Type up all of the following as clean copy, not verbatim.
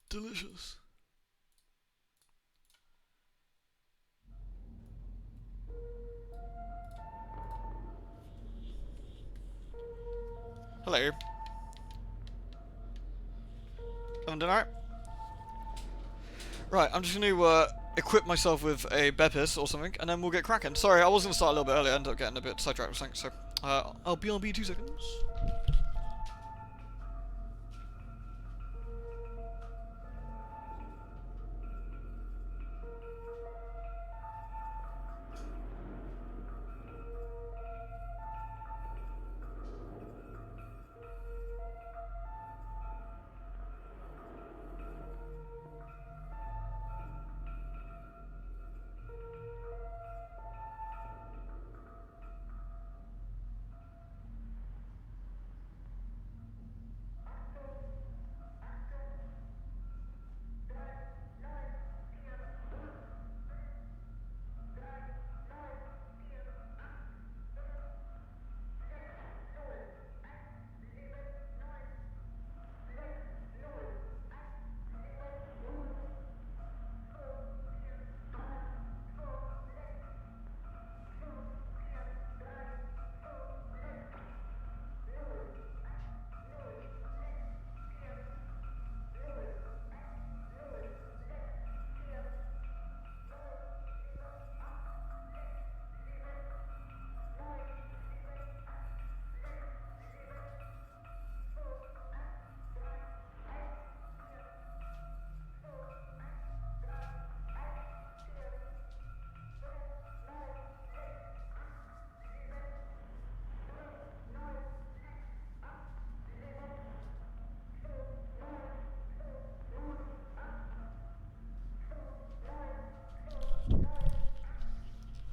Delicious. Hello. Having dinner? Right, I'm just going to equip myself with a Beppis or something, and then we'll get cracking. Sorry, I was going to start a little bit earlier, I ended up getting a bit sidetracked with something, so I'll be on B 2 seconds.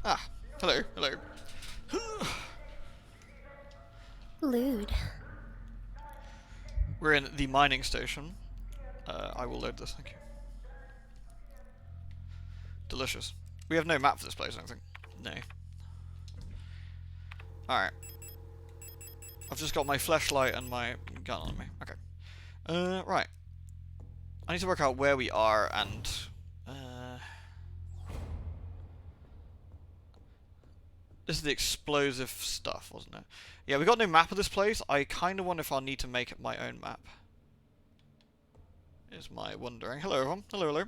Ah, hello, hello. Lewd. We're in the mining station. I will load this, thank you. Delicious. We have no map for this place, I don't think. No. Alright. I've just got my flashlight and my gun on me. Okay. Right. I need to work out where we are and... This is the explosive stuff, wasn't it? Yeah, we got no map of this place. I kind of wonder if I'll need to make my own map. Is my wondering. Hello, everyone. Hello, hello.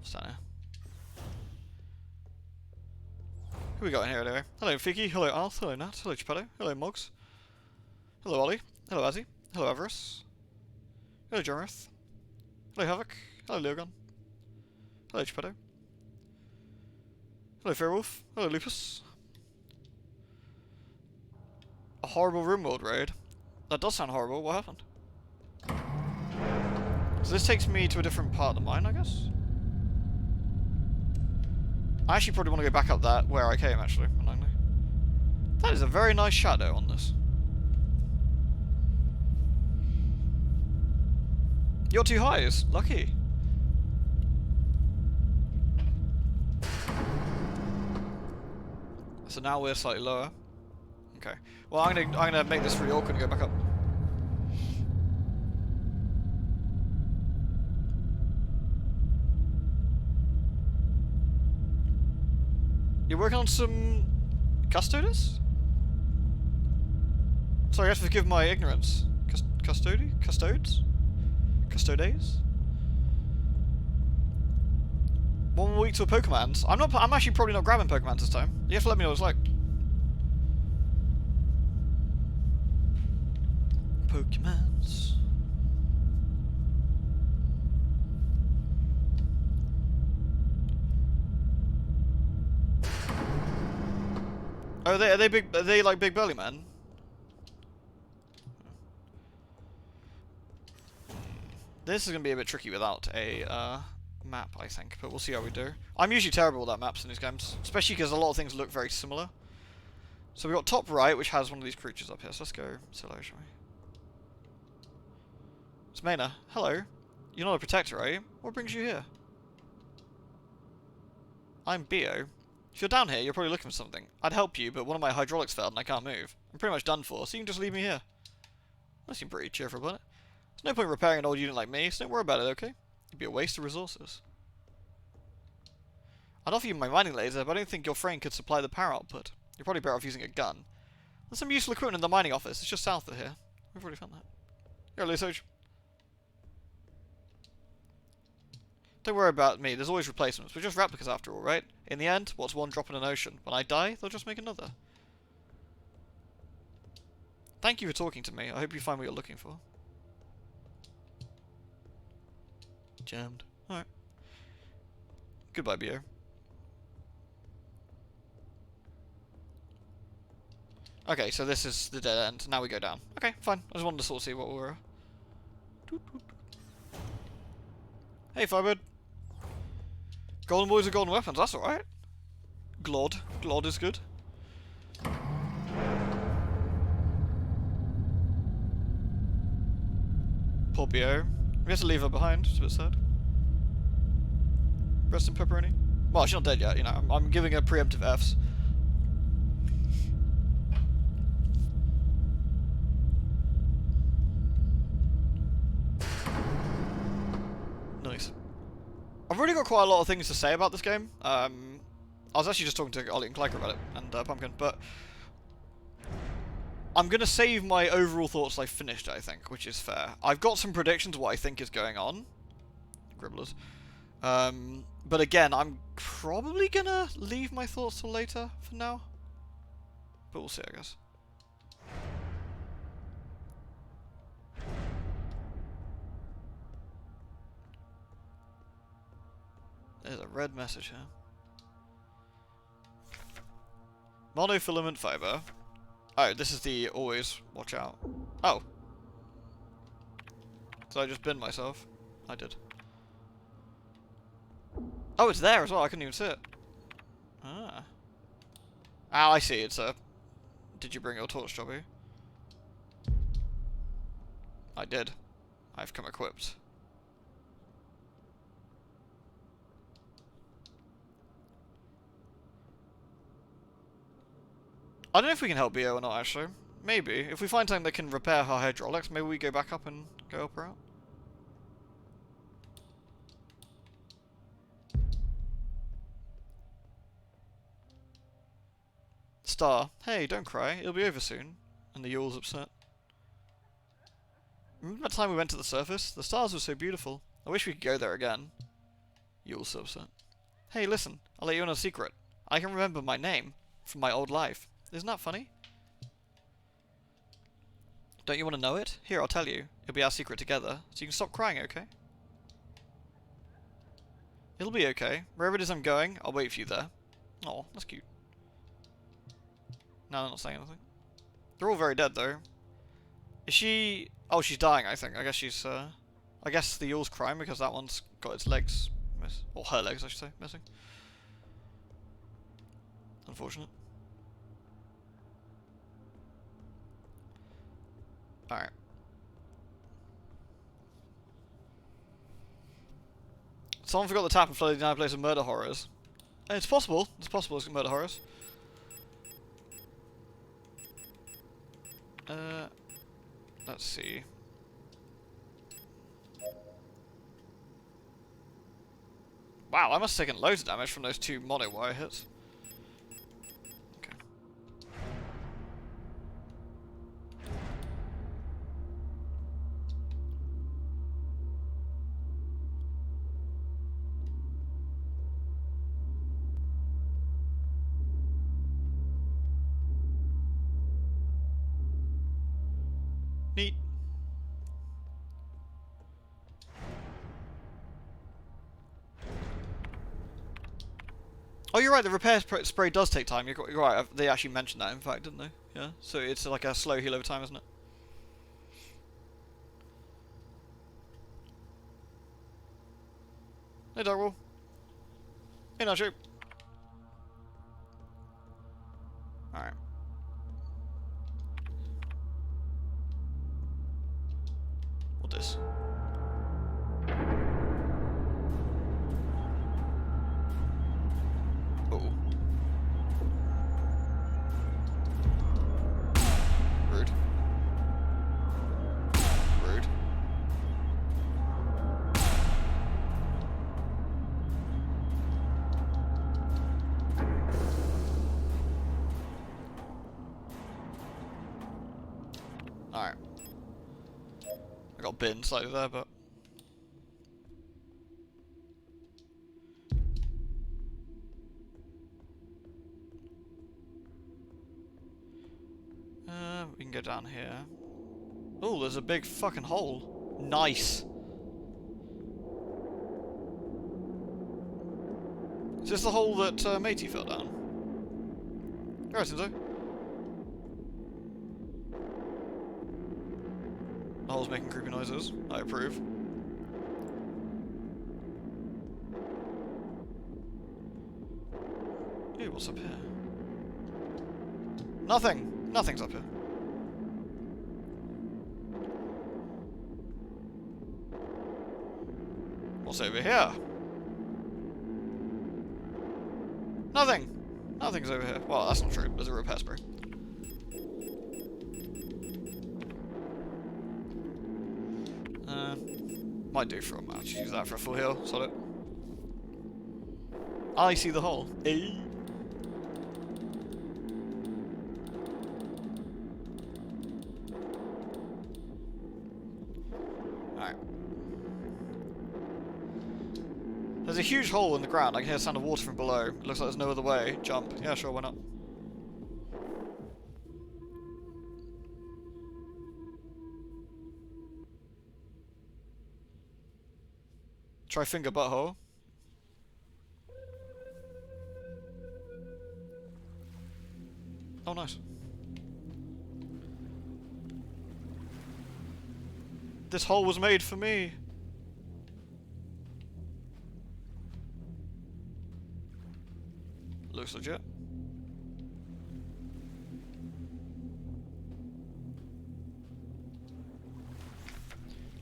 Stand here. Who we got in here anyway? Hello, Fiki. Hello, Alth. Hello, Nat. Hello, Chipetto. Hello, Moggs. Hello, Ollie. Hello, Azzy. Hello, Avarice. Hello, Jareth. Hello, Havoc. Hello, Leogon. Hello, Chipetto. Hello, Fairwolf. Hello, Lupus. A horrible RimWorld raid. That does sound horrible. What happened? So this takes me to a different part of the mine, I guess? I actually probably want to go back up that where I came, actually. That is a very nice shadow on this. You're too high, it's lucky. So now we're slightly lower. Okay. Well, I'm gonna make this really awkward and go back up. You're working on some custodes? Sorry, I have to forgive my ignorance. Custodes? Custodes? 1 more week to a Pokemans. I'm actually probably not grabbing Pokemans this time. You have to let me know what it's like. Pokemans. Oh, are they big? Are they like big burly men? This is gonna be a bit tricky without a map, I think, but we'll see how we do. I'm usually terrible at maps in these games, especially because a lot of things look very similar. So we got top right, which has one of these creatures up here. So let's go solo, shall we? It's Maina. Hello. You're not a protector, are you? What brings you here? I'm Bio. If you're down here, you're probably looking for something. I'd help you, but one of my hydraulics failed and I can't move. I'm pretty much done for, so you can just leave me here. That seems pretty cheerful about it. There's no point repairing an old unit like me, so don't worry about it, okay? It'd be a waste of resources. I'd offer you my mining laser, but I don't think your frame could supply the power output. You're probably better off using a gun. There's some useful equipment in the mining office. It's just south of here. We've already found that. Here, Lusage. Don't worry about me. There's always replacements. We're just replicas after all, right? In the end, what's one drop in an ocean? When I die, they'll just make another. Thank you for talking to me. I hope you find what you're looking for. Jammed. Alright. Goodbye, Bio. Okay, so this is the dead end. Now we go down. Okay, fine. I just wanted to sort of see what we were. Hey, Firebird. Golden boys with golden weapons. That's alright. Glod. Glod is good. Poor Bio. We have to leave her behind. It's a bit sad. Rest in pepperoni. Well, she's not dead yet, you know. I'm giving her preemptive Fs. Nice. I've already got quite a lot of things to say about this game. I was actually just talking to Ollie and Clyker about it, and Pumpkin, but I'm going to save my overall thoughts like finished, I think, which is fair. I've got some predictions of what I think is going on. Gribblers. But again, I'm probably going to leave my thoughts till later for now. But we'll see, I guess. There's a red message here. Monofilament fiber. Oh, this is the always watch out. Oh. Did I just bin myself? I did. Oh, it's there as well. I couldn't even see it. Ah. Oh, I see. It's a... Did you bring your torch, Jobby? I did. I've come equipped. I don't know if we can help Bio or not, actually. Maybe. If we find something that can repair her hydraulics, maybe we go back up and go help her out. Star. Hey, don't cry. It'll be over soon. And the Yule's upset. Remember that time we went to the surface? The stars were so beautiful. I wish we could go there again. Yule's so upset. Hey, listen. I'll let you in a secret. I can remember my name from my old life. Isn't that funny? Don't you want to know it? Here, I'll tell you. It'll be our secret together, so you can stop crying, okay? It'll be okay. Wherever it is I'm going, I'll wait for you there. Oh, that's cute. No, they're not saying anything. They're all very dead, though. Is she... Oh, she's dying, I think. I guess she's, I guess the Yule's crying because that one's got its legs missing. Or her legs, I should say, missing. Unfortunate. Alright. Someone forgot the tap and flooded the United Place of murder horrors. It's possible. It's possible it's murder horrors. Let's see. Wow, I must have taken loads of damage from those two mono wire hits. Okay. Neat. Oh, you're right, the repair spray does take time. You're right, they actually mentioned that, in fact, didn't they? Yeah, so it's like a slow heal over time, isn't it? Hey, Darwell. Hey, Nacho. Alright. What this? Oh. bitten slightly there, but... we can go down here. Oh, there's a big fucking hole. Nice. Is this the hole that Matey fell down? I reckon so. The hole's making creepy noises. I approve. Ew, what's up here? Nothing! Nothing's up here. What's over here? Nothing! Nothing's over here. Well, that's not true. There's a repair spray. Might do for a match. Use that for a full heal. Sod it. I see the hole. Eh? Alright. There's a huge hole in the ground. I can hear the sound of water from below. It looks like there's no other way. Jump. Yeah, sure, why not? Try finger butthole. Oh, nice. This hole was made for me. Looks legit.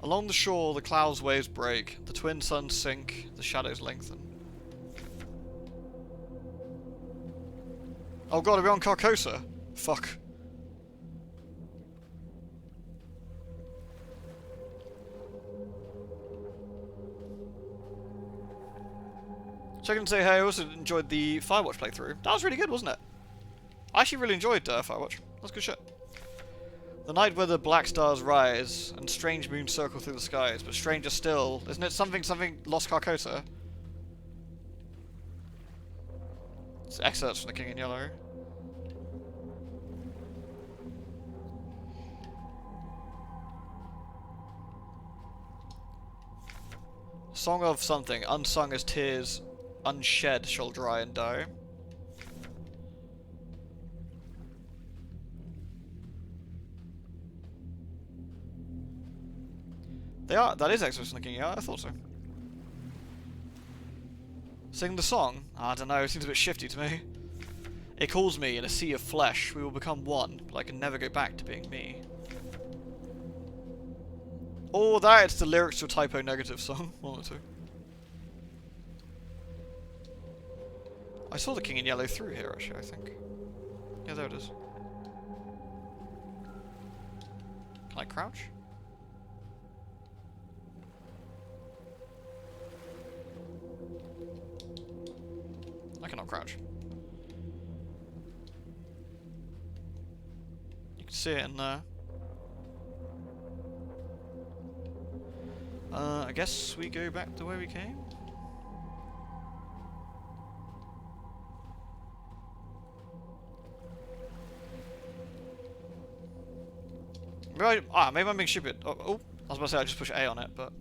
Along the shore, the clouds' waves break, the twin suns sink, the shadows lengthen. Oh god, are we on Carcosa? Fuck. Check in and say hey, I also enjoyed the Firewatch playthrough. That was really good, wasn't it? I actually really enjoyed Firewatch. That's good shit. The night where the black stars rise and strange moons circle through the skies, but stranger still, isn't it something Lost Carcosa? It's excerpts from The King in Yellow. Song of something, unsung as tears, unshed shall dry and die. They are. That is excerpts from The King. Yeah, I thought so. Sing the song? I don't know. It seems a bit shifty to me. It calls me in a sea of flesh. We will become one, but I can never go back to being me. Or that it's the lyrics to a typo negative song. One or two. I saw The King in Yellow through here, actually. I think. Yeah, there it is. Can I crouch? I cannot crouch. You can see it in there. I guess we go back the way we came? Right, maybe I'm being stupid. Oh, I was about to say I just push A on it, but...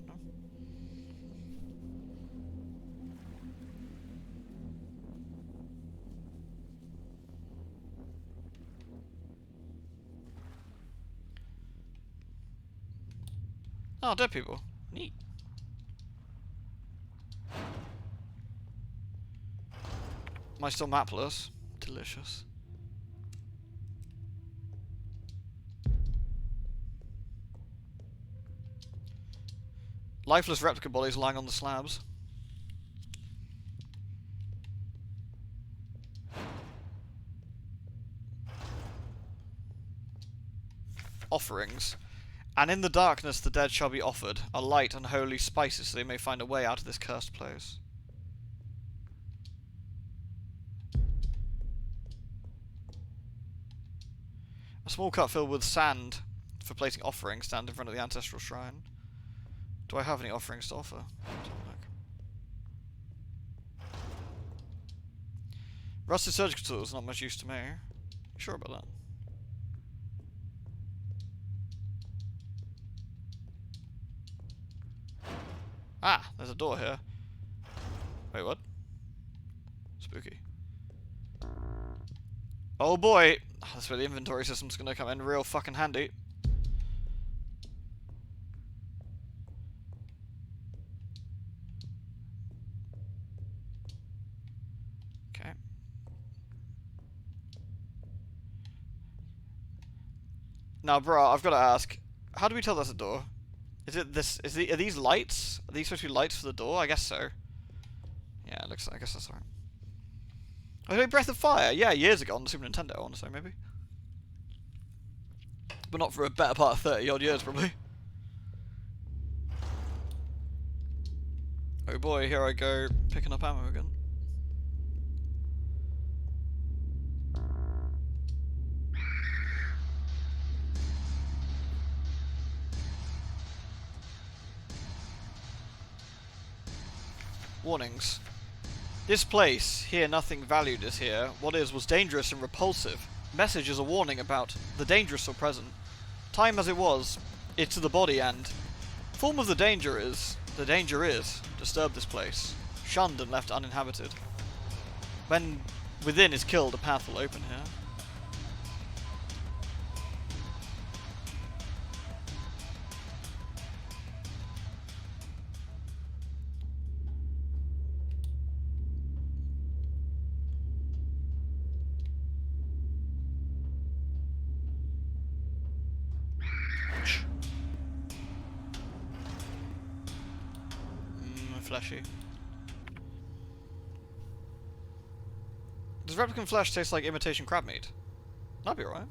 Oh, dead people. Neat. Am I still mapless? Delicious. Lifeless replica bodies lying on the slabs. Offerings. And in the darkness the dead shall be offered, a light and holy spices, so they may find a way out of this cursed place. A small cup filled with sand for placing offerings stands in front of the ancestral shrine. Do I have any offerings to offer? Rusted surgical tools, not much use to me. You sure about that? Ah, there's a door here. Wait, what? Spooky. Oh boy! That's where the inventory system's gonna come in real fucking handy. Okay. Now, bro, I've got to ask, how do we tell that's a door? Is it this? Are these lights? Are these supposed to be lights for the door? I guess so. Yeah, it looks like. I guess that's right. I played Breath of Fire. Yeah, years ago on the Super Nintendo. I want to say maybe, but not for a better part of 30 odd years probably. Oh boy, here I go picking up ammo again. Warnings. This place, here nothing valued is here. What is was dangerous and repulsive. Message is a warning about the dangerous or present. Time as it was, it to the body and form of the danger is disturb this place. Shunned and left uninhabited. When within is killed, a path will open here. Fleshy. Does replicant flesh taste like imitation crab meat? That'd be alright.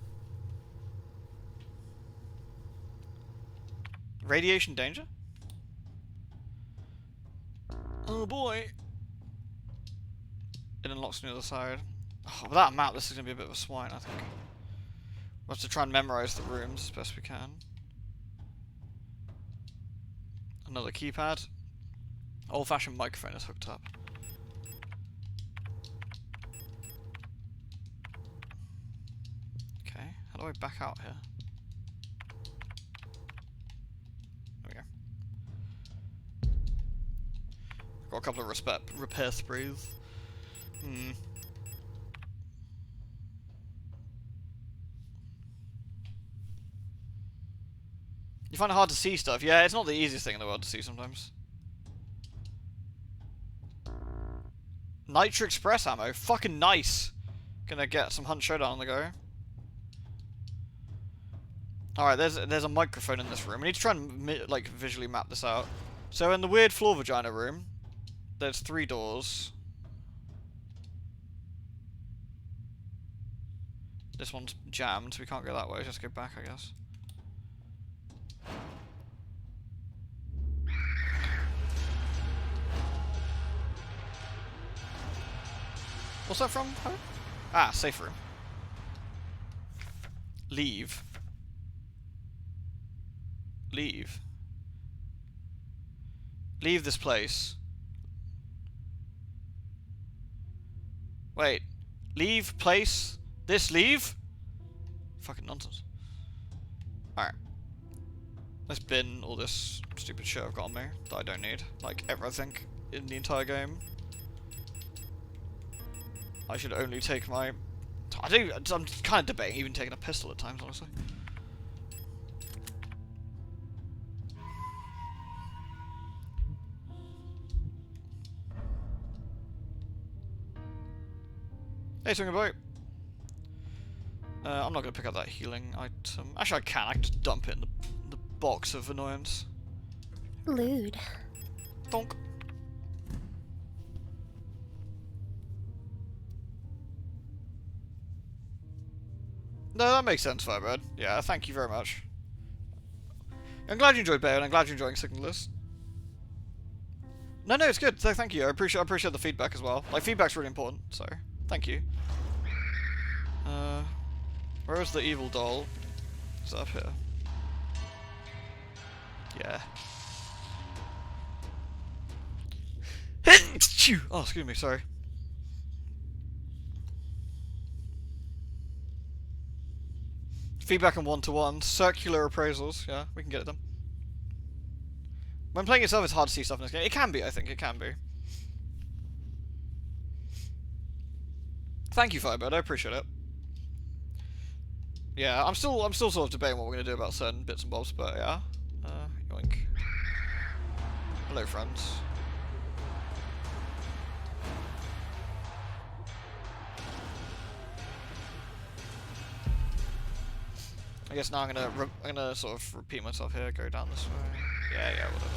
Radiation danger? Oh boy! It unlocks on the other side. Oh, without a map, this is gonna be a bit of a swine, I think. We'll have to try and memorize the rooms as best we can. Another keypad. Old-fashioned microphone is hooked up. Okay, how do I back out here? There we go. Got a couple of repair sprays. You find it hard to see stuff. Yeah, it's not the easiest thing in the world to see sometimes. Nitro Express ammo. Fucking nice. Gonna get some Hunt Showdown on the go. Alright, there's a microphone in this room. We need to try and like visually map this out. So in the weird floor vagina room, there's 3 doors. This one's jammed, so we can't go that way. Just go back, I guess. What's that from? Huh? Ah, safe room. Leave. Leave. Leave this place. Wait. Leave place? This leave? Fucking nonsense. Alright. Let's bin all this stupid shit I've got on me that I don't need. Like everything in the entire game. I should only take my... I'm kind of debating even taking a pistol at times, honestly. Hey, swing a boat. I'm not going to pick up that healing item. Actually, I can. I can just dump it in the box of annoyance. Lewd. Donk. No, that makes sense, Firebird. Yeah, thank you very much. I'm glad you enjoyed Bayo, and I'm glad you're enjoying Signalis. No, it's good. So thank you. I appreciate the feedback as well. Like, feedback's really important, so thank you. Where is the evil doll? Is it up here? Yeah. Phew! Oh, excuse me, sorry. Feedback on one-to-one. Circular appraisals. Yeah, we can get it done. When playing yourself, it's hard to see stuff in this game. It can be, I think. It can be. Thank you, Firebird. I appreciate it. Yeah, I'm still sort of debating what we're gonna do about certain bits and bobs, but yeah. Yoink. Hello, friends. I guess now I'm gonna sort of repeat myself here. Go down this way. Yeah, whatever.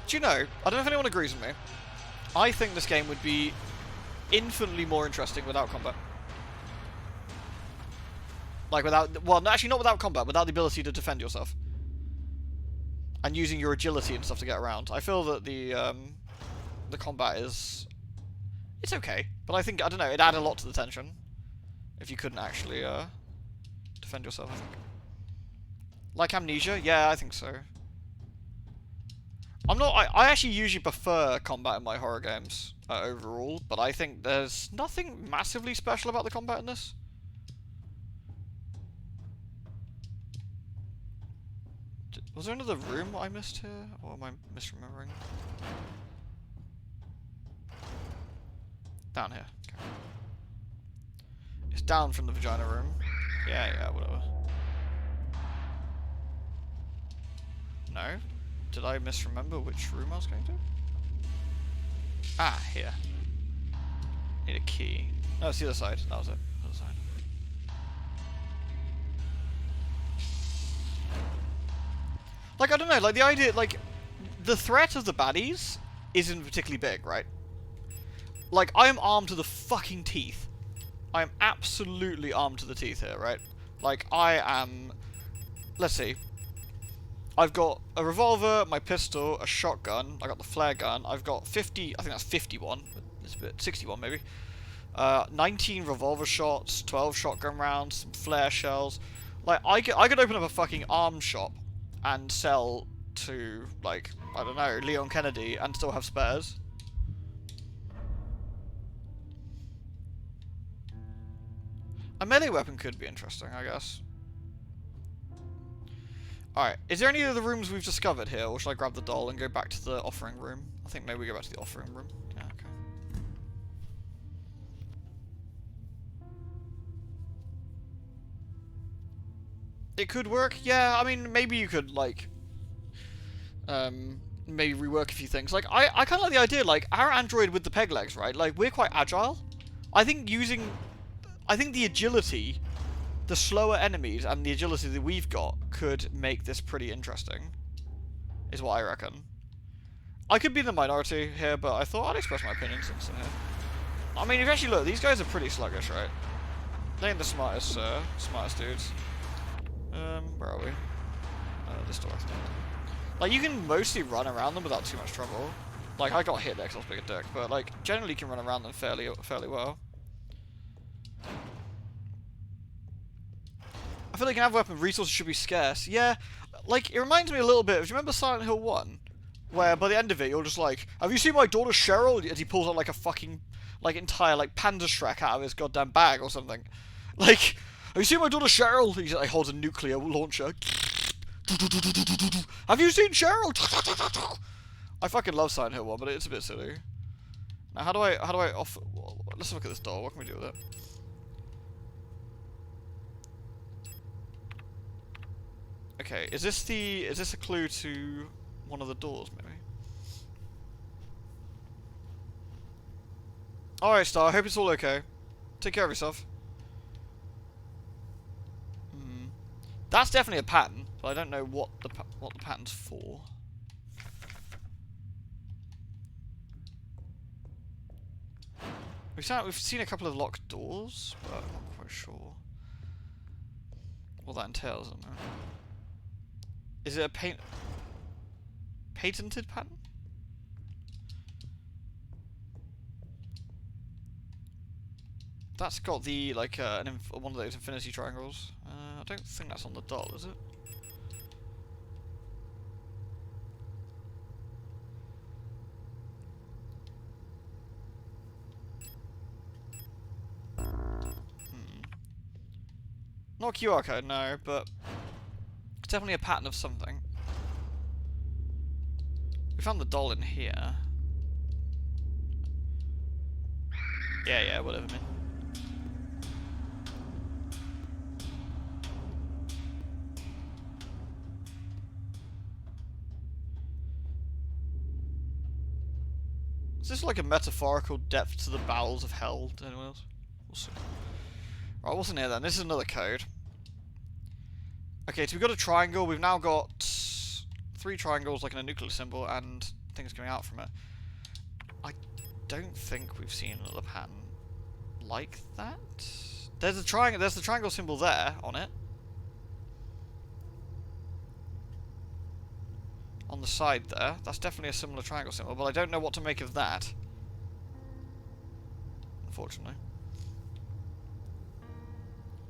Do you know? I don't know if anyone agrees with me. I think this game would be infinitely more interesting without combat. Like without, well, actually not without combat, without the ability to defend yourself. And using your agility and stuff to get around. I feel that the combat is, it's okay, but I think, I don't know, it'd add a lot to the tension if you couldn't actually defend yourself, I think. Like Amnesia? Yeah, I think so. I actually usually prefer combat in my horror games overall, but I think there's nothing massively special about the combat in this. Was there another room I missed here? Or am I misremembering? Down here. Okay. It's down from the vagina room. Yeah, whatever. No? Did I misremember which room I was going to? Ah, here. Need a key. No, it's the other side. That was it. Other side. Like, I don't know, like, the idea, like, the threat of the baddies isn't particularly big, right? Like, I am armed to the fucking teeth. I am absolutely armed to the teeth here, right? Like, I am... Let's see. I've got a revolver, my pistol, a shotgun, I got the flare gun, I've got 50, I think that's 51, it's a bit, 61 maybe. 19 revolver shots, 12 shotgun rounds, some flare shells. Like, I could open up a fucking arms shop and sell to, like, I don't know, Leon Kennedy and still have spares. A melee weapon could be interesting, I guess. Alright, is there any of the rooms we've discovered here, or should I grab the doll and go back to the offering room? I think maybe we go back to the offering room. Yeah, okay. It could work, yeah, I mean, maybe you could, like, maybe rework a few things. Like, I kind of like the idea, like, our android with the peg legs, right? Like, we're quite agile. I think the agility, the slower enemies, and the agility that we've got could make this pretty interesting, is what I reckon. I could be in the minority here, but I thought I'd express my opinion since I'm here. I mean, if you actually look, these guys are pretty sluggish, right? They ain't the smartest dudes. Where are we? This door, I think. Like, you can mostly run around them without too much trouble. Like, I got hit there because I was being a dick, but, like, generally you can run around them fairly well. I feel like an weapon resources should be scarce. Yeah, like, it reminds me a little bit of, do you remember Silent Hill 1? Where, by the end of it, you're just like, have you seen my daughter Cheryl? And he pulls out, like, a fucking, like, entire, like, Panda Shrek out of his goddamn bag or something. Like, have you seen my daughter Cheryl? He like, holds a nuclear launcher. Have you seen Cheryl? I fucking love Silent Hill 1, but it's a bit silly. Now, how do I off... Let's look at this door. What can we do with it? Okay, is this a clue to one of the doors, maybe? Alright, Star, I hope it's all okay. Take care of yourself. That's definitely a pattern, but I don't know what the pattern's for. We've seen a couple of locked doors, but I'm not quite sure what that entails. I don't know. Is it a patented pattern? That's got the, like, one of those infinity triangles. I don't think that's on the doll, is it? Not QR code, no, but it's definitely a pattern of something. We found the doll in here. Yeah, whatever, man. Is this like a metaphorical depth to the bowels of hell to anyone else? We'll see. Right, what's in here then? This is another code. Okay, so we've got a triangle. We've now got 3 triangles, like in a nuclear symbol, and things coming out from it. I don't think we've seen another pattern like that. There's a triangle. There's the triangle symbol there on it. On the side there. That's definitely a similar triangle symbol, but I don't know what to make of that. Unfortunately.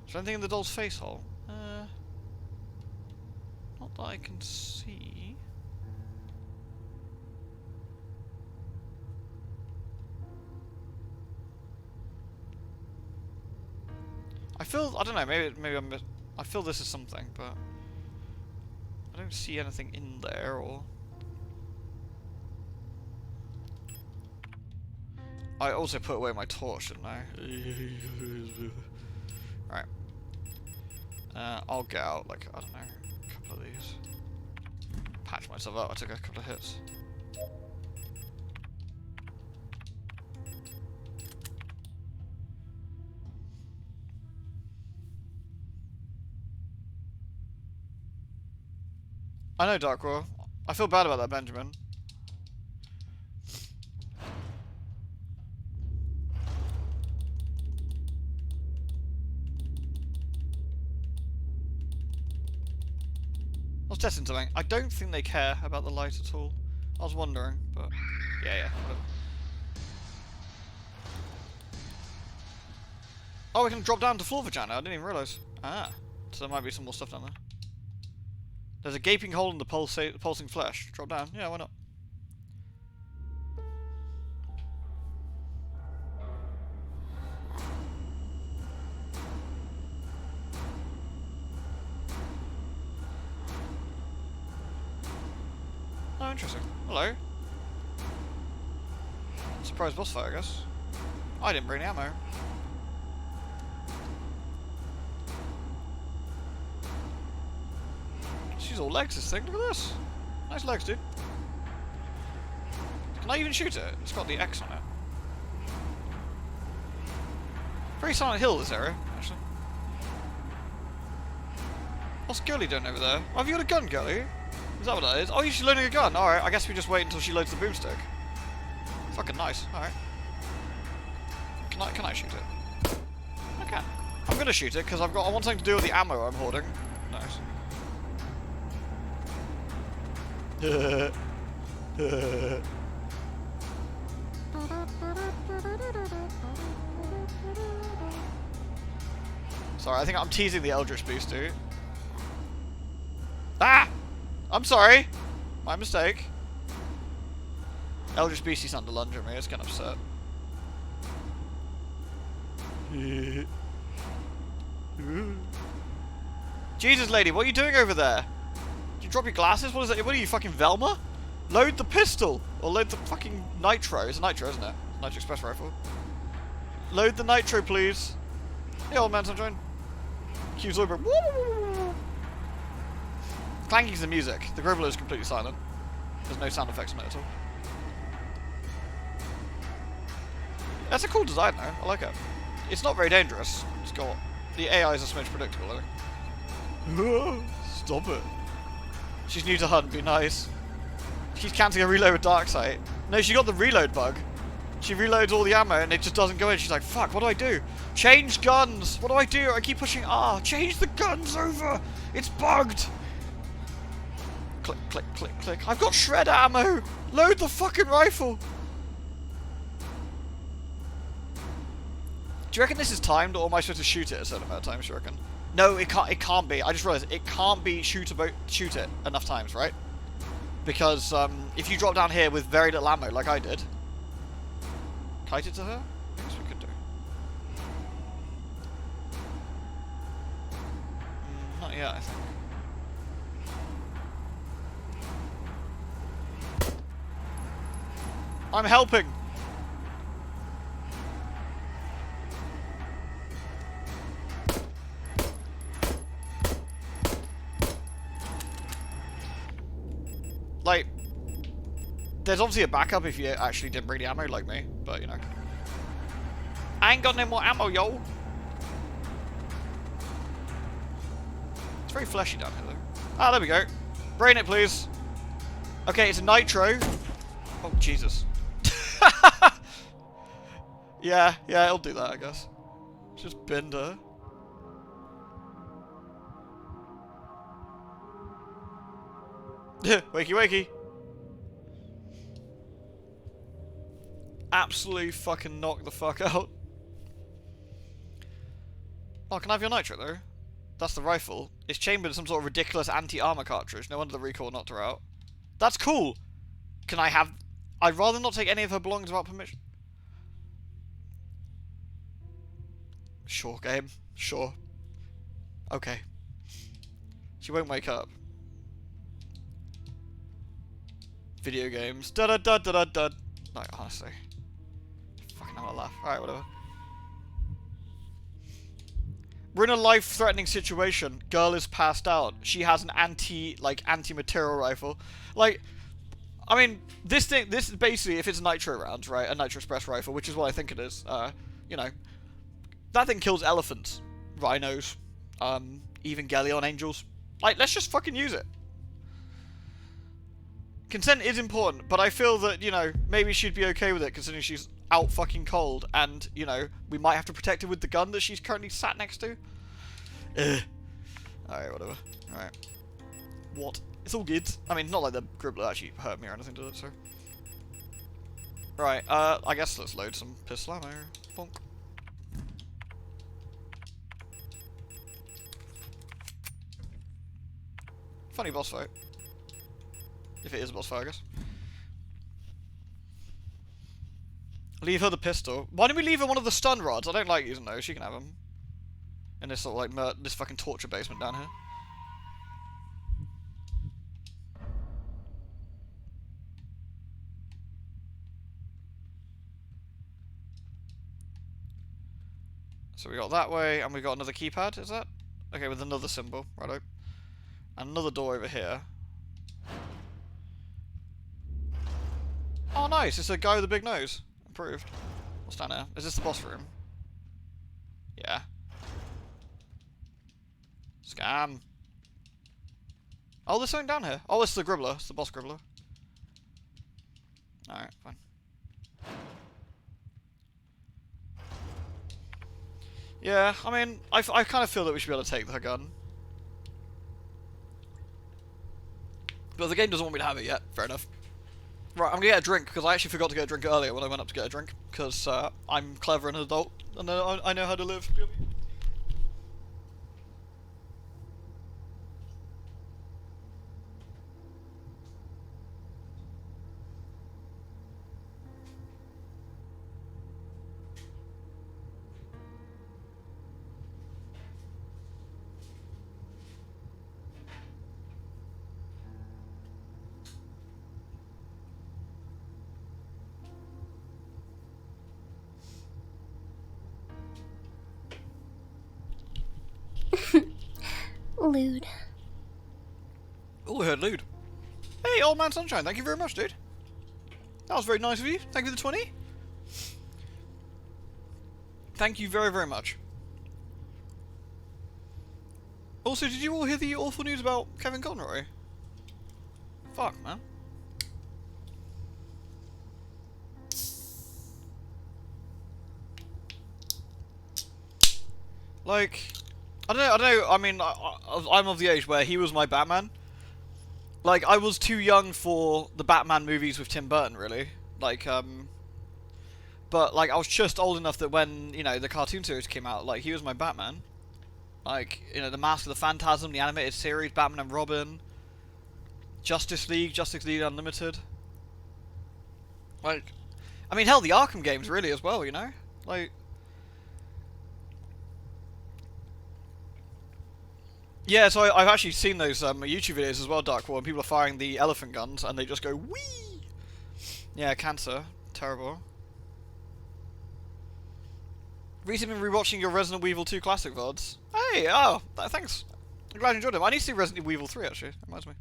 Is there anything in the doll's face hole? Not that I can see. I don't know, maybe I feel this is something, but I don't see anything in there, or... I also put away my torch, didn't I? Right. I'll get out, like, I don't know, a couple of these. Patch myself up, I took a couple of hits. I know, Darkroar. I feel bad about that, Benjamin. I was testing something. I don't think they care about the light at all. I was wondering, but yeah. Oh, we can drop down to floor vagina. I didn't even realise. Ah, so there might be some more stuff down there. There's a gaping hole in the pulsing flesh. Drop down. Yeah, why not? Oh, interesting. Hello. Surprise boss fight, I guess. I didn't bring the ammo. She's all legs, this thing. Look at this. Nice legs, dude. Can I even shoot it? It's got the X on it. Very Silent Hill, this area, actually. What's Girly doing over there? Oh, have you got a gun, Girly? Is that what that is? Oh, she's loading a gun. Alright, I guess we just wait until she loads the boomstick. Fucking nice. Alright. Can I shoot it? I can. I'm gonna shoot it because I want something to do with the ammo I'm hoarding. Nice. Sorry, I think I'm teasing the Eldritch Beast, dude. Ah! I'm sorry! My mistake. Eldritch Beast, he's under lunge at me, it's getting upset. Jesus, lady, what are you doing over there? Did you drop your glasses? What is that? What are you, fucking Velma? Load the pistol! Or load the fucking nitro. It's a nitro, isn't it? Nitro express rifle. Load the nitro, please. Hey, old man, sunshine. Cues over. Clanking's the music. The gribbler is completely silent. There's no sound effects on it at all. That's a cool design, though. I like it. It's not very dangerous. It's got... The AI is a smidge predictable, I think. Stop it. She's new to hunt, be nice. She's counting a reload with Darksight. No, she got the reload bug. She reloads all the ammo and it just doesn't go in. She's like, fuck, what do I do? Change guns! What do I do? I keep pushing R. Change the guns over! It's bugged! Click, click, click, click. I've got shred ammo! Load the fucking rifle! Do you reckon this is timed, or am I supposed to shoot it a certain amount of times, you reckon? No, it can't. It can't be. I just realized it can't be shoot it enough times, right? Because if you drop down here with very little ammo, like I did, kite it to her. I guess we could do. Not yet, I think. I'm helping. Like, there's obviously a backup if you actually didn't bring the ammo like me, but you know. I ain't got no more ammo, yo! It's very fleshy down here, though. Ah, there we go. Brain it, please. Okay, it's a nitro. Oh, Jesus. yeah, it'll do that, I guess. Just bend her. Wakey, wakey. Absolutely fucking knock the fuck out. Oh, can I have your nitro, though? That's the rifle. It's chambered in some sort of ridiculous anti-armor cartridge. No wonder the recoil knocked her out. That's cool! Can I have... I'd rather not take any of her belongings without permission. Sure, game. Sure. Okay. She won't wake up. Video games. Da da da da da da. No, honestly. Fucking have a laugh. Alright, whatever. We're in a life-threatening situation. Girl is passed out. She has an anti-material rifle. Like, I mean, this is basically, if it's nitro rounds, right? A nitro express rifle, which is what I think it is. You know, that thing kills elephants, rhinos, even Galleon angels. Like, let's just fucking use it. Consent is important, but I feel that, you know, maybe she'd be okay with it considering she's out fucking cold and, you know, we might have to protect her with the gun that she's currently sat next to. Alright, whatever. Alright. What? It's all good. I mean, not like the gribbler actually hurt me or anything, did it, so... Right, I guess let's load some pistol ammo. Bonk. Funny boss fight. If it is a boss fight, I guess. Leave her the pistol. Why don't we leave her one of the stun rods? I don't like using those. She can have them. In this sort of like this fucking torture basement down here. So we got that way, and we got another keypad. Is that? Okay, with another symbol. Righto. Another door over here. Oh, nice! It's a guy with a big nose. Approved. What's down there? Is this the boss room? Yeah. Scam. Oh, there's something down here. Oh, it's the gribbler. It's the boss gribbler. Alright, fine. Yeah, I mean, I kind of feel that we should be able to take her gun. But the game doesn't want me to have it yet. Fair enough. Right, I'm gonna get a drink, because I actually forgot to get a drink earlier when I went up to get a drink, because I'm clever and an adult, and I know how to live. Lewd. Oh, I heard lewd. Hey, old man Sunshine, thank you very much, dude. That was very nice of you. Thank you for the 20. Thank you very, very much. Also, did you all hear the awful news about Kevin Conroy? Fuck, man. Like, I don't know, I mean, I'm of the age where he was my Batman. Like, I was too young for the Batman movies with Tim Burton, really. Like, but, like, I was just old enough that when, you know, the cartoon series came out, like, he was my Batman. Like, you know, The Mask of the Phantasm, the animated series, Batman and Robin, Justice League Unlimited. Like, I mean, hell, the Arkham games really as well, you know? Like, yeah, so I've actually seen those YouTube videos as well, Dark War, and people are firing the elephant guns, and they just go, whee! Yeah, cancer. Terrible. Recently been rewatching your Resident Evil 2 classic VODs. Hey, oh, thanks. I'm glad you enjoyed them. I need to see Resident Evil 3, actually. Reminds me.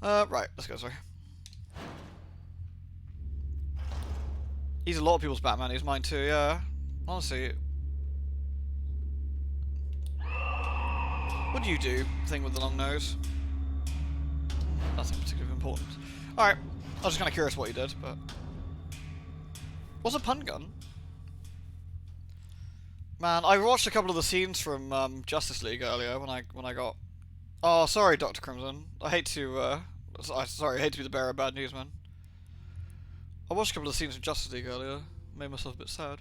Right, let's go, sorry. He's a lot of people's Batman, he's mine too, yeah. Honestly. What do you do, thing with the long nose? Nothing particularly important. Alright, I was just kind of curious what you did, but... What's a pun gun? Man, I watched a couple of the scenes from Justice League earlier when I got... Oh, sorry, Dr. Crimson. I hate to, sorry, I hate to be the bearer of bad news, man. I watched a couple of scenes from Justice League earlier. Made myself a bit sad.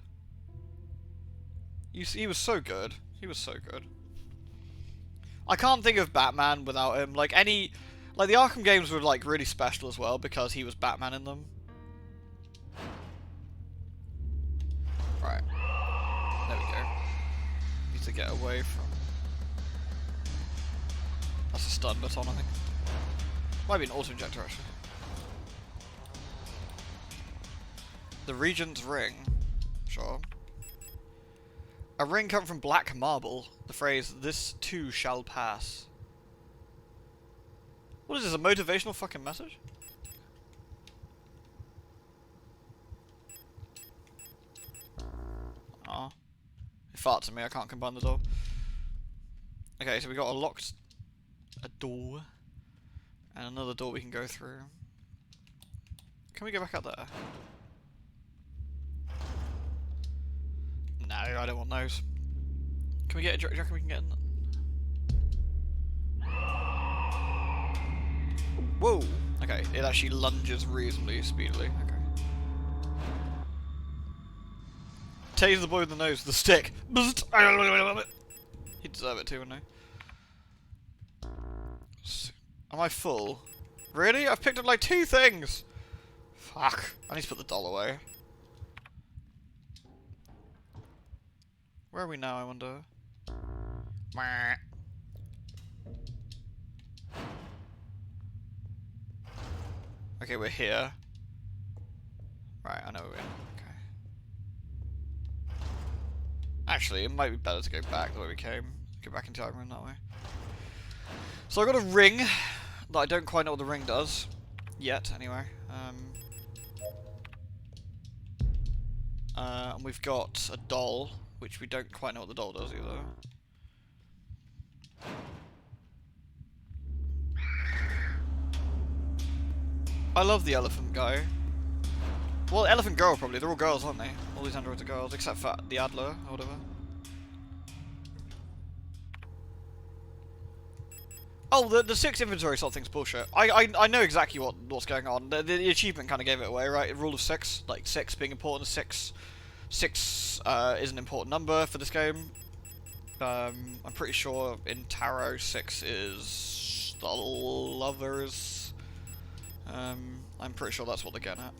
He was so good. He was so good. I can't think of Batman without him. Like, the Arkham games were, like, really special as well because he was Batman in them. Right. There we go. Need to get away from... That's a stun baton, I think. Might be an auto-injector, actually. The Regent's Ring. Sure. A ring cut from black marble. The phrase, "This too shall pass." What is this, a motivational fucking message? Aw. It farts at me, I can't combine the door. Okay, so we got a door. And another door we can go through. Can we go back out there? No, I don't want those. Can we get a... Do you reckon we can get in? Whoa! Okay, it actually lunges reasonably speedily. Okay. Tase the boy with the nose with the stick. He'd deserve it too, wouldn't he? Am I full? Really? I've picked up like 2 things! Fuck. I need to put the doll away. Where are we now, I wonder? Okay, we're here. Right, I know we're in. Okay. Actually, it might be better to go back the way we came. Go back into our room that way. So I got a ring that I don't quite know what the ring does. Yet, anyway. And we've got a doll, which we don't quite know what the doll does either. I love the elephant guy. Well, elephant girl probably. They're all girls, aren't they? All these androids are girls, except for the Adler or whatever. Oh, the 6 inventory sort of thing's bullshit. I know exactly what's going on. The achievement kind of gave it away, right? Rule of 6, like 6 being important. 6 is an important number for this game. I'm pretty sure in Tarot 6 is the lovers. I'm pretty sure that's what they're getting at.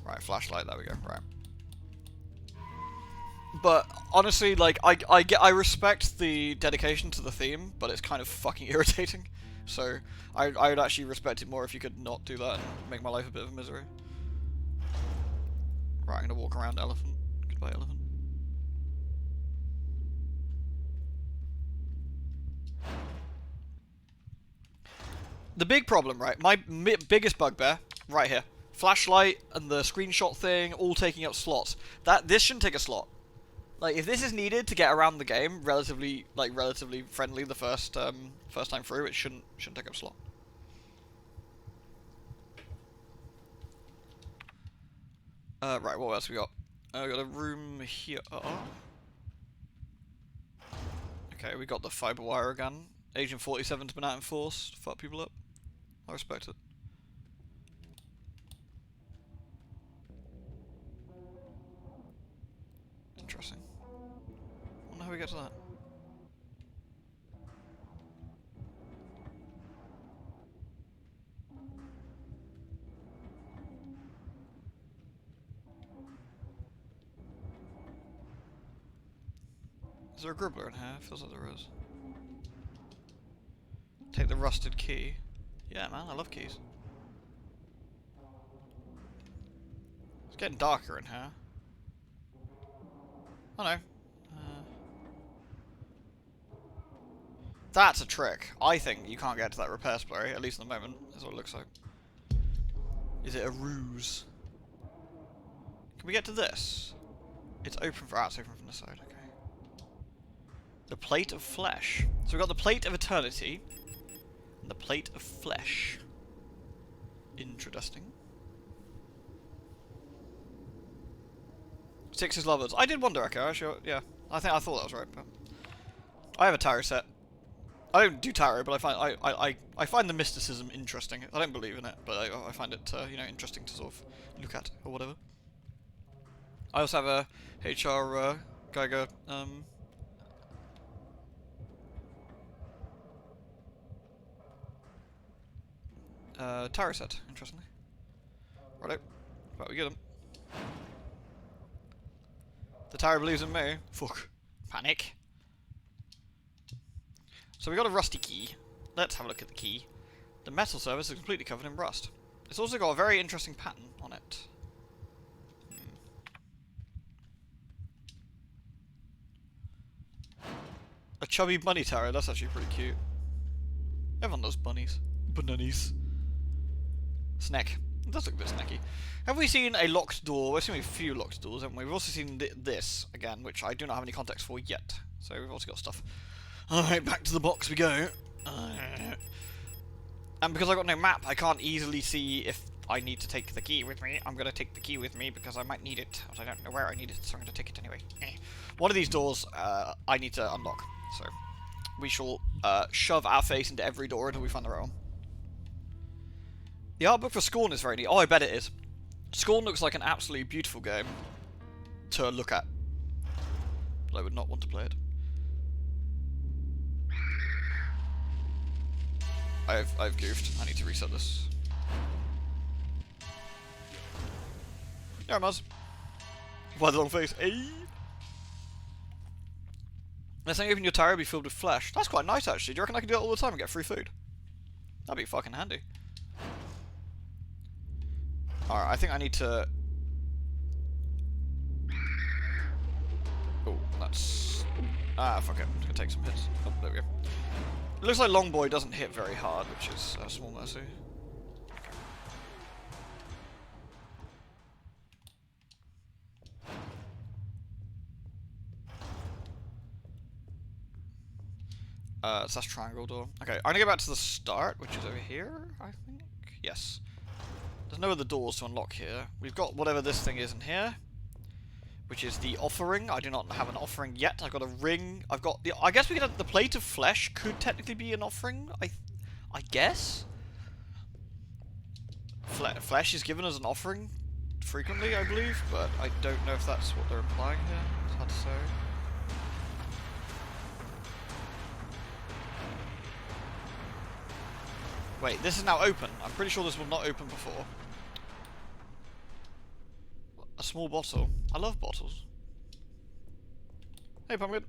Right, flashlight, there we go, right. But, honestly, like, I respect the dedication to the theme, but it's kind of fucking irritating. So, I would actually respect it more if you could not do that and make my life a bit of a misery. Right, I'm gonna walk around elephant. Goodbye, elephant. The big problem, right, my biggest bugbear, right here. Flashlight and the screenshot thing, all taking up slots. This shouldn't take a slot. Like, if this is needed to get around the game relatively friendly the first time through, it shouldn't take up a slot. Right, what else we got? We got a room here. Okay, we got the fiber wire again. Agent 47's been out in force to fuck people up. I respect it. Interesting. I wonder how we get to that. there a gribbler in here? Feels like there is. Take the rusted key. Yeah, man, I love keys. It's getting darker in here. Oh no. That's a trick. I think you can't get to that repair splurry, at least in the moment. That's what it looks like. Is it a ruse? Can we get to this? It's open for it's open from the side, okay. The plate of flesh. So we've got the plate of eternity and the plate of flesh. Interesting. 6 is lovers. I did wonder, Echo. Sure, yeah. I thought that was right, but I have a tarot set. I don't do tarot, but I find the mysticism interesting. I don't believe in it, but I find it you know, interesting to sort of look at or whatever. I also have a HR Geiger tarot set. Interestingly, righto. But we get them. The tarot believes in me. Fuck. Panic. So we got a rusty key. Let's have a look at the key. The metal surface is completely covered in rust. It's also got a very interesting pattern on it. A chubby bunny tarot, that's actually pretty cute. Everyone loves bunnies. Bunnies. Snack. It does look a bit snacky. Have we seen a locked door? We've seen a few locked doors, haven't we? We've also seen this, again, which I do not have any context for yet. So we've also got stuff. Alright, back to the box we go. And because I've got no map, I can't easily see if I need to take the key with me. I'm going to take the key with me because I might need it. But I don't know where I need it, so I'm going to take it anyway. One of these doors I need to unlock. So we shall shove our face into every door until we find the right one. The art book for Scorn is very neat. Oh, I bet it is. Scorn looks like an absolutely beautiful game to look at. But I would not want to play it. I've goofed. I need to reset this. Yeah, Muzz. Why the long face? Hey. Let's say open your tarot be filled with flesh. That's quite nice, actually. Do you reckon I can do that all the time and get free food? That'd be fucking handy. Alright, I think I need to... Oh, that's... Ah, fuck it. I'm gonna take some hits. Oh, there we go. It looks like Longboy doesn't hit very hard, which is a small mercy. So that's triangle door. Okay, I'm gonna go back to the start, which is over here, I think? Yes. There's no other doors to unlock here. We've got whatever this thing is in here, which is the offering. I do not have an offering yet. I've got a ring. I've got the... I guess we could have the plate of flesh could technically be an offering. I guess. Flesh is given as an offering frequently, I believe, but I don't know if that's what they're implying here. It's hard to say. Wait, this is now open. I'm pretty sure this was not open before. A small bottle. I love bottles. Hey, Pumpkin.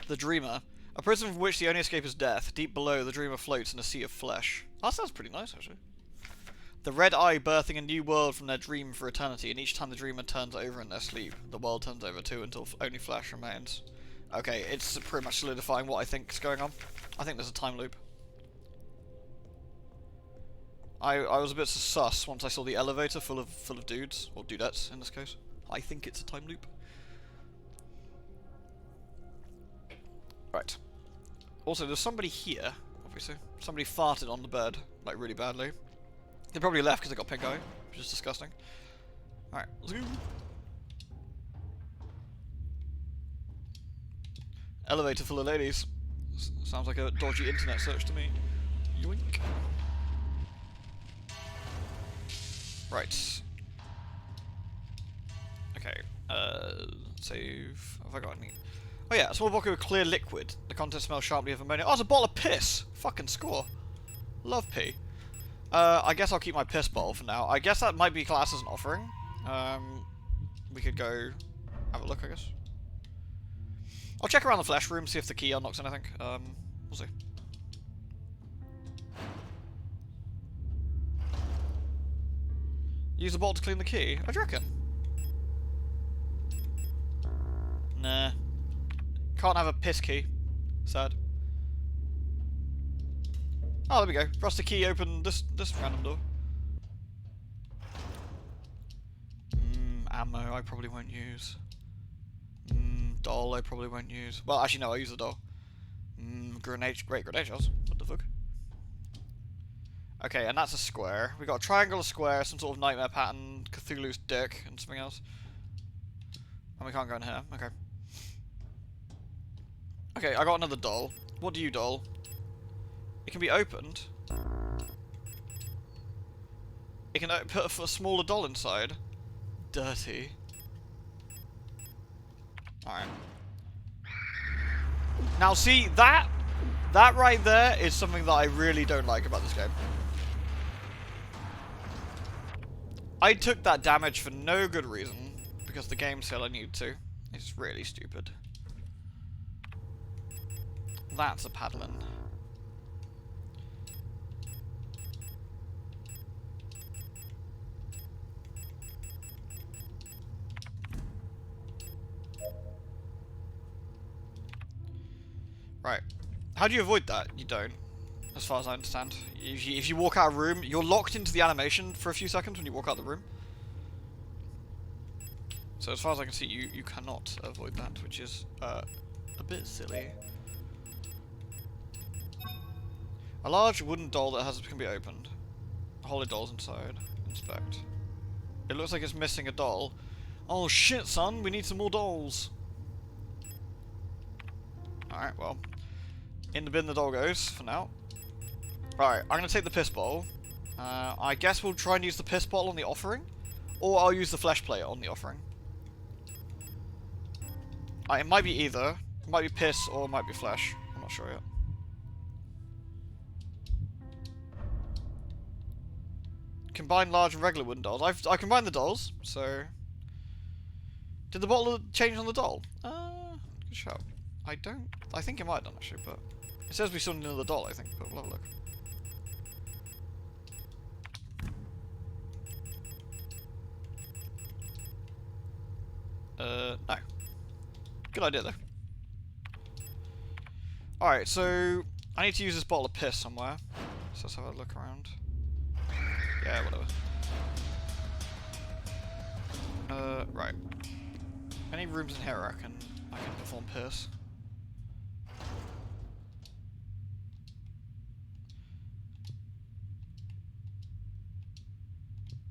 The Dreamer. A prison from which the only escape is death. Deep below, the Dreamer floats in a sea of flesh. That sounds pretty nice, actually. The Red Eye birthing a new world from their dream for eternity, and each time the Dreamer turns over in their sleep, the world turns over too until only flesh remains. Okay, it's pretty much solidifying what I think is going on. I think there's a time loop. I was a bit sus once I saw the elevator full of dudes, or dudettes in this case. I think it's a time loop. Right. Also, there's somebody here, obviously. Somebody farted on the bed, like really badly. They probably left because they got pink eye, which is disgusting. Alright, let's go. Elevator full of ladies. Sounds like a dodgy internet search to me. Yoink. Right. Okay. Save. Have I got any? Oh yeah, a small bottle of clear liquid. The contents smell sharply of ammonia. Oh, it's a bottle of piss! Fucking score. Love pee. I guess I'll keep my piss bottle for now. I guess that might be classed as an offering. We could go have a look, I guess. I'll check around the flesh room, see if the key unlocks anything. We'll see. Use the bottle to clean the key? I reckon. Nah. Can't have a piss key. Sad. Oh, there we go. Press the key, open this random door. Ammo I probably won't use. Doll I probably won't use. Well, actually no, I'll use the doll. Great grenade shells. What the fuck? Okay, and that's a square. We got a triangle, a square, some sort of nightmare pattern, Cthulhu's dick, and something else. And we can't go in here. Okay. Okay, I got another doll. What do you, doll? It can be opened. It can put a smaller doll inside. Dirty. Alright. Now see, that right there is something that I really don't like about this game. I took that damage for no good reason, because the game said I needed to. It's really stupid. That's a paddling. Right. How do you avoid that? You don't, as far as I understand. If you walk out of a room, you're locked into the animation for a few seconds when you walk out the room. So as far as I can see, you cannot avoid that, which is a bit silly. A large wooden doll that can be opened. Holy dolls inside. Inspect. It looks like it's missing a doll. Oh shit, son, we need some more dolls. Alright, well. In the bin the doll goes, for now. Right, I'm gonna take the piss bottle. I guess we'll try and use the piss bottle on the offering. Or I'll use the flesh plate on the offering. It might be either. It might be piss or it might be flesh. I'm not sure yet. Combine large and regular wooden dolls. I combined the dolls, so... Did the bottle change on the doll? Good shout. I think it might have done, actually, but... It says we still need another doll, I think, but we'll have a look. No. Good idea, though. Alright, so... I need to use this bottle of piss somewhere. So let's have a look around. Yeah, whatever. Right. Any rooms in here I can perform piss.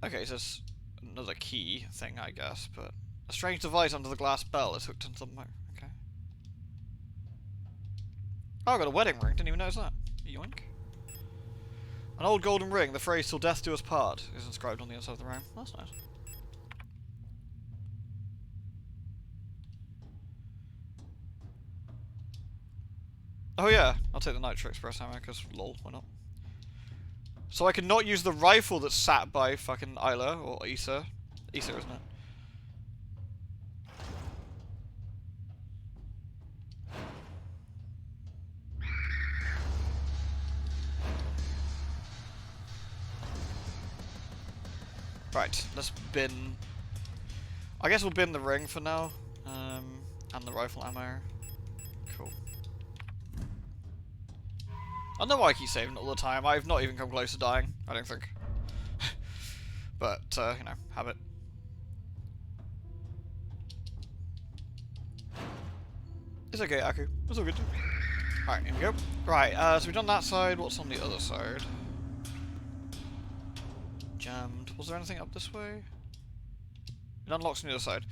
Okay, so it's another key thing, I guess, but... A strange device under the glass bell is hooked into the okay. Oh, I got a wedding ring, didn't even notice that. Yoink. An old golden ring, the phrase "till death do us part" is inscribed on the inside of the ring. That's nice. Oh yeah, I'll take the Nitro Express hammer, because lol, why not? So I can not use the rifle that's sat by fucking Isla, or Issa. Issa, isn't it? Right, let's bin... I guess we'll bin the ring for now. And the rifle ammo. Cool. I know why I keep saving it all the time. I've not even come close to dying, I don't think. But, you know, have it. It's okay, Aku. It's all good. Alright, here we go. Right, so we've done that side. What's on the other side? Jammed. Was there anything up this way? It unlocks on the other side.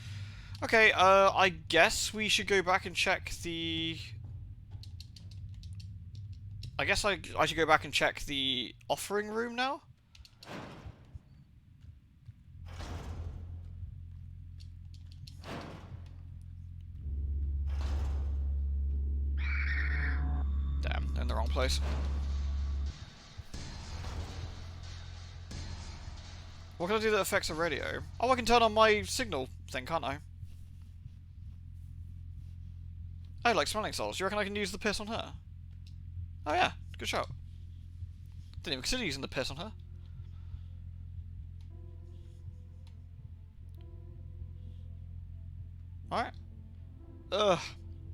Okay, I guess we should go back and check the... I guess I should go back and check the offering room now? Damn, they're in the wrong place. What can I do that affects a radio? Oh, I can turn on my signal thing, can't I? I like smelling salts. Do you reckon I can use the piss on her? Oh yeah, good shot. Didn't even consider using the piss on her. Alright. Ugh.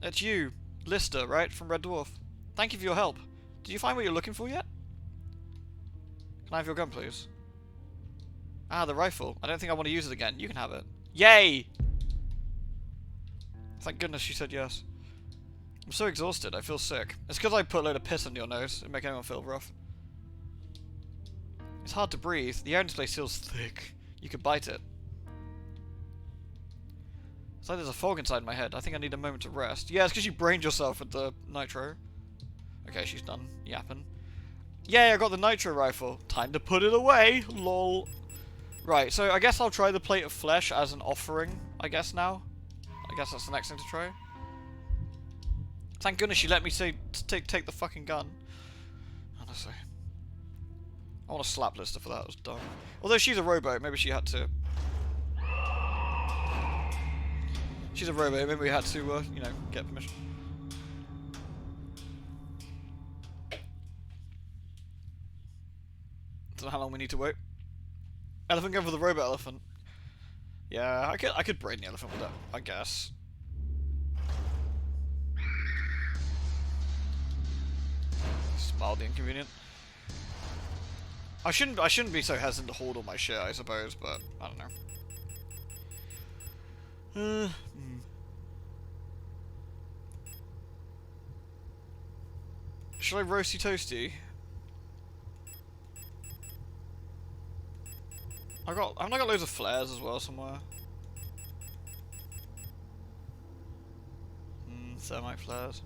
It's you, Lister, right? From Red Dwarf. Thank you for your help. Did you find what you're looking for yet? Can I have your gun, please? Ah, the rifle. I don't think I want to use it again. You can have it. Yay! Thank goodness she said yes. I'm so exhausted. I feel sick. It's because I put a load of piss on your nose. It'd make anyone feel rough. It's hard to breathe. The air in this place feels thick. You could bite it. It's like there's a fog inside my head. I think I need a moment to rest. Yeah, it's because you brained yourself with the nitro. Okay, she's done yapping. Yay, I got the nitro rifle. Time to put it away. Lol. Right, so I guess I'll try the plate of flesh as an offering, I guess now. I guess that's the next thing to try. Thank goodness she let me take the fucking gun. Honestly. I want to slap Lister for that, it was dumb. Although she's a robot, maybe she had to... She's a robot, maybe we had to, you know, get permission. Don't know how long we need to wait. Elephant going for the robot elephant. Yeah, I could brain the elephant with that, I guess. It's mildly inconvenient. I shouldn't be so hesitant to hold all my shit, I suppose, but I don't know. Should I roasty toasty? Haven't I got loads of flares as well somewhere? Thermite flares.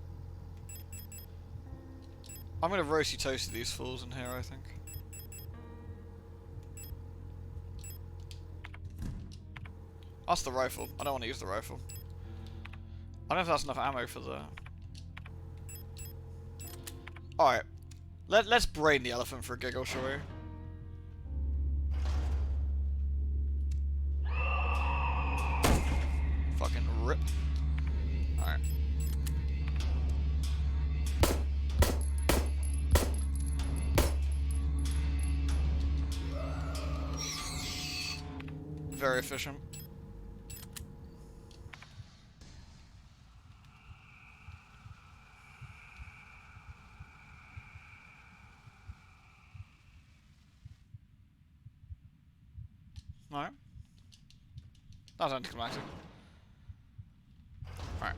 I'm gonna roasty toasty these fools in here, I think. That's the rifle. I don't want to use the rifle. I don't know if that's enough ammo for the... Alright. Let's brain the elephant for a giggle, shall we? Fucking rip. Alright. Very efficient. Alright. That was anticlimactic. Alright.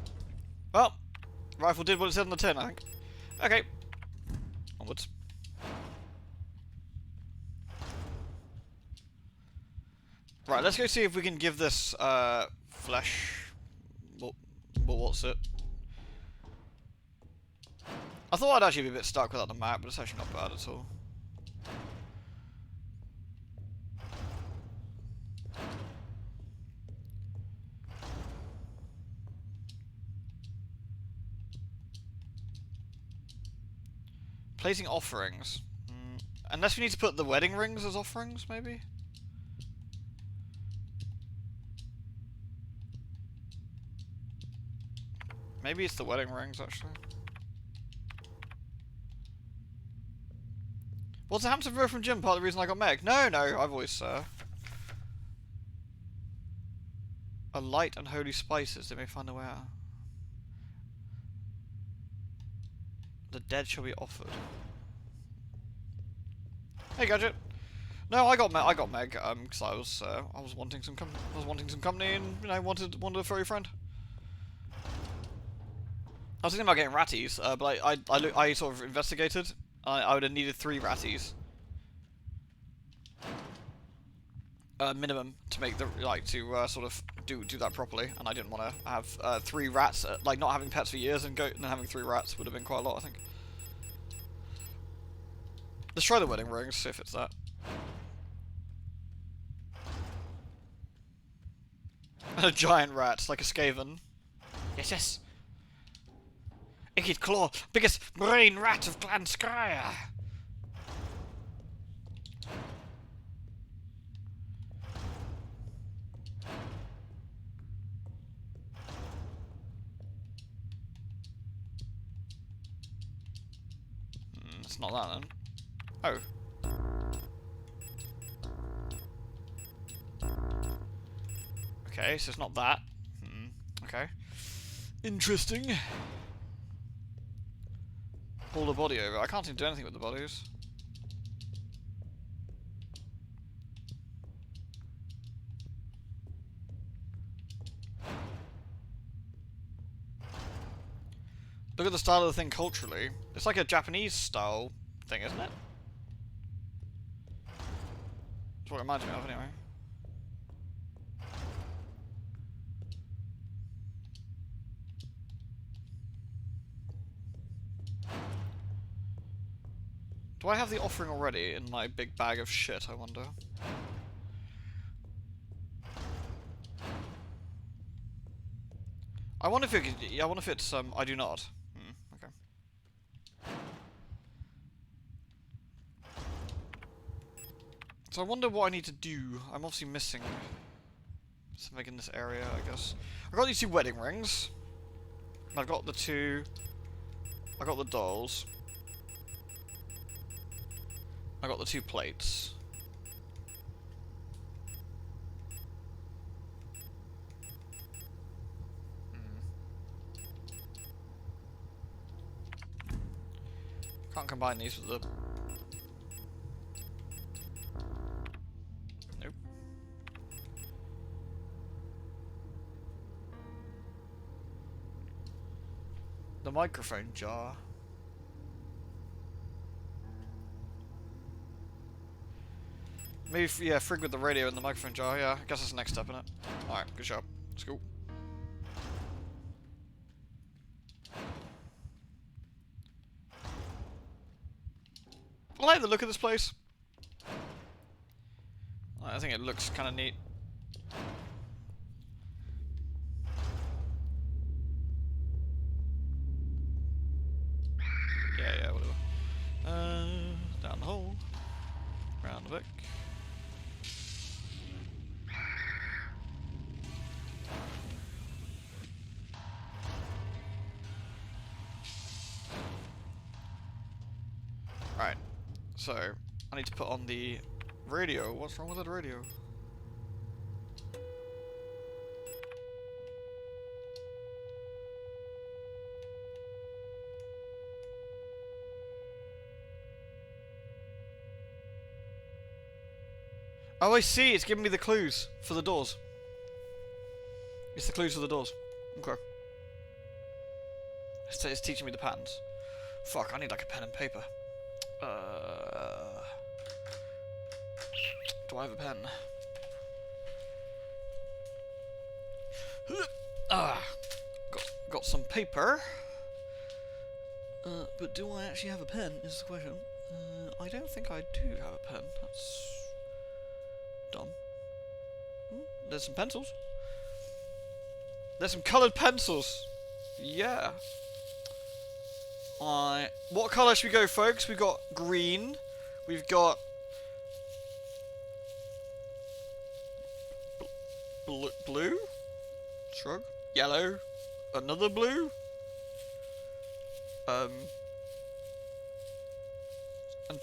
Well, rifle did what it said on the tin, I think. Okay. Onwards. Right, let's go see if we can give this, flesh... what's it? I thought I'd actually be a bit stuck without the map, but it's actually not bad at all. Placing offerings. Unless we need to put the wedding rings as offerings, maybe? Maybe it's the wedding rings, actually. Was the Hampton Road from Jim part of the reason I got Meg? No, I've always, a light and holy spices, they may find a way out. The dead shall be offered. Hey, Gadget. No, I got Meg, because I was wanting some company, and you know, wanted a furry friend. I was thinking about getting ratties, but I sort of investigated. I would have needed 3 ratties. Minimum to make the sort of do that properly, and I didn't want to have 3 rats. Like not having pets for years and having 3 rats would have been quite a lot, I think. Let's try the wedding rings, see if it's that. A giant rat, like a Skaven. Yes. Icked Claw, biggest brain rat of Clan Skryre. It's not that then. Oh. Okay, so it's not that. Okay. Interesting. Pull the body over. I can't seem to do anything with the bodies. Look at the style of the thing culturally. It's like a Japanese style thing, isn't it? That's what it reminds me of, anyway. Do I have the offering already in my big bag of shit, I wonder? I wonder if I wonder if it's, I do not. Okay. So I wonder what I need to do. I'm obviously missing something in this area, I guess. I've got these 2 wedding rings. I've got the 2... I got the dolls. I got the 2 plates. Can't combine these with the... Nope. The microphone jar. Maybe, yeah, frig with the radio and the microphone jar, yeah. I guess that's the next step in it. Alright, good job. Let's go. I like the look of this place. I think it looks kind of neat. Yeah, whatever. Down the hole. Round the back. Right. So, I need to put on the radio. What's wrong with that radio? Oh, I see. It's giving me the clues for the doors. It's the clues for the doors. Okay. It's teaching me the patterns. Fuck, I need like a pen and paper. Do I have a pen? Got some paper. But do I actually have a pen is the question. I don't think I do have a pen. That's dumb. There's some pencils. There's some coloured pencils. Yeah. What colour should we go, folks? We've got green. We've got blue. Shrug. Yellow. Another blue. And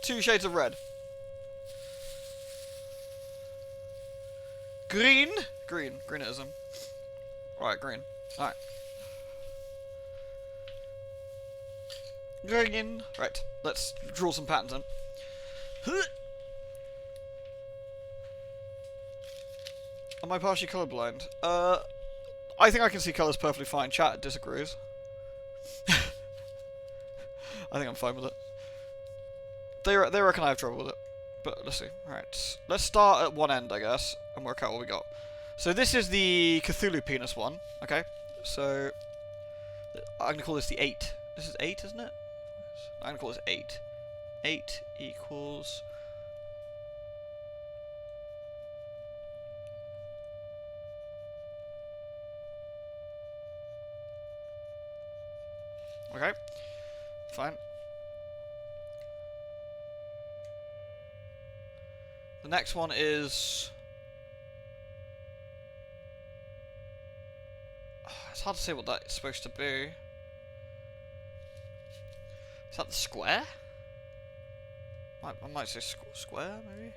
2 shades of red. Green. Greenism. Right, green. Alright. Green. Right, let's draw some patterns in. Am I partially colourblind? I think I can see colours perfectly fine. Chat disagrees. I think I'm fine with it. They reckon I have trouble with it. But let's see. Alright. Let's start at one end, I guess, and work out what we got. So this is the Cthulhu penis one. Okay. So I'm going to call this the 8. This is 8, isn't it? I'm going to call this 8. 8 equals... Okay. Fine. The next one is... It's hard to say what that's supposed to be. Is that the square? I might say square, maybe?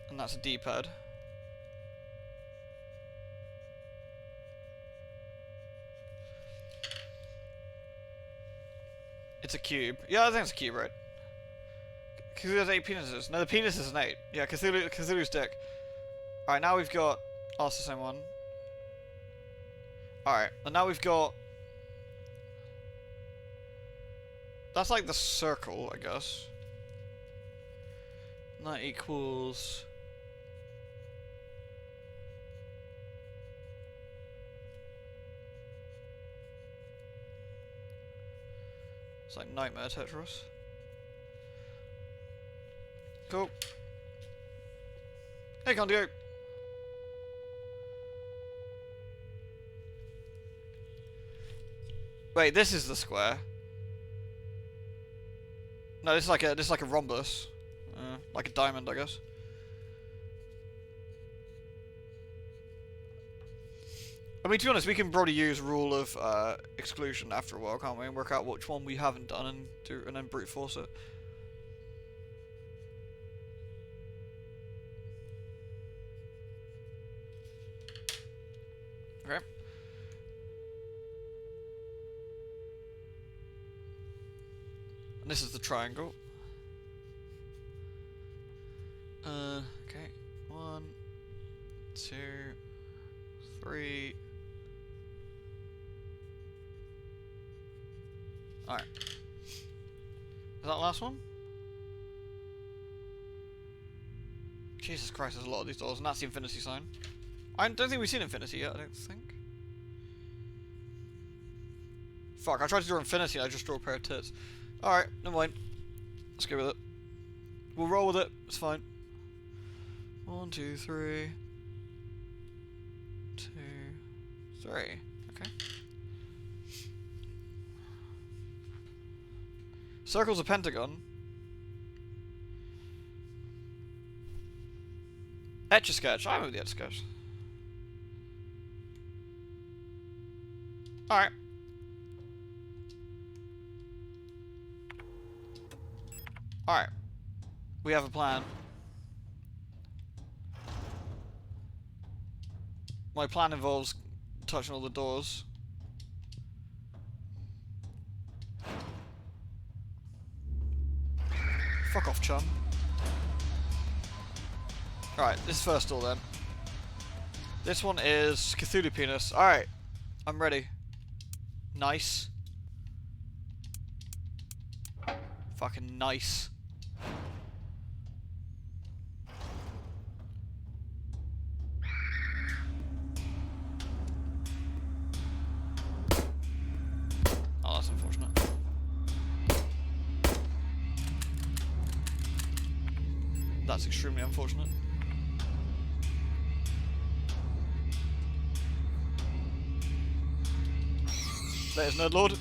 And that's a D-pad. It's a cube. Yeah, I think it's a cube, right? Cthulhu has 8 penises. No, the penis is an 8. Yeah, Cthulhu's dick. Alright, now we've got... Oh, it's the same one. Alright, and now we've got... That's like the circle, I guess. And that equals... It's like Nightmare Tetris. Cool. Hey, can't go. Wait, this is the square. No, this is like a rhombus, like a diamond, I guess. I mean, to be honest, we can probably use rule of exclusion after a while, can't we? And work out which one we haven't done and then brute force it. Okay. And this is the triangle. Okay. 1, 2, 3. Alright. Is that the last one? Jesus Christ, there's a lot of these doors, and that's the infinity sign. I don't think we've seen infinity yet, I don't think. Fuck, I tried to draw infinity and I just drew a pair of tits. Alright, never mind. Let's go with it. We'll roll with it, it's fine. 1, 2, 3. 2, 3. Okay. Circle's a pentagon. Etch-a-sketch. I remember the Etch-a-sketch. Alright. Alright. We have a plan. My plan involves touching all the doors. Fuck off, chum. Alright, this first door then. This one is Cthulhu penis. Alright. I'm ready. Nice. Fucking nice. Oh, that's unfortunate. That's extremely unfortunate. There's Nerdlord.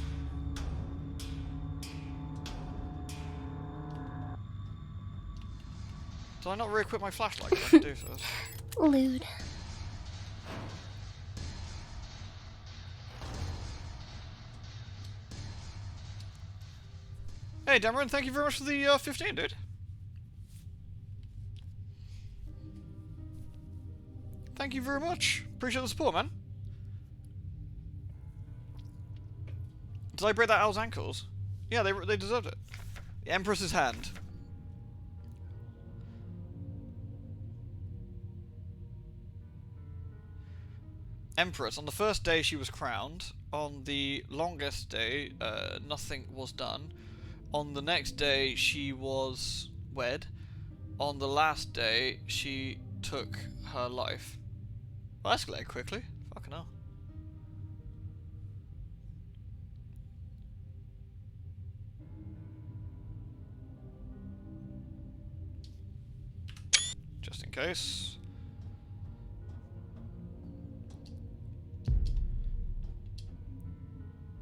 Did I not re-equip my flashlight? I can do first. Lewd. Hey, Dameron, thank you very much for the 15, dude. Thank you very much. Appreciate the support, man. Did I break that owl's ankles? Yeah, they deserved it. The Empress's hand. Empress. On the first day she was crowned. On the longest day, nothing was done. On the next day she was wed. On the last day she took her life. Well, that escalated quickly. Fucking hell. Just in case.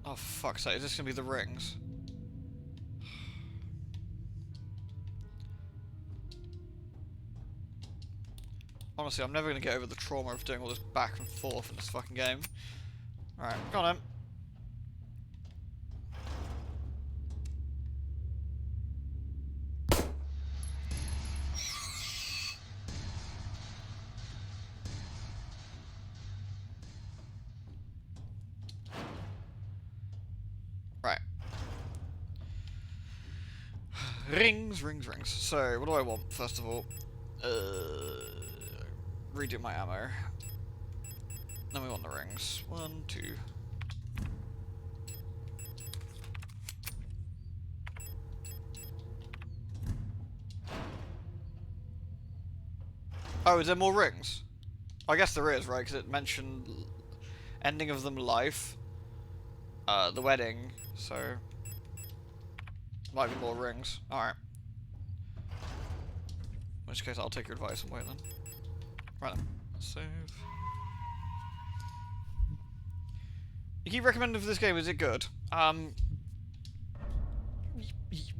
Oh, fuck's sake, is this gonna be the rings? Honestly, I'm never gonna get over the trauma of doing all this back and forth in this fucking game. Alright, go on then. Rings, rings, rings. So, what do I want, first of all? Redo my ammo. Then we want the rings. 1, 2. Oh, is there more rings? I guess there is, right? Because it mentioned ending of them life. The wedding, so might be more rings. Alright. In which case I'll take your advice and wait then. Right then. Save. You keep recommending for this game, is it good?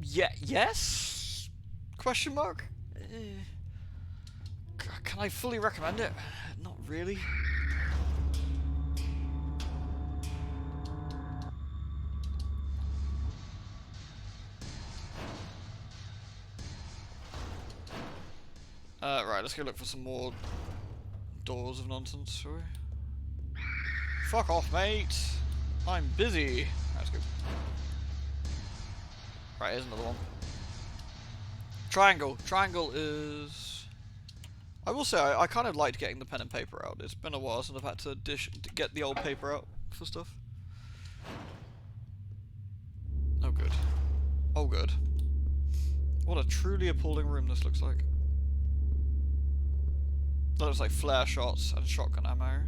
Yeah, yes? Question mark? Can I fully recommend it? Not really. Right, let's go look for some more doors of nonsense, shall we? Fuck off, mate! I'm busy! That's good. Right, here's another one. Triangle. Triangle is... I will say, I kind of liked getting the pen and paper out. It's been a while since I've had to get the old paper out for stuff. Oh, good. Oh, good. What a truly appalling room this looks like. That looks like flare shots and shotgun ammo.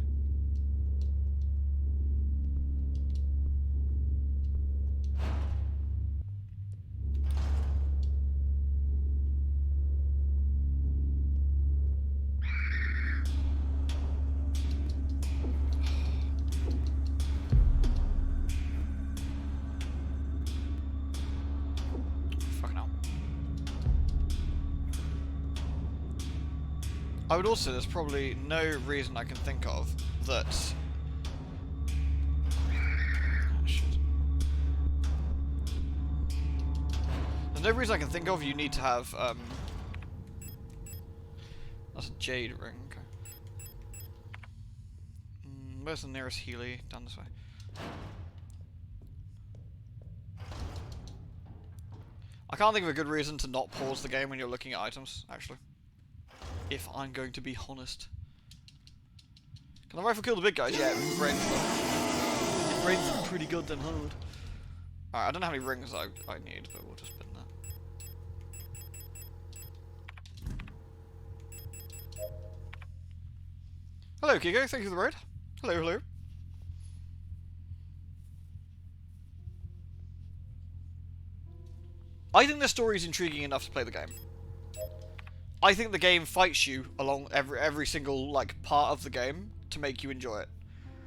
I would also, there's probably no reason I can think of that... Oh, shit. There's no reason I can think of you need to have, That's a jade ring, okay. Where's the nearest Healy? Down this way. I can't think of a good reason to not pause the game when you're looking at items, actually. If I'm going to be honest. Can the rifle kill the big guys? Yeah, it rains them pretty good then hard. Alright, I don't know how many rings I need, but we'll just put in that. Hello, Kiko. Thank you for the raid. Hello, hello. I think the story is intriguing enough to play the game. I think the game fights you along every single like part of the game to make you enjoy it.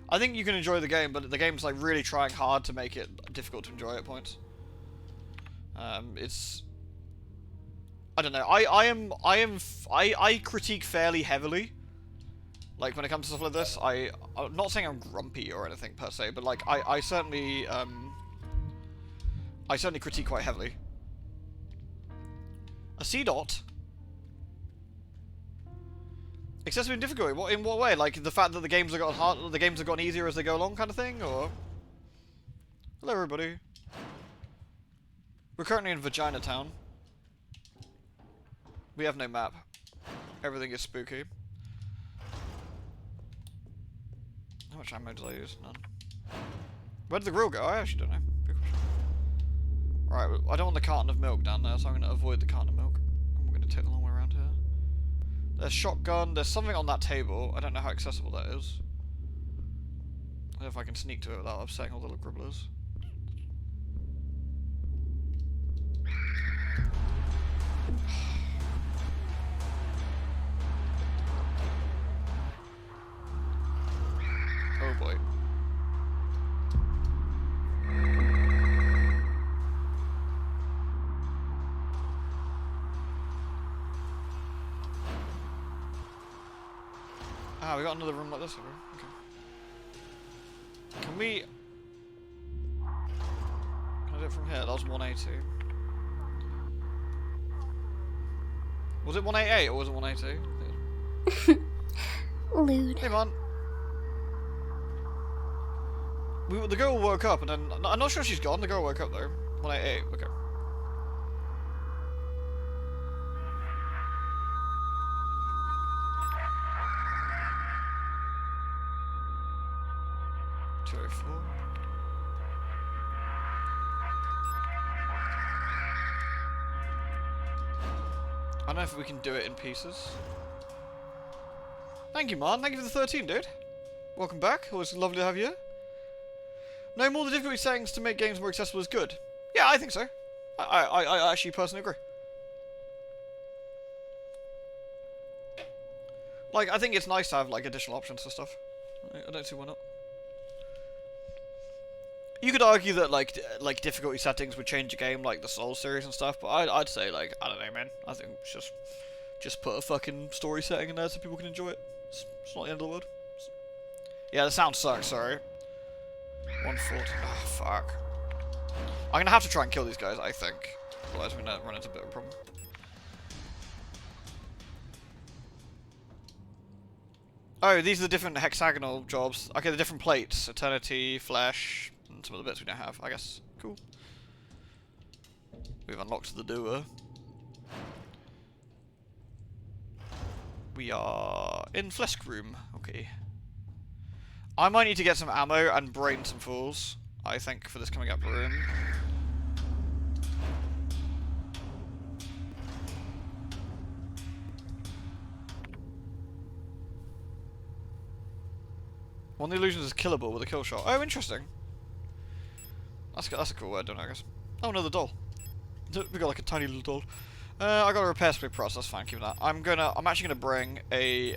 I think you can enjoy the game, but the game's like really trying hard to make it difficult to enjoy at points. It's I don't know. I critique fairly heavily. Like when it comes to stuff like this, I'm not saying I'm grumpy or anything per se, but like I certainly critique quite heavily. A C dot. Excessive in difficulty. What in what way? Like the fact that the games have gotten hard, the games have gotten easier as they go along, kind of thing, or? Hello, everybody. We're currently in Vagina Town. We have no map. Everything is spooky. How much ammo did I use? None. Where did the grill go? I actually don't know. Good question. Right, I don't want the carton of milk down there, so I'm going to avoid the carton of milk. I'm going to take the long way around here. There's shotgun. There's something on that table. I don't know how accessible that is. I don't know if I can sneak to it without upsetting all the little gribblers. Oh boy. Ah, we got another room like this over. Okay. Can we... Can I do it from here? That was 182. Was it 188 or was it 182? Lewd. Hey man. The girl woke up and then... I'm not sure she's gone. The girl woke up though. 188. Okay. 204. I don't know if we can do it in pieces. Thank you, man. Thank you for the 13, dude. Welcome back. Always lovely to have you here. No more the difficulty settings to make games more accessible is good. Yeah, I think so. I actually personally agree. Like, I think it's nice to have, like, additional options for stuff. I don't see why not. You could argue that, like difficulty settings would change a game, like the Souls series and stuff, but I'd say, like, I don't know, man. I think it's just put a fucking story setting in there so people can enjoy it. It's not the end of the world. Yeah, the sound sucks, sorry. 140. Oh, fuck. I'm gonna have to try and kill these guys, I think. Otherwise we're gonna run into a bit of a problem. Oh, these are the different hexagonal jobs. Okay, the different plates. Eternity, Flesh, and some of the bits we don't have, I guess. Cool. We've unlocked the doer. We are in Flesk Room. Okay. I might need to get some ammo and brain some fools, I think, for this coming up room. One of the illusions is killable with a kill shot. Oh, interesting. That's a cool word, don't I guess? Oh, another doll. We got like a tiny little doll. I got a repair spray process. That's fine. Keep that. I'm actually gonna bring a.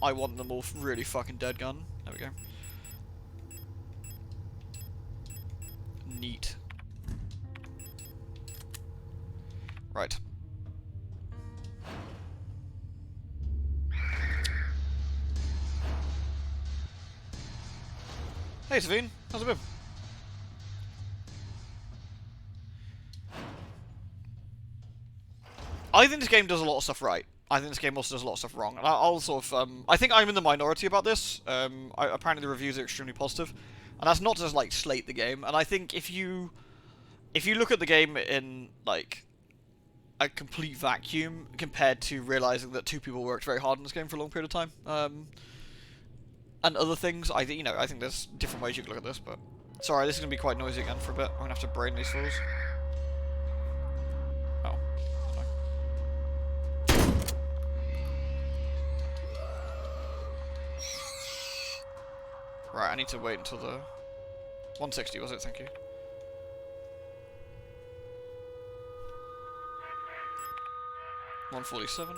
I want them all really fucking dead gun. There we go. Neat. Right. Hey, Savine. How's it been? I think this game does a lot of stuff right. I think this game also does a lot of stuff wrong. And I'll sort of, I think I'm in the minority about this. Apparently the reviews are extremely positive. And that's not to just, like, slate the game. And I think if you look at the game in, like, a complete vacuum compared to realizing that two people worked very hard on this game for a long period of time, and other things, I think there's different ways you can look at this, but... Sorry, this is going to be quite noisy again for a bit. I'm going to have to brain these fools. Oh. Right, I need to wait until the... 160 was it? Thank you. $147.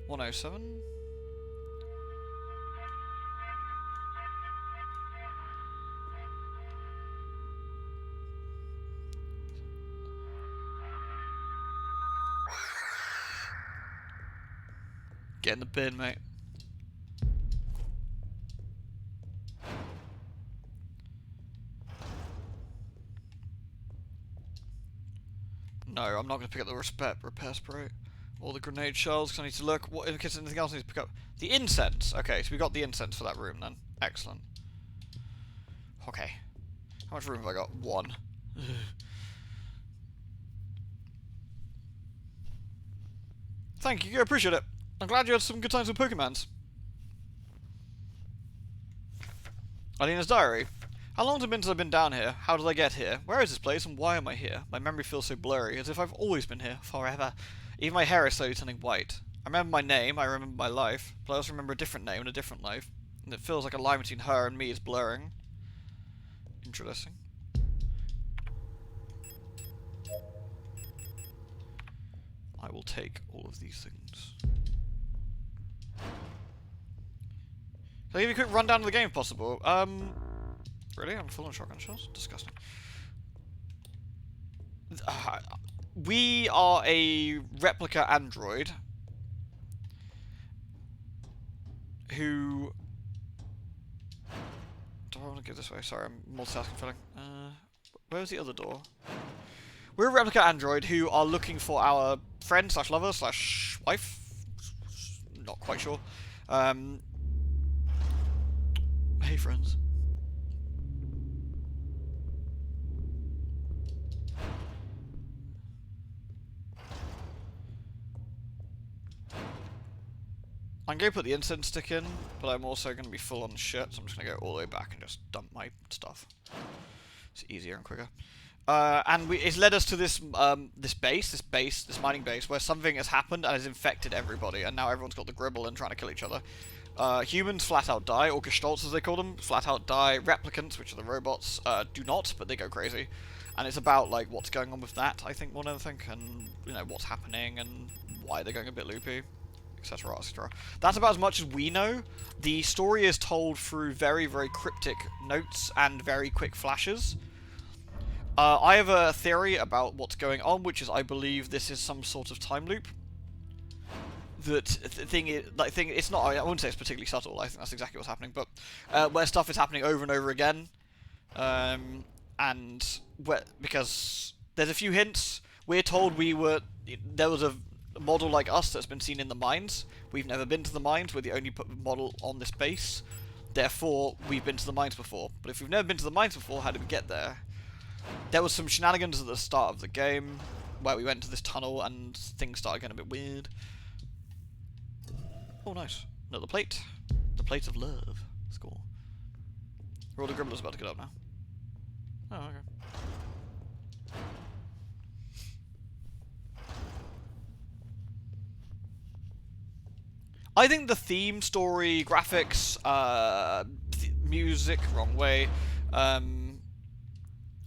$107. Get in the bin, mate. No, I'm not going to pick up the repair spray. Or the grenade shells, because I need to look. What, in case anything else I need to pick up? The incense! Okay, so we got the incense for that room then. Excellent. Okay. How much room have I got? 1. Thank you, I appreciate it. I'm glad you had some good times with Pokemons. Alina's diary. How long has it been since I've been down here? How did I get here? Where is this place and why am I here? My memory feels so blurry, as if I've always been here, forever. Even my hair is slowly turning white. I remember my name, I remember my life, but I also remember a different name and a different life. And it feels like a line between her and me is blurring. Interesting. I will take all of these things. Can I give you a quick rundown of the game if possible? Really? I'm full on shotgun shells? Disgusting. We are a replica android who... Do I want to go this way? Sorry, I'm multitasking filling. Where's the other door? We're a replica android who are looking for our friend slash lover slash wife. Not quite sure. Hey friends. I'm going to put the incense stick in, but I'm also going to be full on shit, so I'm just going to go all the way back and just dump my stuff. It's easier and quicker. And it's led us to this this mining base, where something has happened and has infected everybody, and now everyone's got the gribble and trying to kill each other. Humans flat out die, or Gestalts as they call them, flat out die. Replicants, which are the robots, do not, but they go crazy. And it's about, like, what's going on with that, I think, more than anything, and, you know, what's happening, and why they're going a bit loopy, etc., etc. That's about as much as we know. The story is told through very, very cryptic notes and very quick flashes. I have a theory about what's going on, which is I believe this is some sort of time loop. It's not. I wouldn't say it's particularly subtle. I think that's exactly what's happening, but where stuff is happening over and over again, and because there's a few hints. We're told there was a model like us that's been seen in the mines. We've never been to the mines. We're the only model on this base. Therefore, we've been to the mines before. But if we've never been to the mines before, how did we get there? There was some shenanigans at the start of the game where we went to this tunnel and things started getting a bit weird. Oh, nice. Another plate. The plate of love. That's cool. Are all the gribblers about to get up now? Oh, okay. I think the theme, story, graphics, music, wrong way,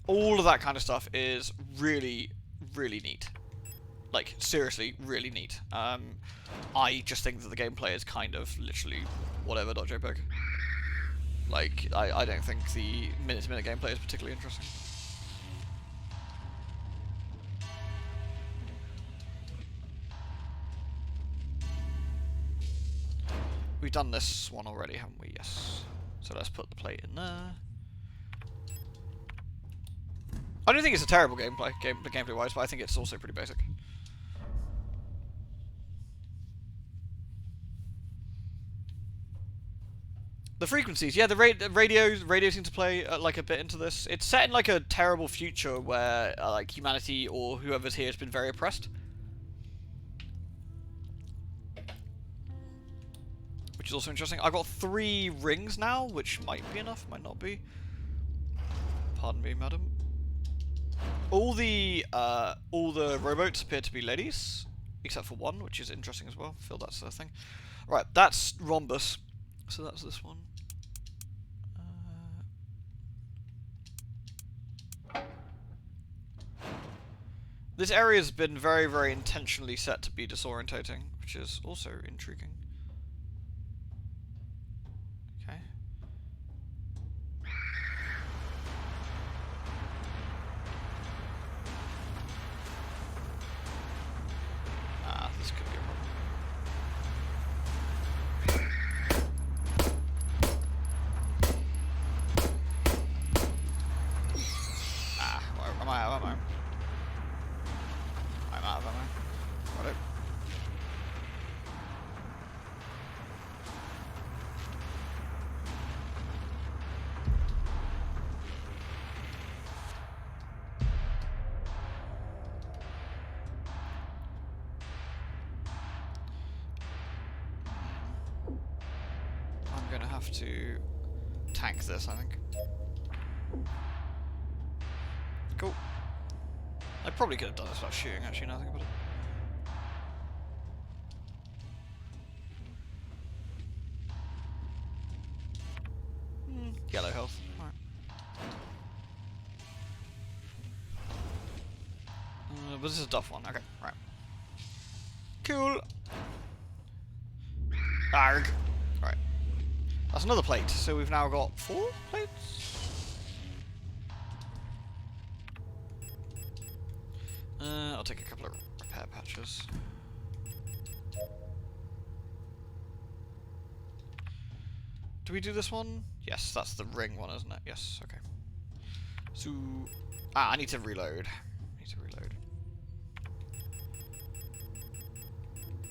all of that kind of stuff is really, really neat. Like, seriously, really neat. I just think that the gameplay is kind of literally whatever.jpg. Like, I don't think the minute-to-minute gameplay is particularly interesting. We've done this one already, haven't we? Yes. So let's put the plate in there. I don't think it's a terrible gameplay-wise, but I think it's also pretty basic. The frequencies, yeah, the radio seems to play like a bit into this. It's set in like a terrible future where like humanity or whoever's here has been very oppressed, which is also interesting. I've got 3 rings now, which might be enough, might not be. Pardon me, madam. All the rowboats appear to be ladies, except for one, which is interesting as well. I feel that's the thing. Right, that's Rhombus. So that's this one. This area has been very, very intentionally set to be disorientating, which is also intriguing. Okay. This could be a problem. Am I out of ammo? I'm out of ammo. Righto. I'm gonna have to tank this, I think. Cool. I probably could have done this without shooting, actually, now I think about it. Yellow health. Alright. But this is a duff one. Okay, right. Cool. Arg. Right. That's another plate. So we've now got 4 plates? I'll take a couple of repair patches. Do we do this one? Yes, that's the ring one, isn't it? Yes, okay. So... I need to reload.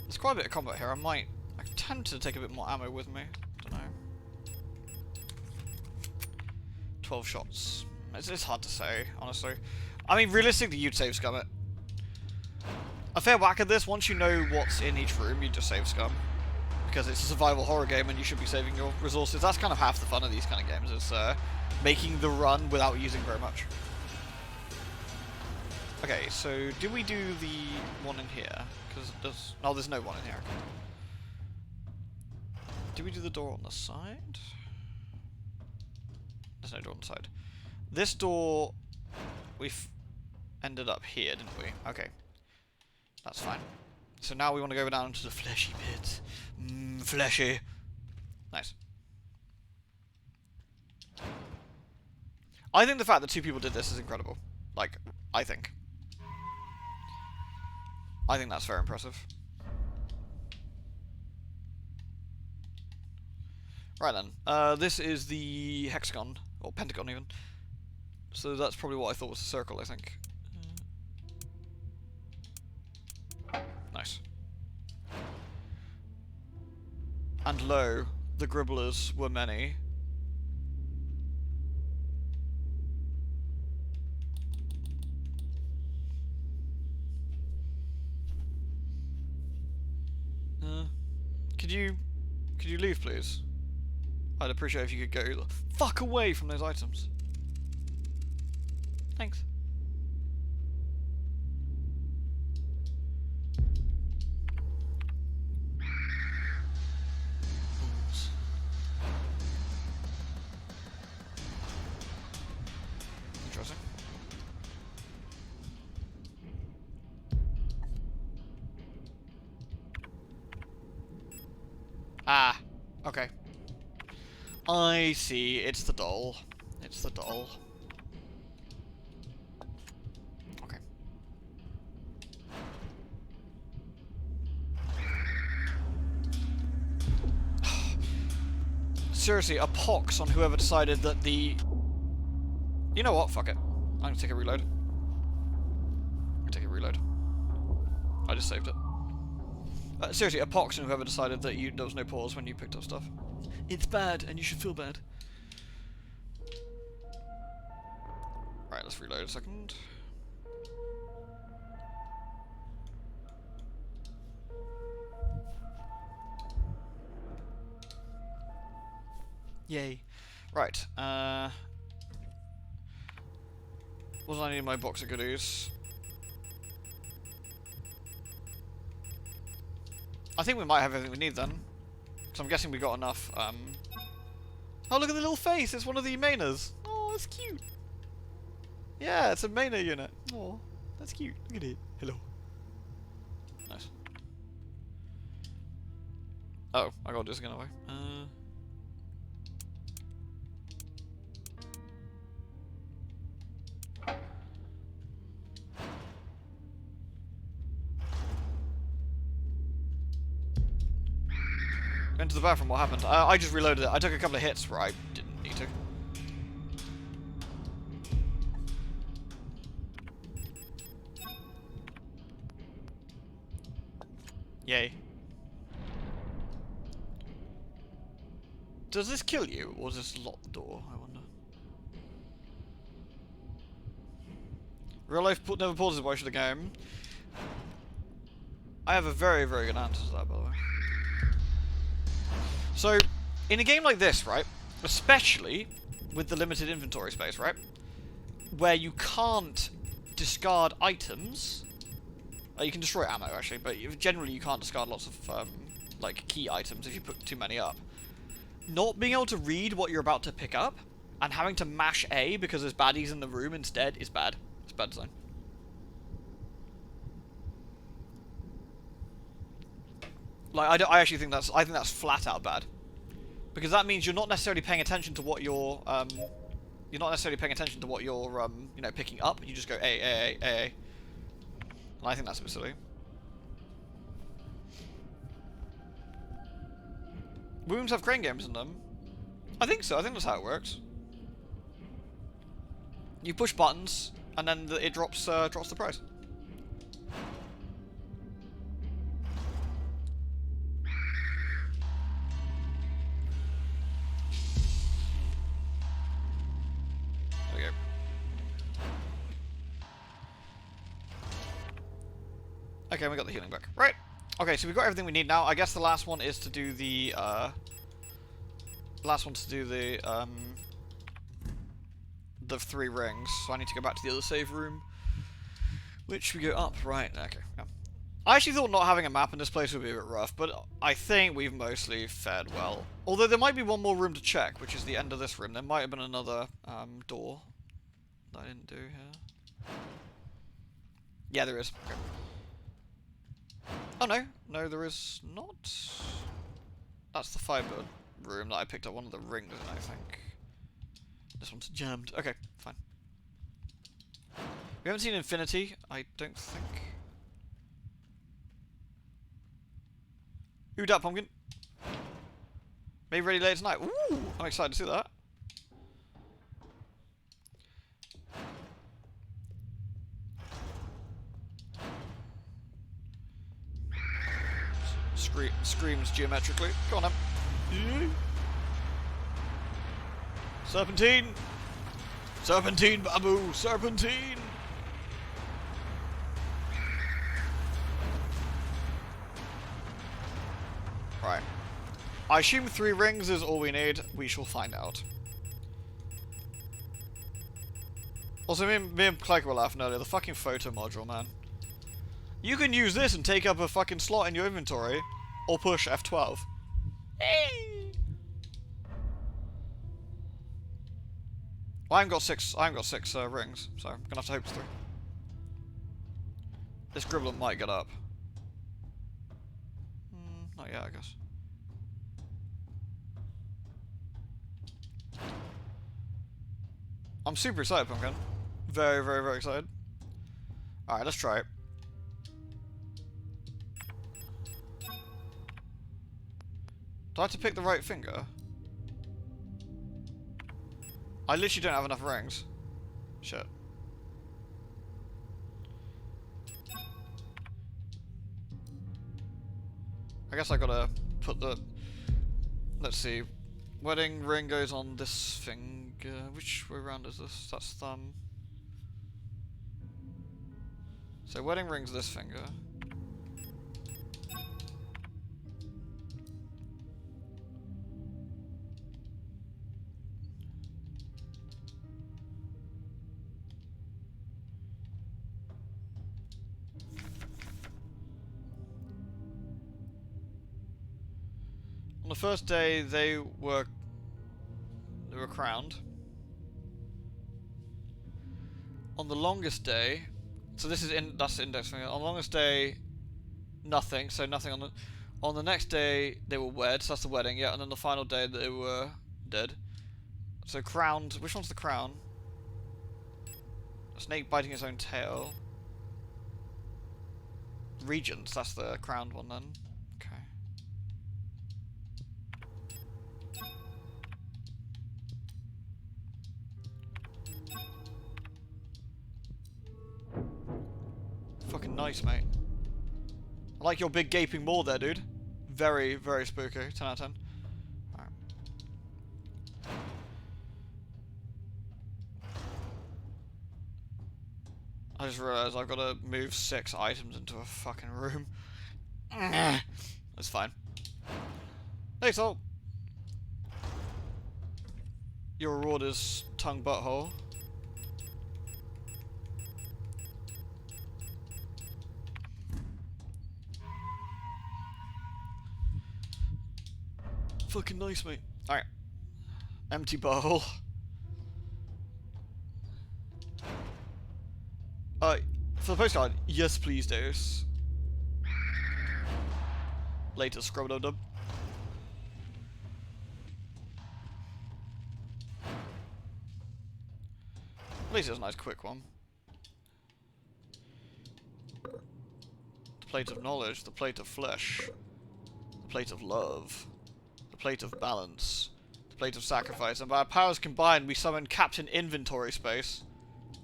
There's quite a bit of combat here. I'm tempted to take a bit more ammo with me. Don't know. 12 shots. It's hard to say, honestly. I mean, realistically, you'd save scum it. A fair whack at this, once you know what's in each room, you just save scum. because it's a survival horror game and you should be saving your resources. That's kind of half the fun of these kind of games, is making the run without using very much. Okay, so do we do the one in here? Because there's no one in here. Do we do the door on the side? There's no door on the side. This door, we've ended up here, didn't we? Okay. That's fine. So now we want to go down into the fleshy bit. Fleshy. Nice. I think the fact that 2 people did this is incredible. Like, I think. I think that's very impressive. Right then, this is the hexagon, or pentagon even. So that's probably what I thought was a circle, I think. Nice. And lo, the gribblers were many. Could you leave, please? I'd appreciate if you could go the fuck away from those items. Thanks. Balls. Interesting. Ah, okay. I see, it's the doll. It's the doll. Okay. Seriously, a pox on whoever decided that the... You know what? Fuck it. I'm gonna take a reload. I'm gonna take a reload. I just saved it. Seriously, a pox on whoever decided that there was no pause when you picked up stuff. It's bad, and you should feel bad. Right, let's reload a second. Yay. Right, what do I need in my box of goodies? I think we might have everything we need then. So I'm guessing we got enough, Oh, look at the little face! It's one of the Manas! Oh, it's cute! Yeah, it's a Mana unit! Oh, that's cute. Look at it. Hello. Nice. Oh, I got this again away. Into the bathroom, what happened? I just reloaded it. I took a couple of hits where I didn't need to. Yay. Does this kill you, or does this lock the door, I wonder? Real life never pauses while I should the game. I have a very, very good answer to that, by the way. So, in a game like this, right, especially with the limited inventory space, right, where you can't discard items, you can destroy ammo, actually, but generally you can't discard lots of, like, key items if you put too many up. Not being able to read what you're about to pick up, and having to mash A because there's baddies in the room instead is bad. It's bad design. Like, I actually think I think that's flat out bad, because that means you're not necessarily paying attention to what you're you know, picking up. You just go A. And I think that's a bit silly. Wounds have crane games in them. I think so. I think that's how it works. You push buttons, and then it drops the price. Okay, we got the healing back. Right. Okay, so we've got everything we need now. I guess the last one is to do the, the 3 rings. So I need to go back to the other save room. Which we go up, right? Okay, yeah. I actually thought not having a map in this place would be a bit rough, but I think we've mostly fared well. Although there might be one more room to check, which is the end of this room. There might have been another door that I didn't do here. Yeah, there is. Okay. Oh no, no there is not. That's the fiber room that I picked up one of the rings in, I think. This one's jammed. Okay, fine. We haven't seen Infinity, I don't think. Ooh, that pumpkin. Maybe ready later tonight. Ooh, I'm excited to see that. Screams geometrically. Go on, then. Serpentine! Serpentine, Babu! Serpentine! Right. I assume 3 rings is all we need. We shall find out. Also, me and Clegg were laughing earlier. The fucking photo module, man. You can use this and take up a fucking slot in your inventory. Or push F12. Hey! Well, I haven't got six rings, so I'm gonna have to hope it's 3. This gribbler might get up. Not yet, I guess. I'm super excited, Pumpkin. Very, very, very excited. Alright, let's try it. Do I have to pick the right finger? I literally don't have enough rings. Shit. I guess I gotta put the... Let's see. Wedding ring goes on this finger. Which way around is this? That's thumb. So wedding ring's this finger. On the first day, they were crowned. On the longest day, so this is that's the index finger. On the longest day, nothing. So nothing on the. On the next day, they were wed. So that's the wedding. Yeah, and then the final day, they were dead. So crowned. Which one's the crown? A snake biting its own tail. Regents. That's the crowned one then. Okay. Fucking nice, mate. I like your big gaping maw there, dude. Very, very spooky. 10 out of 10. Alright. I just realised I've got to move 6 items into a fucking room. That's fine. Hey, Sol. Your reward is tongue butthole. Fucking nice, mate. Alright. Empty butthole. For the postcard, yes please, Deus. Later, scrub-dub-dub. At least it's a nice quick one. The plate of knowledge, the plate of flesh, the plate of love, the plate of balance, the plate of sacrifice, and by our powers combined we summon Captain Inventory Space.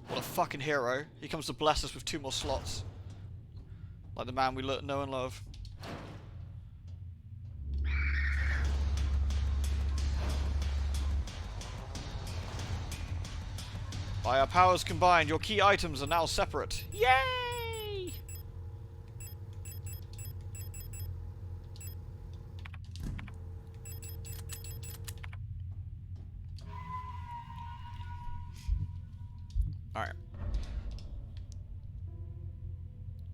What a fucking hero. He comes to bless us with 2 more slots. Like the man we know and love. By our powers combined, your key items are now separate. Yay! Alright.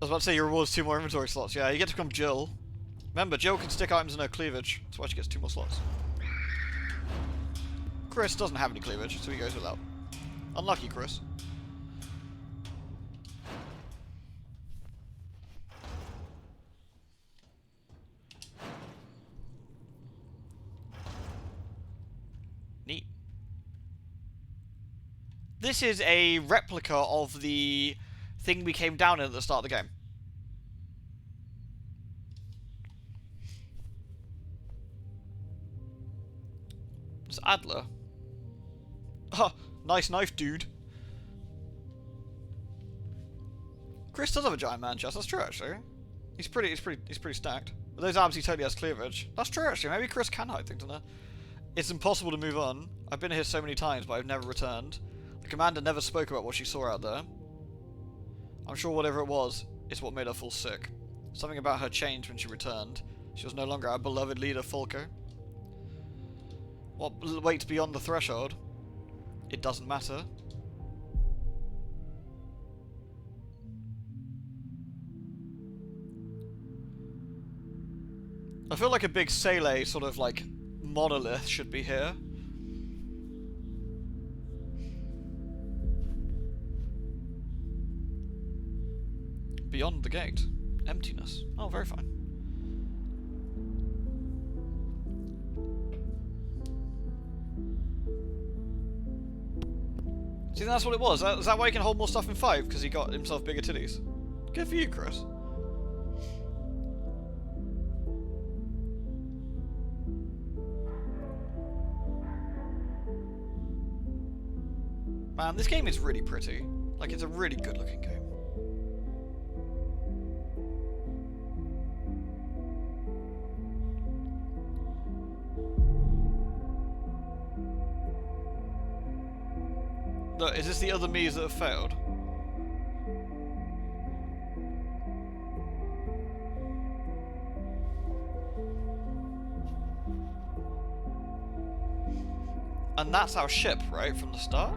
I was about to say your reward's 2 more inventory slots. Yeah, you get to become Jill. Remember, Jill can stick items in her cleavage. That's why she gets 2 more slots. Chris doesn't have any cleavage, so he goes without. Unlucky, Chris. Neat. This is a replica of the thing we came down in at the start of the game. It's Adler. Oh, nice knife, dude. Chris does have a giant man chest. That's true, actually. He's pretty stacked. With those abs, he totally has cleavage. That's true, actually. Maybe Chris can hide things in there. It's impossible to move on. I've been here so many times, but I've never returned. The commander never spoke about what she saw out there. I'm sure whatever it was is what made her fall sick. Something about her changed when she returned. She was no longer our beloved leader, Falco. What waits beyond the threshold? It doesn't matter. I feel like a big Sele sort of like monolith should be here. Beyond the gate. Emptiness. Oh, very fine. See, that's what it was. Is that why he can hold more stuff in 5? Because he got himself bigger titties? Good for you, Chris. Man, this game is really pretty. Like, it's a really good looking game. Look, is this the other Miis that have failed? And that's our ship, right, from the start?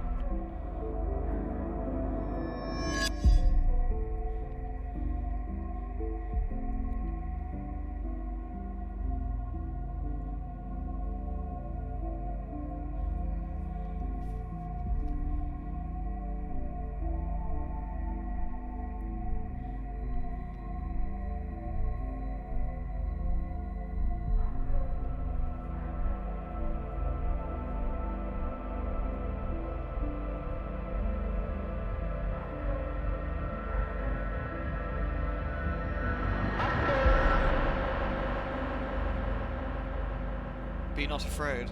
Be not afraid.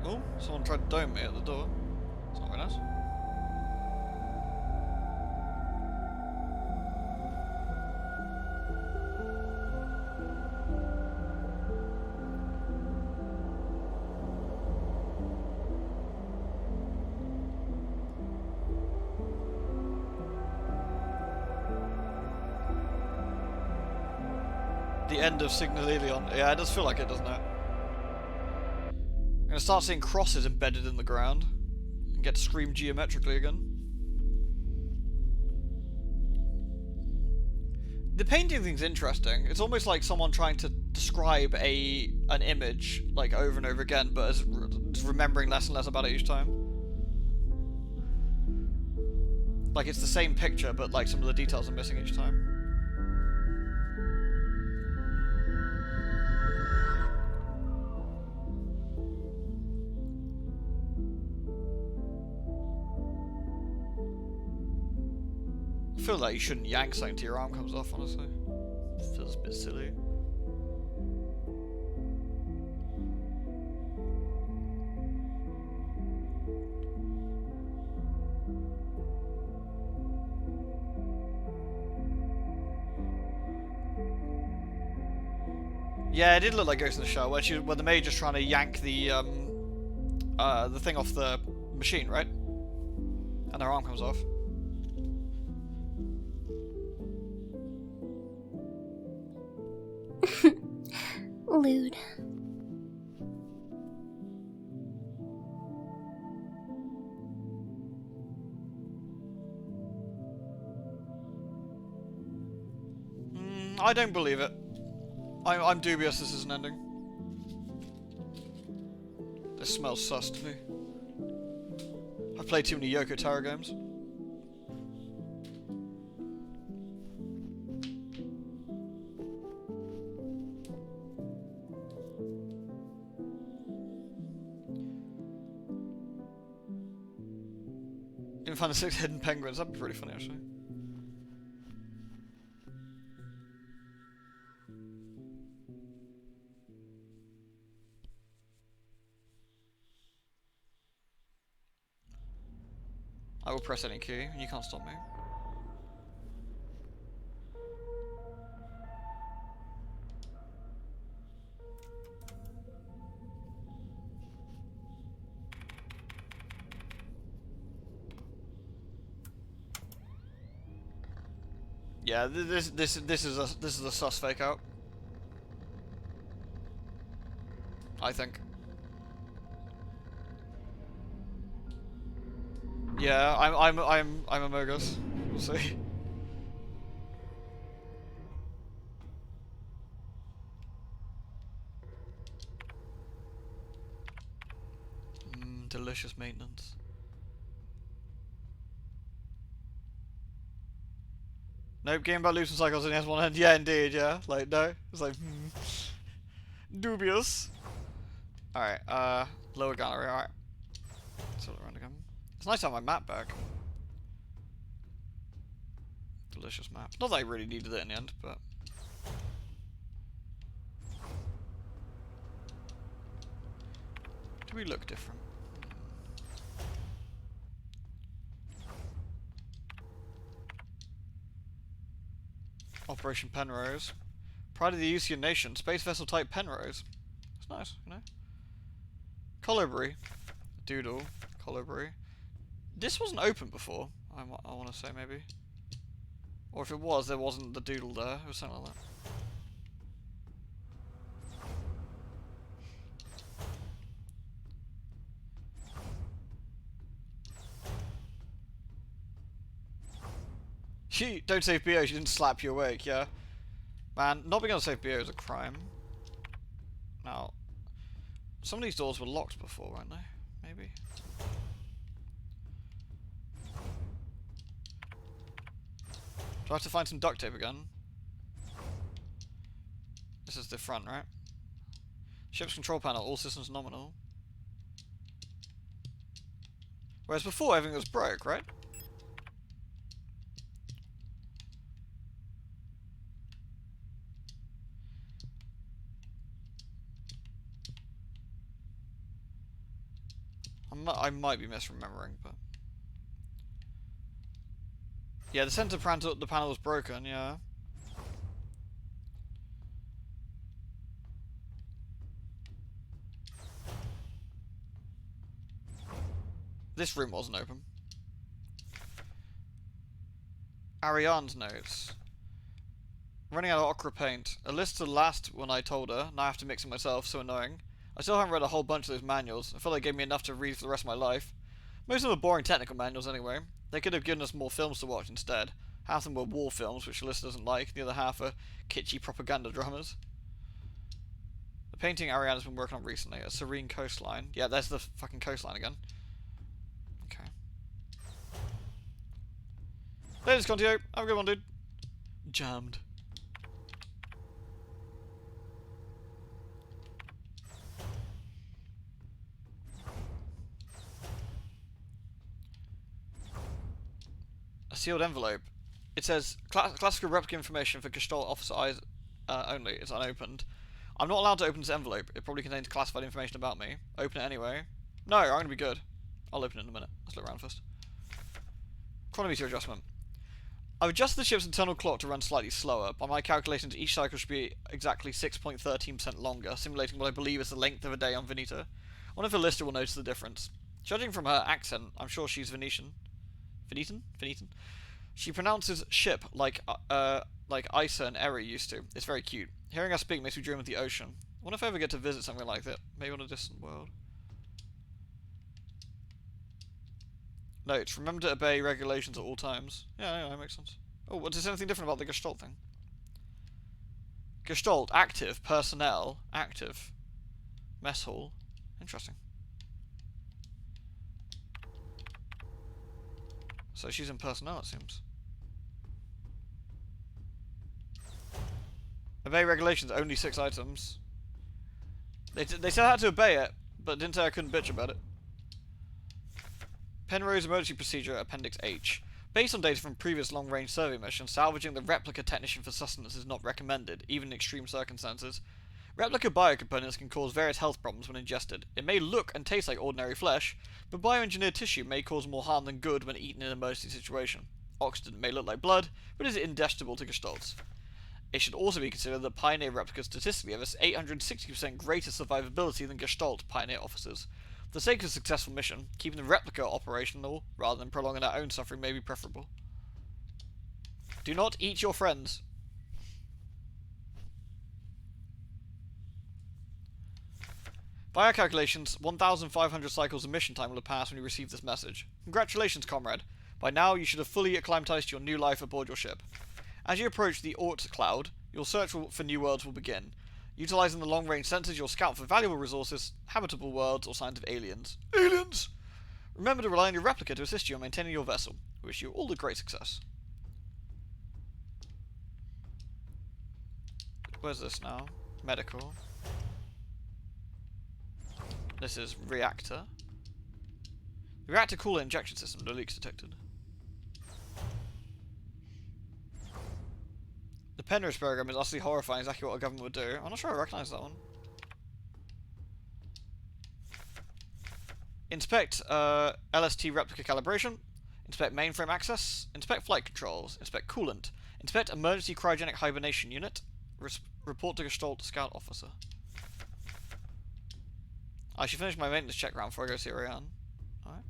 Oh, someone tried to dome me at the door. It's not very nice. The end of Signalis. Yeah, it does feel like it, doesn't it? I'm gonna start seeing crosses embedded in the ground and get to scream geometrically again. The painting thing's interesting. It's almost like someone trying to describe an image like over and over again, but as remembering less and less about it each time. Like it's the same picture, but like some of the details are missing each time. I feel like you shouldn't yank something till your arm comes off, honestly. It feels a bit silly. Yeah, it did look like Ghost in the Shell, where the mage is trying to yank the thing off the machine, right? And her arm comes off. Lewd. I don't believe it. I'm dubious this is an ending. This smells sus to me. I've played too many Yoko Taro games. Didn't find the 6 hidden penguins. That'd be pretty funny, actually. I will press any key, and you can't stop me. Yeah, this is a sus fake out. I think. Yeah, I'm Amogus. We'll see. Delicious maintenance. Nope, game about loops and cycles only has one end. Yeah, indeed, yeah. Like, no. It's like, dubious. Alright, lower gallery, alright. So around again. It's nice to have my map back. Delicious map. Not that I really needed it in the end, but... Do we look different? Operation Penrose. Pride of the Usian Nation. Space vessel type Penrose. It's nice, you know? Colibri. Doodle. Colibri. This wasn't open before, I want to say, maybe. Or if it was, there wasn't the doodle there. It was something like that. Don't save BO, she didn't slap you awake, yeah? Man, not being able to save BO is a crime. Now, some of these doors were locked before, weren't they? Maybe? Do I have to find some duct tape again? This is the front, right? Ship's control panel, all systems nominal. Whereas before everything was broke, right? I might be misremembering, but... Yeah, the center panel, the panel was broken, yeah. This room wasn't open. Ariane's notes. Running out of ochre paint. A list to last when I told her. Now I have to mix it myself, so annoying. I still haven't read a whole bunch of those manuals. I feel they gave me enough to read for the rest of my life. Most of them are boring technical manuals anyway. They could have given us more films to watch instead. Half of them were war films, which Alyssa doesn't like. The other half are kitschy propaganda dramas. The painting Ariane has been working on recently. A serene coastline. Yeah, there's the fucking coastline again. Okay. Ladies, Contio. Have a good one, dude. Jammed. A sealed envelope. It says classical replica information for Gestalt officer eyes only. It's unopened. I'm not allowed to open this envelope. It probably contains classified information about me. Open it anyway. No, I'm gonna be good. I'll open it in a minute. Let's look around first. Chronometer adjustment. I've adjusted the ship's internal clock to run slightly slower. By my calculations, each cycle should be exactly 6.13% longer, simulating what I believe is the length of a day on Veneta. I wonder if Alyssa will notice the difference. Judging from her accent, I'm sure she's Venetian. Venetian? She pronounces ship like Isa and Eri used to. It's very cute. Hearing her speak makes me dream of the ocean. I wonder if I ever get to visit something like that. Maybe on a distant world. Note, remember to obey regulations at all times. Yeah, that makes sense. Oh, is there anything different about the Gestalt thing? Gestalt, active. Personnel, active. Mess hall. Interesting. So she's in personnel, it seems. Obey regulations, only 6 items. They said I had to obey it, but didn't say I couldn't bitch about it. Penrose Emergency Procedure, Appendix H. Based on data from previous long-range survey missions, salvaging the replica technician for sustenance is not recommended, even in extreme circumstances. Replica biocomponents can cause various health problems when ingested. It may look and taste like ordinary flesh, but bioengineered tissue may cause more harm than good when eaten in an emergency situation. Oxygen may look like blood, but is indigestible to gestalts. It should also be considered that Pioneer replicas statistically have a 860% greater survivability than Gestalt Pioneer officers. For the sake of a successful mission, keeping the replica operational rather than prolonging our own suffering may be preferable. Do not eat your friends. By our calculations, 1,500 cycles of mission time will have passed when you receive this message. Congratulations, comrade. By now, you should have fully acclimatized to your new life aboard your ship. As you approach the Oort cloud, your search for new worlds will begin. Utilizing the long-range sensors, you'll scout for valuable resources, habitable worlds, or signs of aliens. Aliens! Remember to rely on your replica to assist you in maintaining your vessel. We wish you all the great success. Where's this now? Medical. This is reactor. The reactor cooler injection system, no leaks detected. The Penrose program is utterly horrifying, exactly what our government would do. I'm not sure I recognise that one. Inspect LST replica calibration. Inspect mainframe access. Inspect flight controls. Inspect coolant. Inspect emergency cryogenic hibernation unit. Report to Gestalt Scout Officer. I should finish my maintenance check round before I go see Orion. Alright.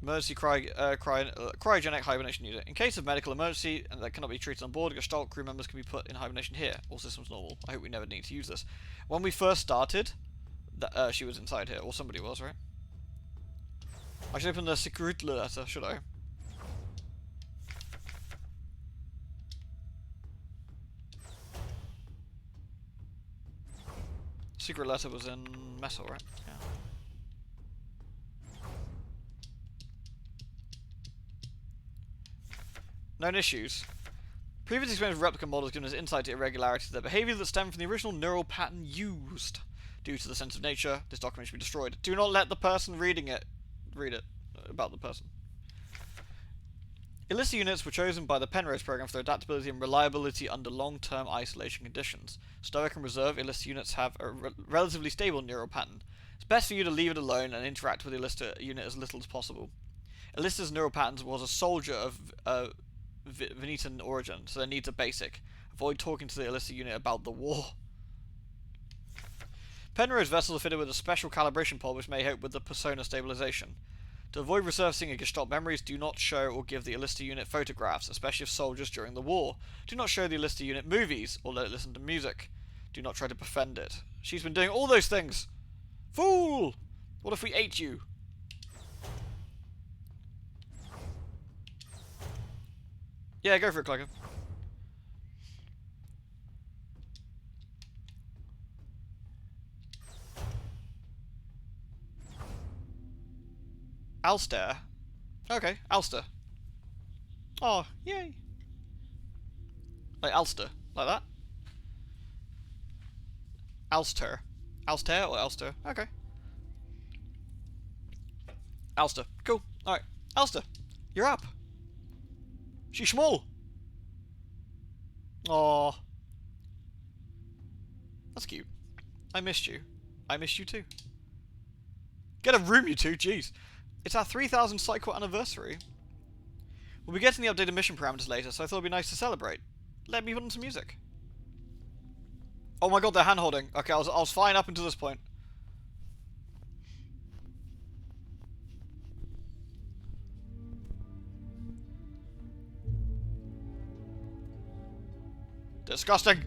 Emergency cryogenic hibernation unit. In case of medical emergency and that cannot be treated on board, Gestalt crew members can be put in hibernation here. All systems normal. I hope we never need to use this. When we first started, she was inside here, or somebody was, right? I should open the secret letter, should I? Secret letter was in metal, right? Yeah. Known issues. Previous experience with replica models given us insight to irregularities of their behaviour that stem from the original neural pattern used. Due to the sense of nature, this document should be destroyed. Do not let the person reading it read it about the person. Illicit units were chosen by the Penrose program for their adaptability and reliability under long-term isolation conditions. Stoic and Reserve illicit units have a relatively stable neural pattern. It's best for you to leave it alone and interact with the illicit unit as little as possible. Illicit's neural patterns was a soldier of Venetan origin, so their needs are basic. Avoid talking to the illicit unit about the war. Penrose vessels are fitted with a special calibration pod which may help with the persona stabilization. To avoid resurfacing of Gestalt memories, do not show or give the illicit unit photographs, especially of soldiers during the war. Do not show the illicit unit movies, or let it listen to music. Do not try to befriend it. She's been doing all those things! Fool! What if we ate you? Yeah, go for it, Clicker. Alster. Okay, Alster. Oh, yay. Like Alster. Like that? Alster. Alster or Elster? Okay. Alster. Cool. Alright. Alster. You're up. She's small. Aww. That's cute. I missed you. I missed you too. Get a room, you two. Jeez. It's our 3,000 cycle anniversary. We'll be getting the updated mission parameters later, so I thought it'd be nice to celebrate. Let me put on some music. Oh my god, they're hand holding. Okay, I was fine up until this point. Disgusting.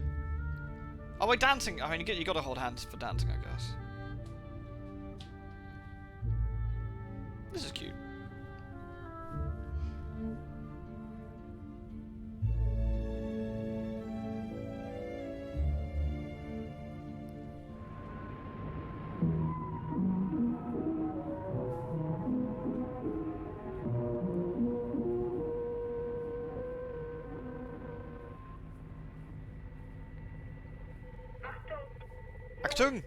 Oh wait, dancing. I mean, you gotta hold hands for dancing, I guess. This is cute. Achtung!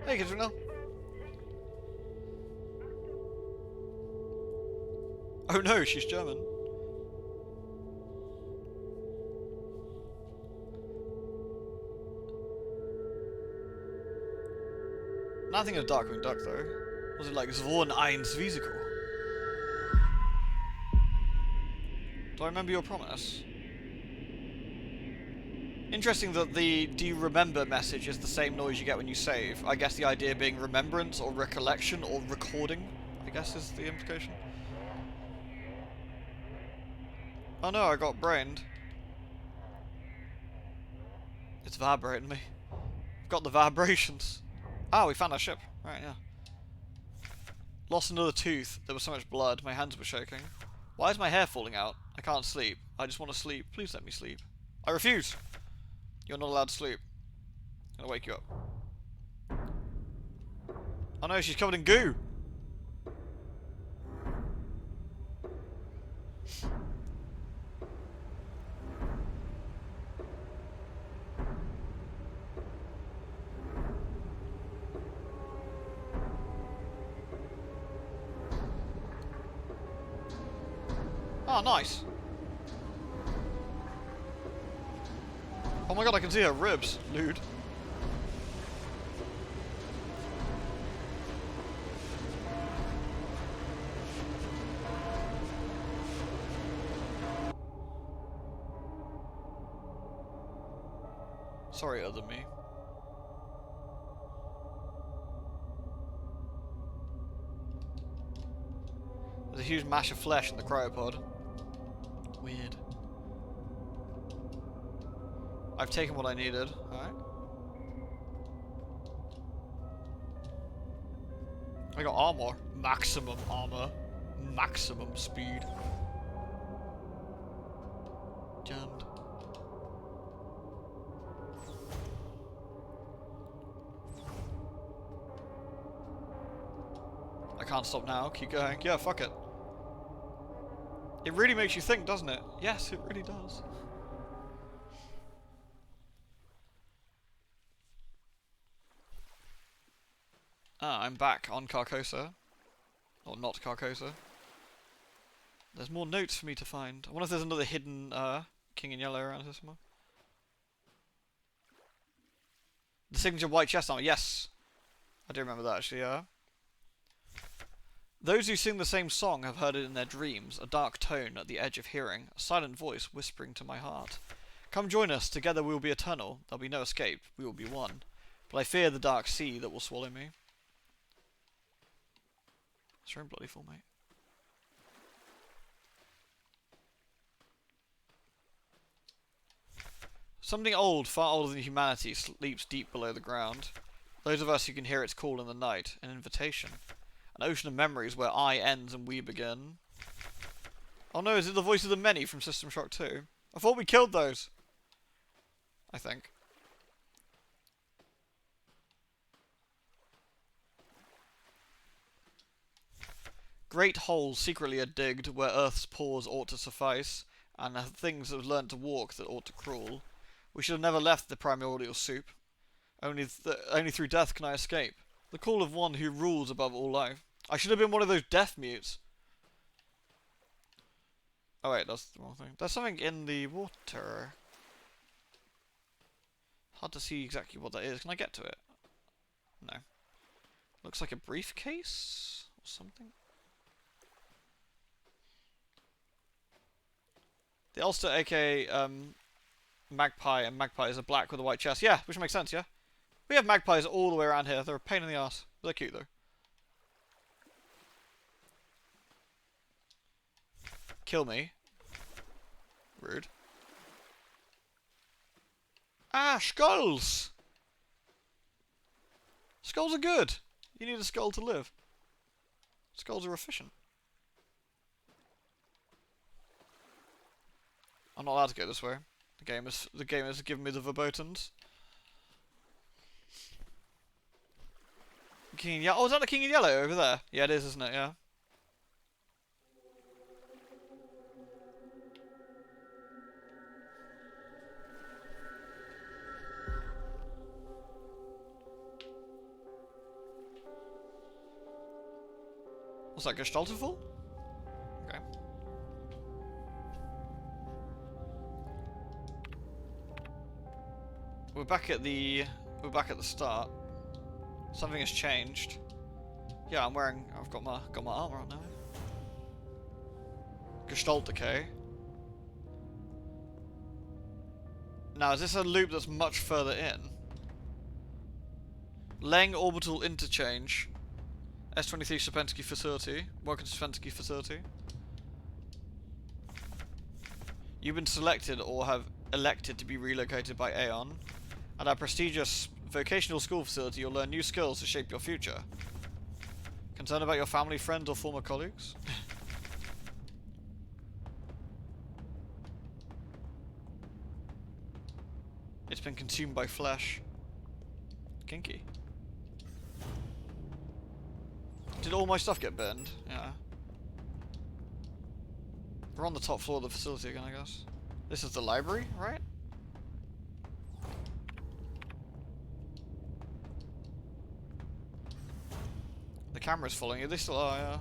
Hey, kids, now. Oh no, she's German. Nothing of Darkwing Duck though. Was it like Zvorn eins Risiko? Do I remember your promise? Interesting that the "do you remember" message is the same noise you get when you save. I guess the idea being remembrance or recollection or recording, I guess is the implication. Oh no, I got brained. It's vibrating me. I've got the vibrations. Ah, we found our ship. Right, yeah. Lost another tooth. There was so much blood. My hands were shaking. Why is my hair falling out? I can't sleep. I just want to sleep. Please let me sleep. I refuse. You're not allowed to sleep. I'm gonna wake you up. Oh no, she's covered in goo. Oh, nice. Oh my god, I can see her ribs, lewd. Sorry, other me. There's a huge mash of flesh in the cryopod. Weird. I've taken what I needed, alright. I got armor. Maximum armor. Maximum speed. Jammed. I can't stop now. Keep going. Yeah, fuck it. It really makes you think, doesn't it? Yes, it really does. Ah, I'm back on Carcosa. Or not Carcosa. There's more notes for me to find. I wonder if there's another hidden King in Yellow around here somewhere. The signature white chest armor. Yes! I do remember that actually, yeah. Those who sing the same song have heard it in their dreams, a dark tone at the edge of hearing, a silent voice whispering to my heart. Come join us, together we will be eternal, there'll be no escape, we will be one. But I fear the dark sea that will swallow me. It's room bloody full, mate. Something old, far older than humanity, sleeps deep below the ground. Those of us who can hear its call in the night, an invitation. An ocean of memories where I ends and we begin. Oh no, is it the voice of the many from System Shock 2? I thought we killed those. I think. Great holes secretly are digged where Earth's pores ought to suffice, and things have learnt to walk that ought to crawl. We should have never left the primordial soup. Only through death can I escape. The call of one who rules above all life. I should have been one of those death mutes. Oh wait, that's the wrong thing. There's something in the water. Hard to see exactly what that is. Can I get to it? No. Looks like a briefcase or something. The Ulster, aka Magpie, and Magpies are black with a white chest. Yeah, which makes sense, yeah? We have magpies all the way around here. They're a pain in the ass. They're cute though. Kill me. Rude. Ah, skulls! Skulls are good. You need a skull to live. Skulls are efficient. I'm not allowed to go this way. The game is giving me the verbotums. King in Yellow. Oh, is that the King in Yellow over there? Yeah, it is, isn't it? Yeah. What's that, Gestalted for? Okay. We're back at the start. Something has changed. Yeah, I've got my armor on now. Gestalt decay. Now, is this a loop that's much further in? Leng orbital interchange. S23 Serpensky facility. Welcome to Serpensky facility. You've been selected or have elected to be relocated by Aeon. At our prestigious vocational school facility, you'll learn new skills to shape your future. Concerned about your family, friends, or former colleagues? It's been consumed by flesh. Kinky. Did all my stuff get burned? Yeah. We're on the top floor of the facility again, I guess. This is the library, right? The camera's following you. They still are, yeah.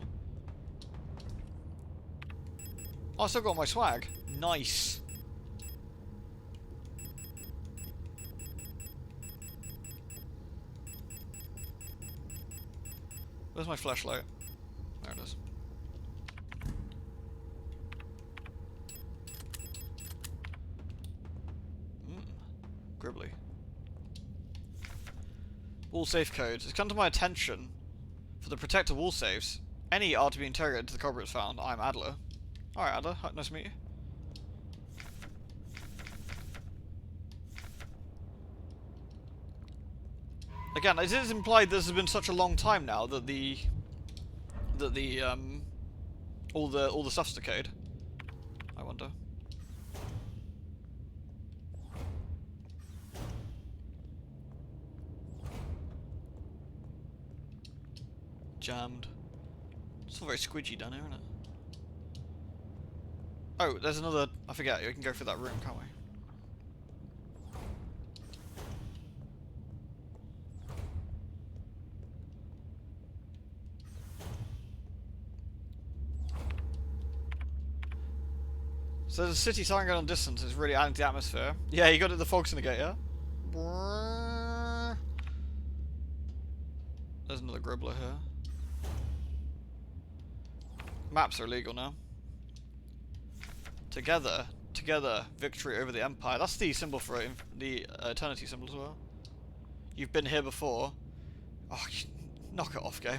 Oh, I still got my swag. Nice. Where's my flashlight? There it is. Gribbly. Wall safe codes. It's come to my attention. For the protector wall safes, any are to be interrogated to the culprits found. I'm Adler. Alright, Adler. Nice to meet you. Again, it is implied this has been such a long time now that all the stuff's decayed. I wonder. Jammed. It's all very squidgy down here, isn't it? Oh, there's another. I forget. We can go through that room, can't we? So the city siren going on distance is really adding to the atmosphere. Yeah, you got it. The fog's in the gate, yeah. There's another gribbler here. Maps are illegal now. Together, victory over the Empire. That's the symbol for it, the Eternity symbol as well. You've been here before. Oh, knock it off, game.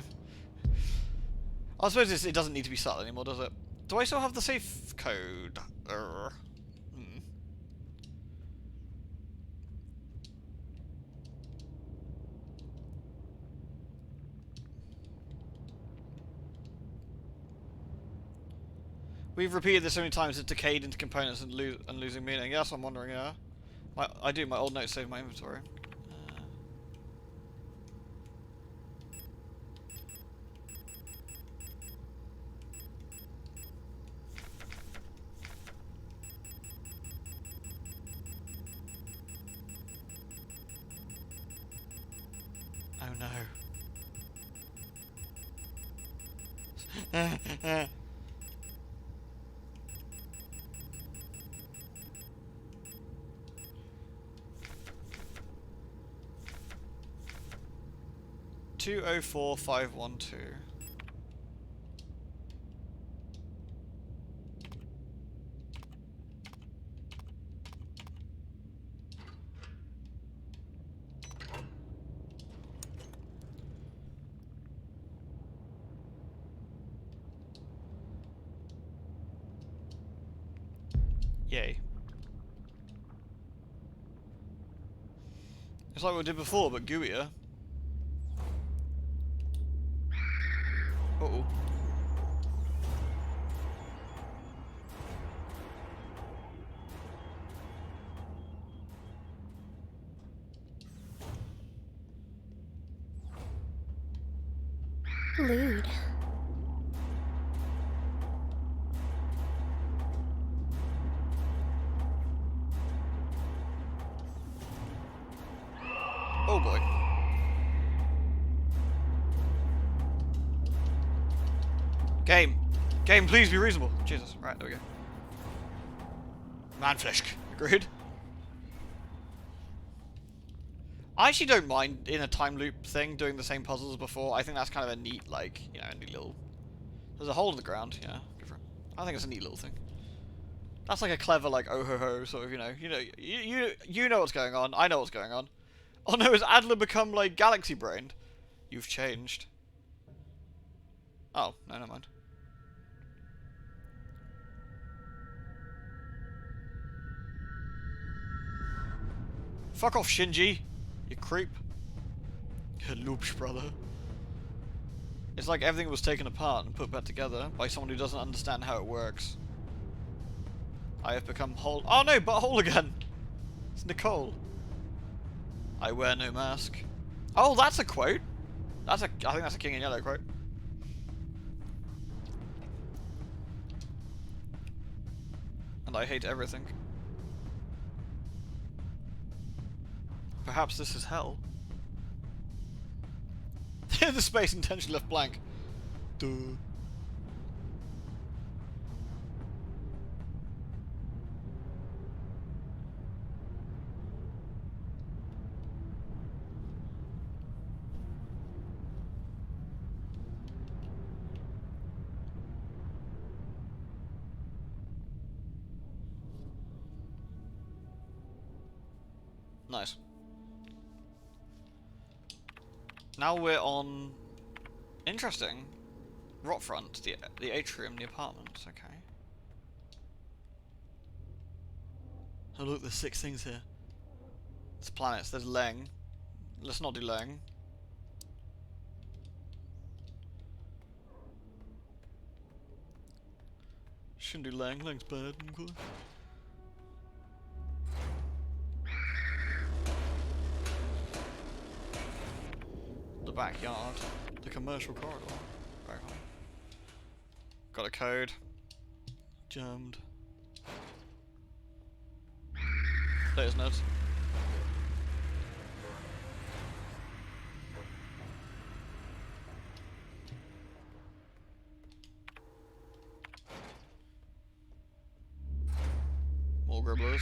I suppose it doesn't need to be subtle anymore, does it? Do I still have the safe code? We've repeated this so many times, it's decayed into components and losing meaning. Yes, I'm wondering, yeah. I do, my old notes save my inventory. Oh no. 204512. Yay. It's like we did before, but gooier. Uh-oh. Lewd. Oh boy. Game. Game, please be reasonable. Jesus. Right, there we go. Manflesh. Agreed. I actually don't mind in a time loop thing doing the same puzzles as before. I think that's kind of a neat, like, you know, a neat little... There's a hole in the ground, yeah, go for it. I think it's a neat little thing. That's like a clever, like, oh ho ho, sort of, you know what's going on, I know what's going on. Oh no, has Adler become, like, galaxy-brained? You've changed. Oh, no, never mind. Fuck off, Shinji, you creep. Loops, brother. It's like everything was taken apart and put back together by someone who doesn't understand how it works. I have become whole. Oh no, but whole again! It's Nicole. I wear no mask. Oh, that's a quote! I think that's a King in Yellow quote. And I hate everything. Perhaps this is hell. The space intentionally left blank. Duh. Nice. Now we're on... Interesting. Rotfront, the atrium, the apartment, okay. Oh look, there's 6 things here. There's planets, there's Leng. Let's not do Leng. Shouldn't do Leng, Leng's bad, okay. The backyard, the commercial corridor. Very high. Got a code. Jammed. There's nerds. More gribblers.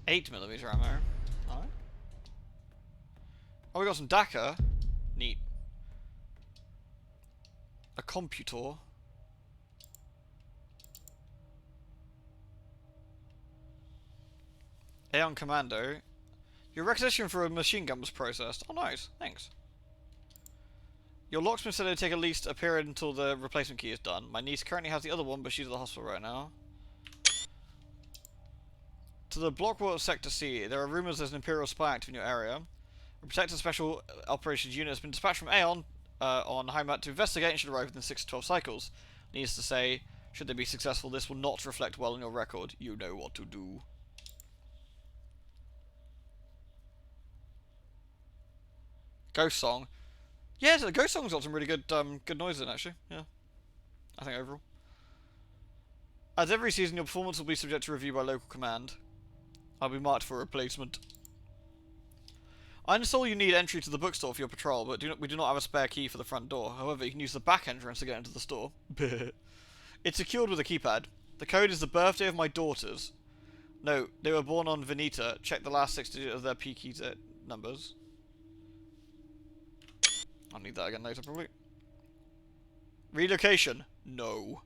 $8mm ammo. Alright. Oh, we got some DACA. Neat. A computor. Aeon Commando. Your requisition for a machine gun was processed. Oh, nice. Thanks. Your locksmith said it'd take at least a period until the replacement key is done. My niece currently has the other one, but she's at the hospital right now. To the Blockwall of Sector C, there are rumors there's an Imperial spy active in your area. A Protector Special Operations Unit has been dispatched from Aeon on Heimat to investigate and should arrive within 6 to 12 cycles. Needs to say, should they be successful, this will not reflect well on your record. You know what to do. Ghost Song. Yeah, the Ghost Song's got some really good good noise in it, actually. Yeah. I think overall. As every season, your performance will be subject to review by local command. I'll be marked for replacement. I understand you need entry to the bookstore for your patrol, but we do not have a spare key for the front door. However, you can use the back entrance to get into the store. It's secured with a keypad. The code is the birthday of my daughters. No, they were born on Veneta. Check the last 6 digits of their PKZ numbers. I'll need that again later, probably. Relocation? No.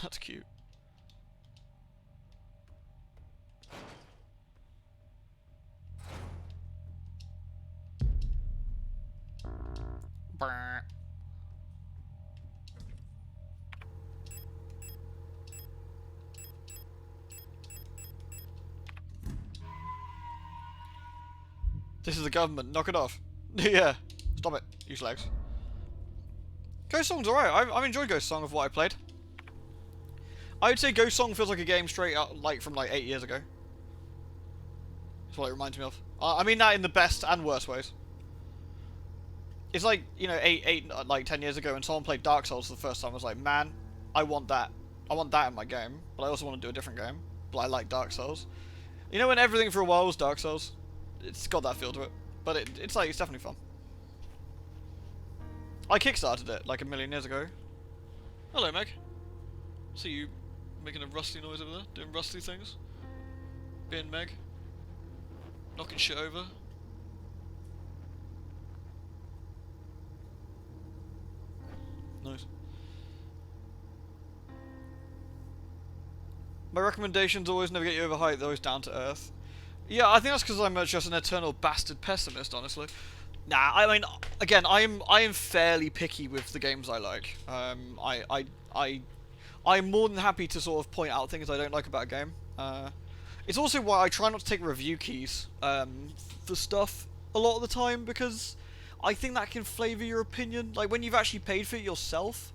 That's cute. Brr. This is the government. Knock it off. Yeah. Stop it, you slags. Ghost Song's alright. I've enjoyed Ghost Song of what I played. I would say Ghost Song feels like a game straight out, like, from, like, 8 years ago. That's what it reminds me of. I mean that in the best and worst ways. It's like, you know, 10 years ago when someone played Dark Souls for the first time, I was like, man, I want that. I want that in my game, but I also want to do a different game. But I like Dark Souls. You know when everything for a while was Dark Souls? It's got that feel to it. But it's definitely fun. I kickstarted it like a million years ago. Hello, Meg. See you making a rusty noise over there, doing rusty things. Being Meg. Knocking shit over. Nice. My recommendations always never get you overhyped, they're always down to earth. Yeah, I think that's because I'm just an eternal bastard pessimist, honestly. Nah, I mean, again, I am fairly picky with the games I like. I'm more than happy to sort of point out things I don't like about a game. It's also why I try not to take review keys for stuff a lot of the time, because I think that can flavour your opinion. Like, when you've actually paid for it yourself,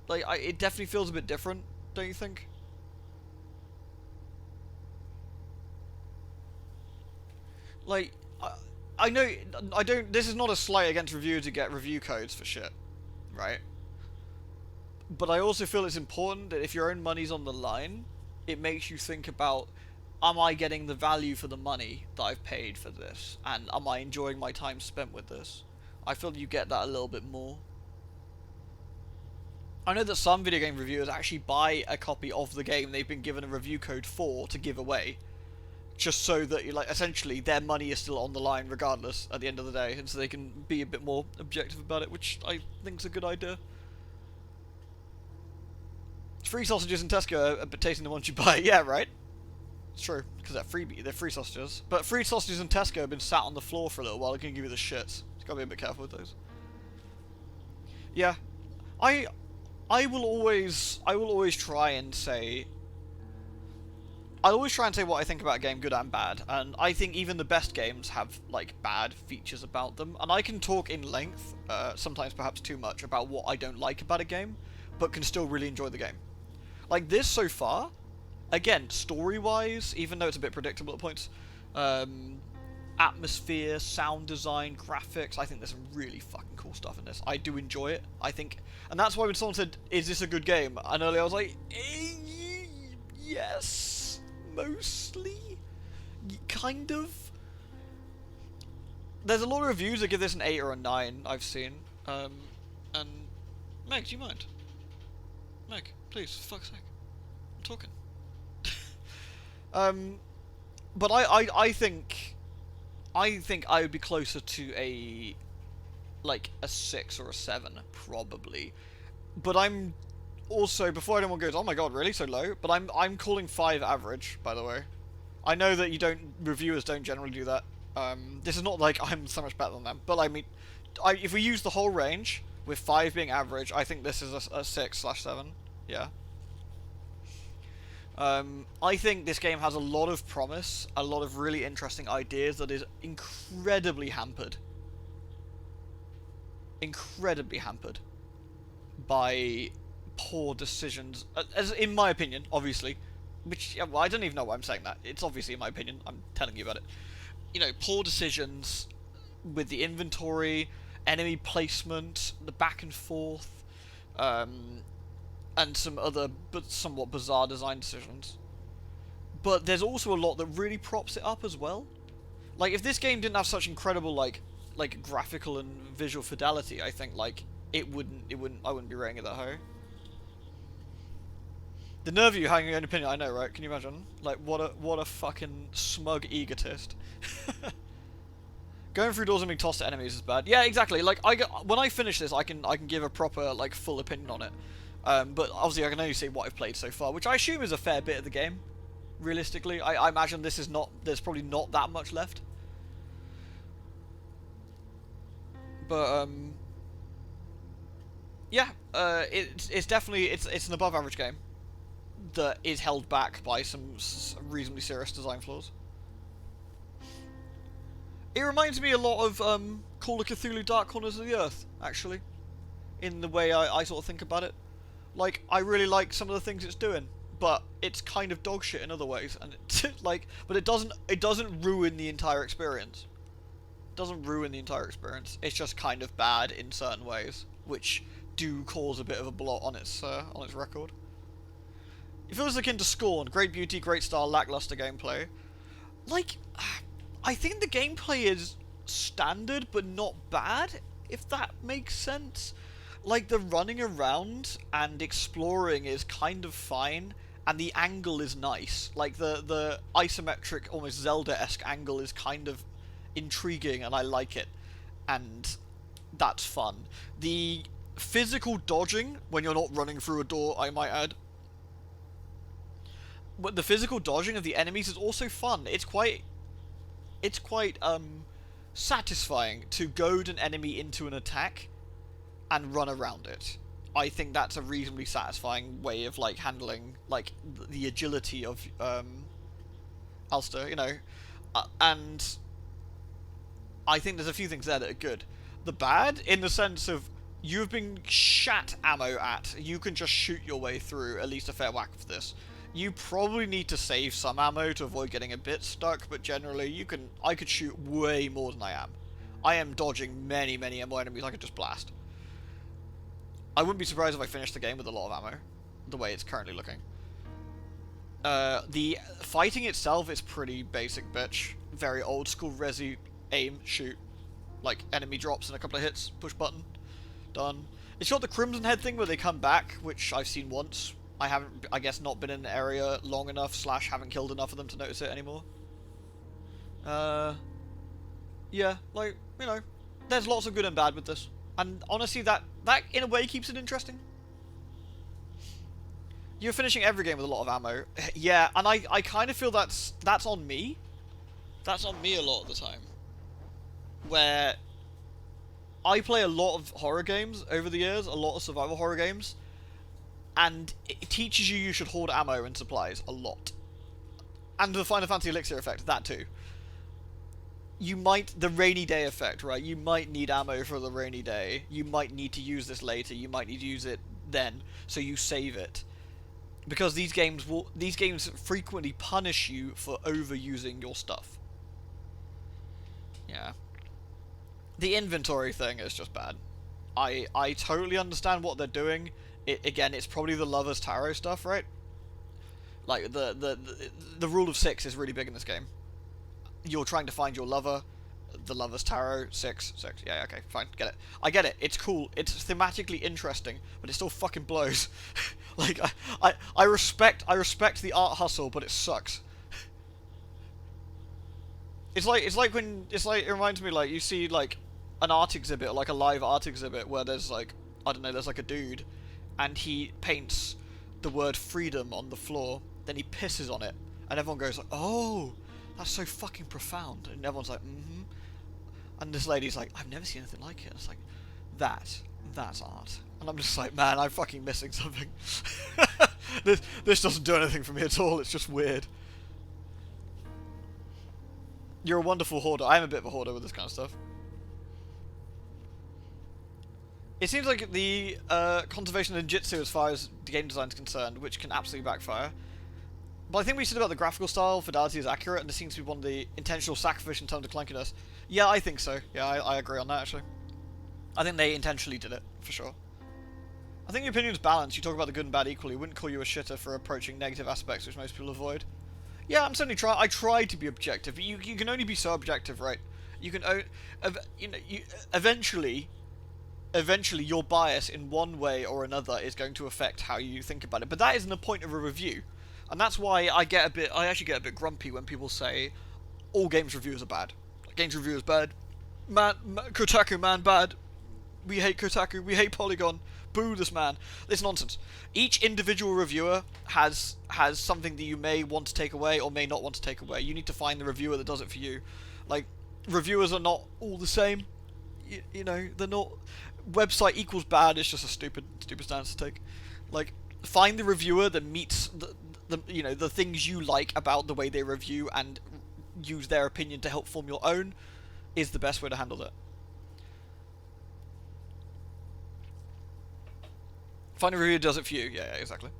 like, it definitely feels a bit different, don't you think? Like, I know, I don't, this is not a slight against reviewers to get review codes for shit, right? But I also feel it's important that if your own money's on the line, it makes you think about, am I getting the value for the money that I've paid for this? And am I enjoying my time spent with this? I feel you get that a little bit more. I know that some video game reviewers actually buy a copy of the game they've been given a review code for to give away, just so that, like, essentially their money is still on the line regardless at the end of the day, and so they can be a bit more objective about it, which I think is a good idea. Free sausages in Tesco are tasting the ones you buy. Yeah, right? It's true, because they're free sausages. But free sausages in Tesco have been sat on the floor for a little while, they can give you the shits. You gotta be a bit careful with those. Yeah. I will always try and say, I'll always try and say what I think about a game, good and bad, and I think even the best games have, like, bad features about them, and I can talk in length, sometimes perhaps too much, about what I don't like about a game, but can still really enjoy the game. Like, this so far, again, story-wise, even though it's a bit predictable at points, atmosphere, sound design, graphics, I think there's some really fucking cool stuff in this. I do enjoy it, I think, and that's why when someone said, is this a good game? And earlier I was like, yes. Mostly? Kind of? There's a lot of reviews that give this an 8 or a 9, I've seen. And... Meg, do you mind? Meg, please, for fuck's sake. I'm talking. But I think I would be closer to a 6 or a 7, probably. But I'm also, before anyone goes, oh my god, really, so low? But I'm calling 5 average, by the way. I know that reviewers don't generally do that. This is not like I'm so much better than them, but I mean, if we use the whole range, with 5 being average, I think this is a 6/7. Yeah. I think this game has a lot of promise, a lot of really interesting ideas that is incredibly hampered. Incredibly hampered by poor decisions, as in my opinion, obviously, which, well, I don't even know why I'm saying that. It's obviously in my opinion. I'm telling you about it. You know, poor decisions with the inventory, enemy placement, the back and forth, and some other but somewhat bizarre design decisions. But there's also a lot that really props it up as well. Like, if this game didn't have such incredible like graphical and visual fidelity, I think I wouldn't be rating it that high. The nerve of you having your own opinion, I know, right? Can you imagine? Like, what a fucking smug egotist. Going through doors and being tossed at enemies is bad. Yeah, exactly. Like, when I finish this, I can give a proper, like, full opinion on it. But obviously I can only say what I've played so far, which I assume is a fair bit of the game. Realistically, I imagine this is not. There's probably not that much left. But yeah, it's definitely it's an above average game that is held back by some reasonably serious design flaws. It reminds me a lot of Call of Cthulhu: Dark Corners of the Earth, actually, in the way I sort of think about it. Like, I really like some of the things it's doing, but it's kind of dog shit in other ways, and it's like, but it doesn't ruin the entire experience. It doesn't ruin the entire experience. It's just kind of bad in certain ways, which do cause a bit of a blot on its record. It feels akin to Scorn. Great beauty, great style, lackluster gameplay. Like, I think the gameplay is standard, but not bad, if that makes sense. Like, the running around and exploring is kind of fine, and the angle is nice. Like, the isometric, almost Zelda-esque angle is kind of intriguing, and I like it. And that's fun. The physical dodging, when you're not running through a door, I might add, but the physical dodging of the enemies is also fun. It's quite satisfying to goad an enemy into an attack and run around it. I think that's a reasonably satisfying way of like handling like the agility of Ulster, you know, and I think there's a few things there that are good. The bad, in the sense of you've been shat ammo at, you can just shoot your way through at least a fair whack of this. You probably need to save some ammo to avoid getting a bit stuck, but generally I could shoot way more than I am. I am dodging many more enemies I could just blast. I wouldn't be surprised if I finished the game with a lot of ammo, the way it's currently looking. The fighting itself is pretty basic bitch. Very old school resi, aim, shoot. Like, enemy drops in a couple of hits, push button, done. It's got the Crimson Head thing where they come back, which I've seen once. I haven't, I guess, not been in the area long enough, / haven't killed enough of them to notice it anymore. Yeah, like, you know, there's lots of good and bad with this. And honestly, that in a way keeps it interesting. You're finishing every game with a lot of ammo. Yeah, and I kind of feel that's on me. That's on me a lot of the time. Where I play a lot of horror games over the years, a lot of survival horror games, and it teaches you should hoard ammo and supplies a lot. And the Final Fantasy Elixir effect, that too. The rainy day effect, right? You might need ammo for the rainy day. You might need to use this later. You might need to use it then, so you save it. Because these games frequently punish you for overusing your stuff. Yeah. The inventory thing is just bad. I totally understand what they're doing. Again, it's probably the Lover's Tarot stuff, right? Like, the rule of 6 is really big in this game. You're trying to find your lover, the Lover's Tarot, 6. Yeah, okay, fine, get it. I get it, it's cool, it's thematically interesting, but it still fucking blows. Like, I respect the art hustle, but it sucks. It reminds me, like, you see, like, an art exhibit, like a live art exhibit, where there's, like, I don't know, there's, like, a dude, and he paints the word freedom on the floor, then he pisses on it, and everyone goes, like, oh, that's so fucking profound, and everyone's like, mm-hmm, and this lady's like, I've never seen anything like it. It's like, that's art, and I'm just like, man, I'm fucking missing something. This doesn't do anything for me at all, it's just weird. You're a wonderful hoarder. I'm a bit of a hoarder with this kind of stuff. It seems like the conservation of ninjutsu as far as the game design is concerned, which can absolutely backfire. But I think we said about the graphical style, fidelity is accurate, and this seems to be one of the intentional sacrifice in terms of clunkiness. Yeah, I think so. Yeah, I agree on that, actually. I think they intentionally did it, for sure. I think your opinion's balanced. You talk about the good and bad equally. Wouldn't call you a shitter for approaching negative aspects, which most people avoid. Yeah, I'm certainly I try to be objective, but you can only be so objective, right? You can, eventually your bias in one way or another is going to affect how you think about it. But that isn't the point of a review. And that's why I actually get a bit grumpy when people say all games reviewers are bad. Games reviewers bad. Kotaku man bad. We hate Kotaku. We hate Polygon. Boo this man. It's nonsense. Each individual reviewer has something that you may want to take away or may not want to take away. You need to find the reviewer that does it for you. Like, reviewers are not all the same. You know, they're not. Website equals bad is just a stupid stance to take. Like, find the reviewer that meets the things you like about the way they review and use their opinion to help form your own is the best way to handle it. Find a review does it for you. Yeah, exactly.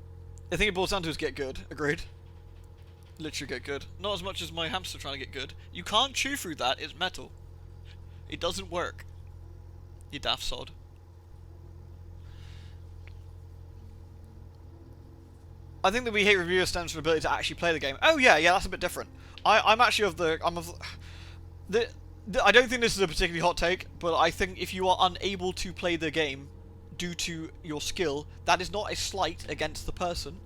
I think it boils down to is get good. Agreed. Literally get good. Not as much as my hamster trying to get good. You can't chew through that. It's metal. It doesn't work. You daft sod. I think that we hate reviewers stems from the ability to actually play the game. Oh yeah, that's a bit different. I'm actually of the I don't think this is a particularly hot take, but I think if you are unable to play the game due to your skill, that is not a slight against the person.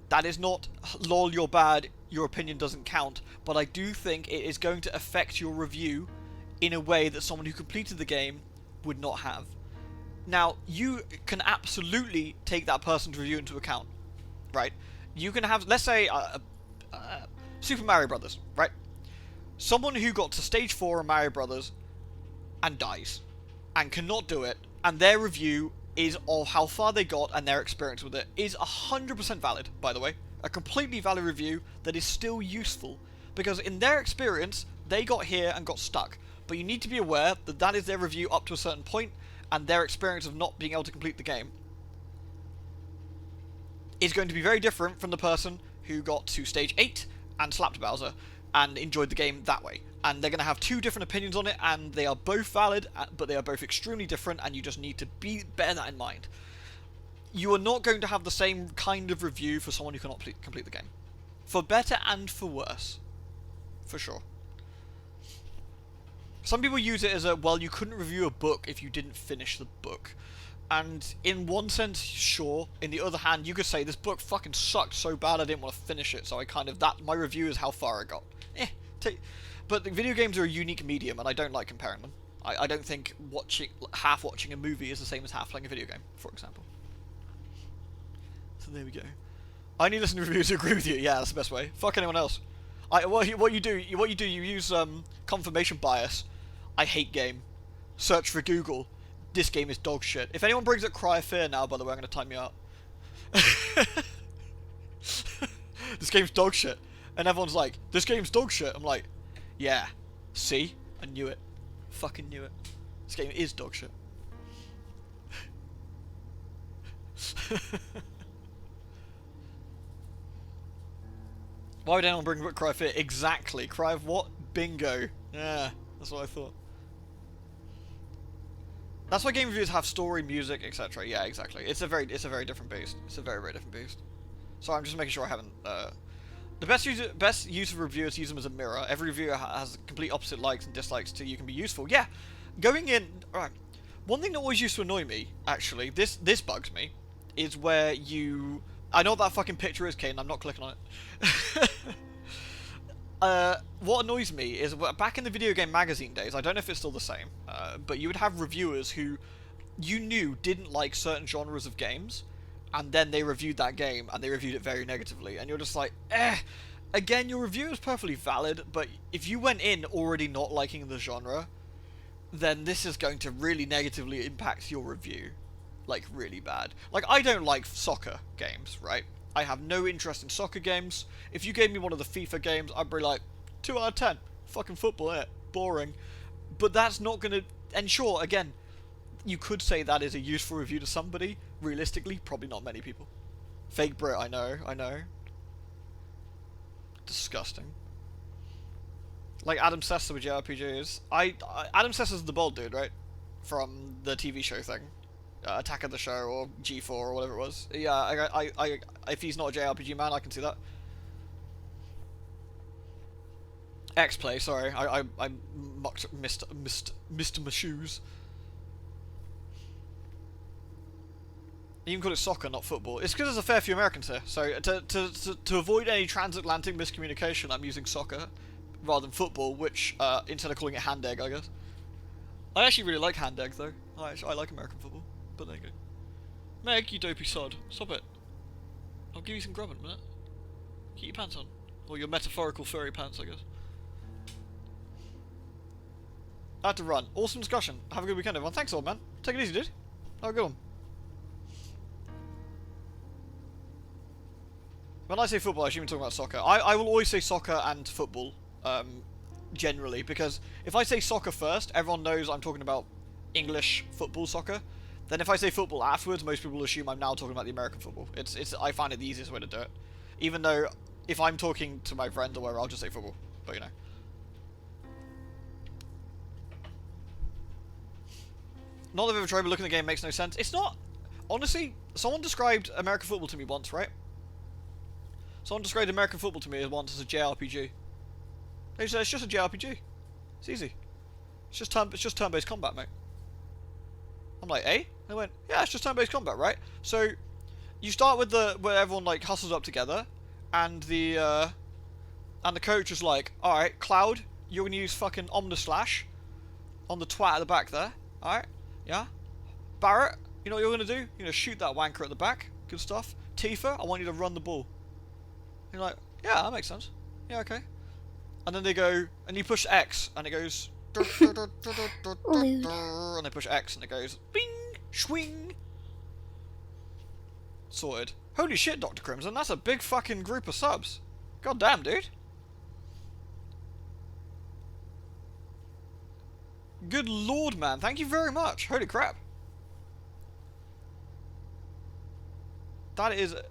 That is not, lol, you're bad, your opinion doesn't count, but I do think it is going to affect your review in a way that someone who completed the game would not have. Now, you can absolutely take that person's review into account, right? You can have, let's say, Super Mario Brothers, right? Someone who got to stage 4 of Mario Brothers and dies, and cannot do it, and their review is of how far they got and their experience with it is 100% valid, by the way. A completely valid review that is still useful, because in their experience, they got here and got stuck. But you need to be aware that that is their review up to a certain point, and their experience of not being able to complete the game is going to be very different from the person who got to stage 8 and slapped Bowser and enjoyed the game that way. And they're going to have two different opinions on it, and they are both valid, but they are both extremely different, and you just need to bear that in mind. You are not going to have the same kind of review for someone who cannot complete the game. For better and for worse. For sure. Some people use it as a, well, you couldn't review a book if you didn't finish the book. And in one sense, sure. In the other hand, you could say, this book fucking sucked so bad I didn't want to finish it, so I kind of, my review is how far I got. But the video games are a unique medium, and I don't like comparing them. I don't think half watching a movie is the same as half playing a video game, for example. So there we go. I only listen to reviews who agree with you. Yeah, that's the best way. Fuck anyone else. What you do, you use confirmation bias. I hate game. Search for Google. This game is dog shit. If anyone brings up Cry of Fear now, by the way, I'm going to time you out. This game's dog shit. And everyone's like, this game's dog shit. I'm like, yeah. See? I knew it. Fucking knew it. This game is dog shit. Why would anyone bring up Cry of Fear? Exactly. Cry of what? Bingo. Yeah, that's what I thought. That's why game reviews have story, music, etc. Yeah, exactly. It's a very different beast. It's a very different beast. So I'm just making sure I haven't. The best use of reviewers use them as a mirror. Every reviewer has complete opposite likes and dislikes to you can be useful. Yeah, going in. Right. One thing that always used to annoy me, actually, this bugs me, is where you. I know what that fucking picture is, Kane. I'm not clicking on it. What annoys me is back in the video game magazine days. I don't know if it's still the same, but you would have reviewers who you knew didn't like certain genres of games, and then they reviewed that game and they reviewed it very negatively, and you're just like, again, your review is perfectly valid, but if you went in already not liking the genre, then this is going to really negatively impact your review. Like, really bad. Like, I don't like soccer games, right? I have no interest in soccer games. If you gave me one of the FIFA games, I'd be like, 2 out of 10. Fucking football, boring. But that's not gonna... And sure, again, you could say that is a useful review to somebody. Realistically, probably not many people. Fake Brit, I know. Disgusting. Like Adam Sessler with JRPGs. Adam Sessler's the bald dude, right? From the TV show thing. Attack of the Show, or G4, or whatever it was. Yeah, if he's not a JRPG man, I can see that. X-Play, sorry. I missed my shoes. You can call it soccer, not football. It's because there's a fair few Americans here. So to avoid any transatlantic miscommunication, I'm using soccer rather than football, which instead of calling it hand egg, I guess. I actually really like hand egg though. I like American football. But there you go. Meg, you dopey sod. Stop it. I'll give you some grub in a minute. Keep your pants on. Or your metaphorical furry pants, I guess. I had to run. Awesome discussion. Have a good weekend, everyone. Thanks, old man. Take it easy, dude. Have a good one. When I say football, I assume you're talking about soccer. I will always say soccer and football, generally, because if I say soccer first, everyone knows I'm talking about English football soccer. Then if I say football afterwards, most people assume I'm now talking about the American football. I find it the easiest way to do it. Even though, if I'm talking to my friend or whatever, I'll just say football. But, you know. Not that I've ever tried, but looking at the game makes no sense. It's not... Honestly, someone described American football to me once, right? Someone described American football to me once as a JRPG. They said, it's just a JRPG. It's easy. It's just turn-based combat, mate. I'm like, eh? They went, yeah, it's just turn-based combat, right? So, you start with where everyone like hustles up together, and the coach is like, all right, Cloud, you're gonna use fucking Omnislash on the twat at the back there, all right? Yeah. Barrett, you know what you're gonna do? You're gonna shoot that wanker at the back. Good stuff. Tifa, I want you to run the ball. And you're like, yeah, that makes sense. Yeah, okay. And then they go, and you push X, and it goes. Lewd. And they push X, and it goes bing, swing. Sorted. Holy shit, Dr. Crimson, that's a big fucking group of subs. God damn, dude. Good lord, man. Thank you very much. Holy crap. That is a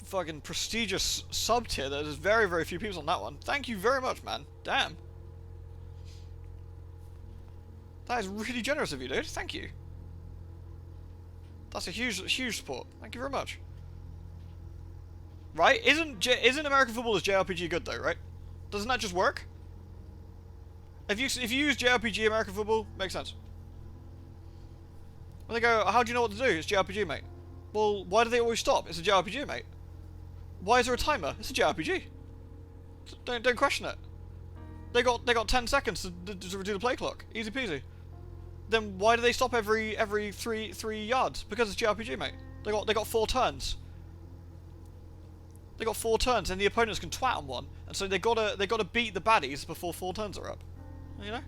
fucking prestigious sub tier. There's very, very few people on that one. Thank you very much, man. Damn. That is really generous of you, dude. Thank you. That's a huge support. Thank you very much. Right? Isn't American football as JRPG good though? Right? Doesn't that just work? If you use JRPG American football, makes sense. When they go, how do you know what to do? It's JRPG, mate. Well, why do they always stop? It's a JRPG, mate. Why is there a timer? It's a JRPG. Don't question it. They got 10 seconds to do the play clock. Easy peasy. Then why do they stop every three yards? Because it's JRPG, mate. They got 4 turns. They got 4 turns, and the opponents can twat on one, and so they gotta beat the baddies before 4 turns are up. You know,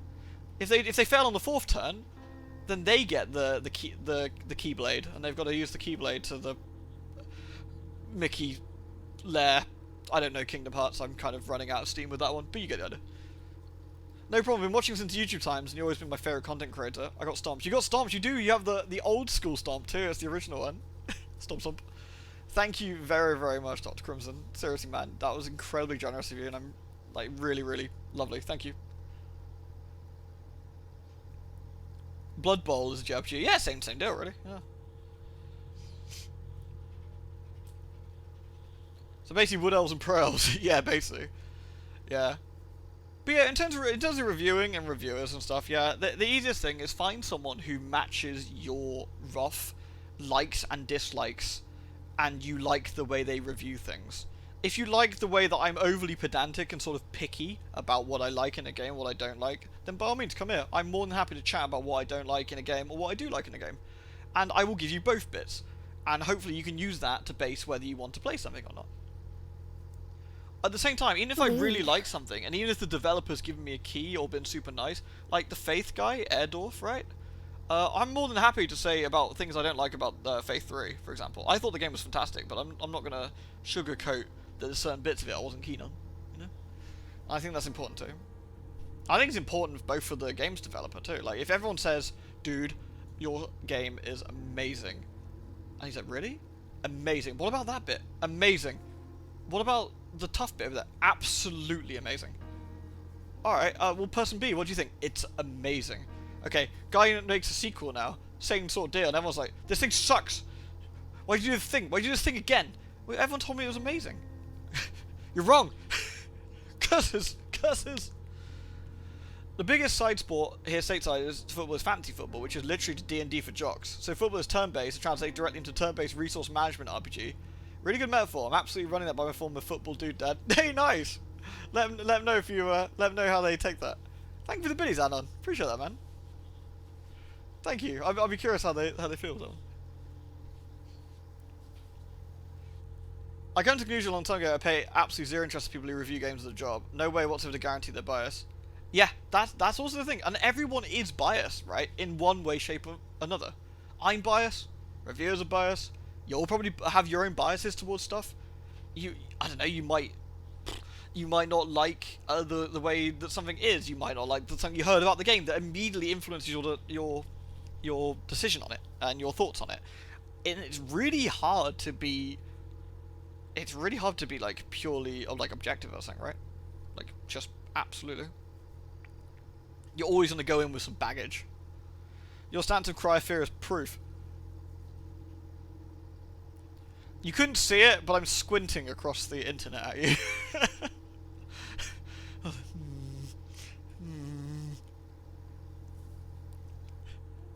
if they fail on the 4th turn, then they get the keyblade, and they've got to use the keyblade to the Mickey lair. I don't know Kingdom Hearts. I'm kind of running out of steam with that one, but you get the idea. No problem. I've been watching since YouTube times, and you've always been my favourite content creator. I got Stomps. You got Stomps. You do. You have the old school Stomp too. It's the original one. Stomp. Thank you very, very much, Dr. Crimson. Seriously, man, that was incredibly generous of you, and I'm like really, really lovely. Thank you. Blood Bowl is a JRPG. Yeah, same deal, really. Yeah. So basically, Wood Elves and Pro Elves. Yeah, basically. Yeah. But yeah, in terms of reviewing and reviewers and stuff, yeah, the easiest thing is find someone who matches your rough likes and dislikes, and you like the way they review things. If you like the way that I'm overly pedantic and sort of picky about what I like in a game, what I don't like, then by all means come here. I'm more than happy to chat about what I don't like in a game or what I do like in a game. And I will give you both bits. And hopefully you can use that to base whether you want to play something or not. At the same time, even if I really like something, and even if the developer's given me a key or been super nice, like the Faith guy, Erdorf, right? I'm more than happy to say about things I don't like about Faith 3, for example. I thought the game was fantastic, but I'm not going to sugarcoat that there's certain bits of it I wasn't keen on, you know? I think that's important too. I think it's important both for the game's developer too. Like, if everyone says, dude, your game is amazing, and he's like, really? Amazing. What about that bit? Amazing. What about the tough bit of that? Absolutely amazing. Alright, well, person B, what do you think? It's amazing. Okay, guy makes a sequel now, same sort of deal, and everyone's like, this thing sucks. Why'd you do this thing? Why'd you do this thing again? Well, everyone told me it was amazing. You're wrong. Curses. The biggest side sport here stateside is football is fantasy football, which is literally D&D for jocks. So football is turn-based, to translate directly into turn-based resource management RPG. Really good metaphor. I'm absolutely running that by my former football dude dad. Hey, nice. Let them know if you let them know how they take that. Thank you for the biddies, Anon. Appreciate that, man. Thank you. I'll be curious how they feel with that one. I came to the conclusion a long time ago I pay absolutely zero interest to people who review games as a job. No way whatsoever to guarantee their bias. Yeah, that's also the thing. And everyone is biased, right? In one way, shape, or another. I'm biased. Reviewers are biased. You'll probably have your own biases towards stuff. I don't know, you might not like the way that something is. You might not like something you heard about the game that immediately influences your your decision on it and your thoughts on it. And it's really hard to be. It's really hard to be like purely like objective or something, right? Like just absolutely. You're always gonna go in with some baggage. Your stance of cry of fear is proof. You couldn't see it, but I'm squinting across the internet at you.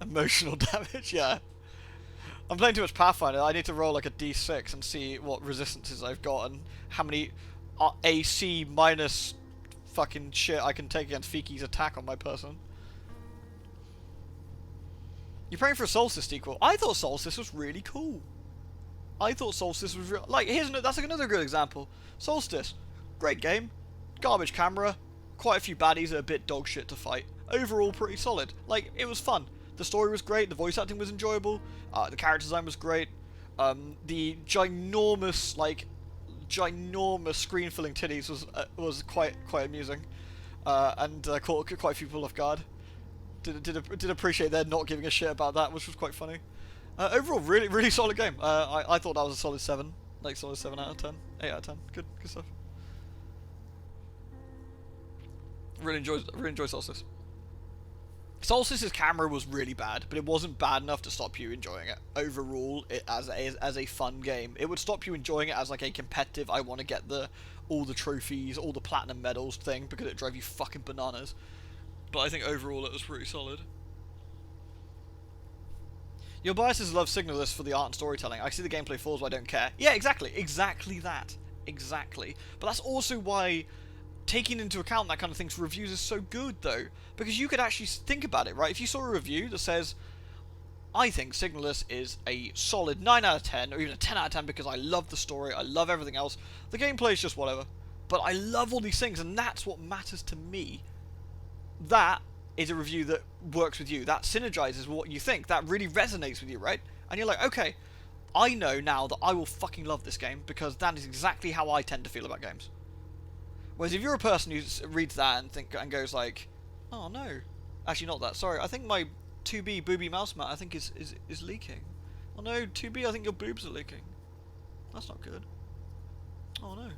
Emotional damage, yeah. I'm playing too much Pathfinder. I need to roll like a d6 and see what resistances I've got and how many AC minus fucking shit I can take against Fiki's attack on my person. You're praying for a Solstice sequel. I thought Solstice was really cool. I thought Solstice was real. Like, that's like another good example. Solstice, great game, garbage camera, quite a few baddies that are a bit dog shit to fight. Overall, pretty solid. Like, it was fun. The story was great. The voice acting was enjoyable. The character design was great. The ginormous screen-filling titties was quite amusing, and caught quite a few people off guard. Did appreciate their not giving a shit about that, which was quite funny. Overall, really solid game. I thought that was a solid 7. Like, solid 7 out of 10. 8 out of 10. Good stuff. Really enjoy Solstice. Solstice's camera was really bad, but it wasn't bad enough to stop you enjoying it. Overall, as a fun game, it would stop you enjoying it as like a competitive, I want to get all the trophies, all the platinum medals thing, because it drove you fucking bananas. But I think overall it was pretty solid. Your biases love Signalis for the art and storytelling. I see the gameplay falls, but I don't care. Yeah, exactly that. Exactly. But that's also why taking into account that kind of thing for reviews is so good, though. Because you could actually think about it, right? If you saw a review that says, I think Signalis is a solid 9 out of 10, or even a 10 out of 10 because I love the story, I love everything else. The gameplay is just whatever. But I love all these things, and that's what matters to me. That is a review that works with you. That synergizes with what you think. That really resonates with you, right? And you're like, okay, I know now that I will fucking love this game because that is exactly how I tend to feel about games. Whereas if you're a person who reads that and goes like, oh no, actually not that. Sorry, I think my 2B booby mouse mat I think is leaking. Oh no, 2B, I think your boobs are leaking. That's not good. Oh no,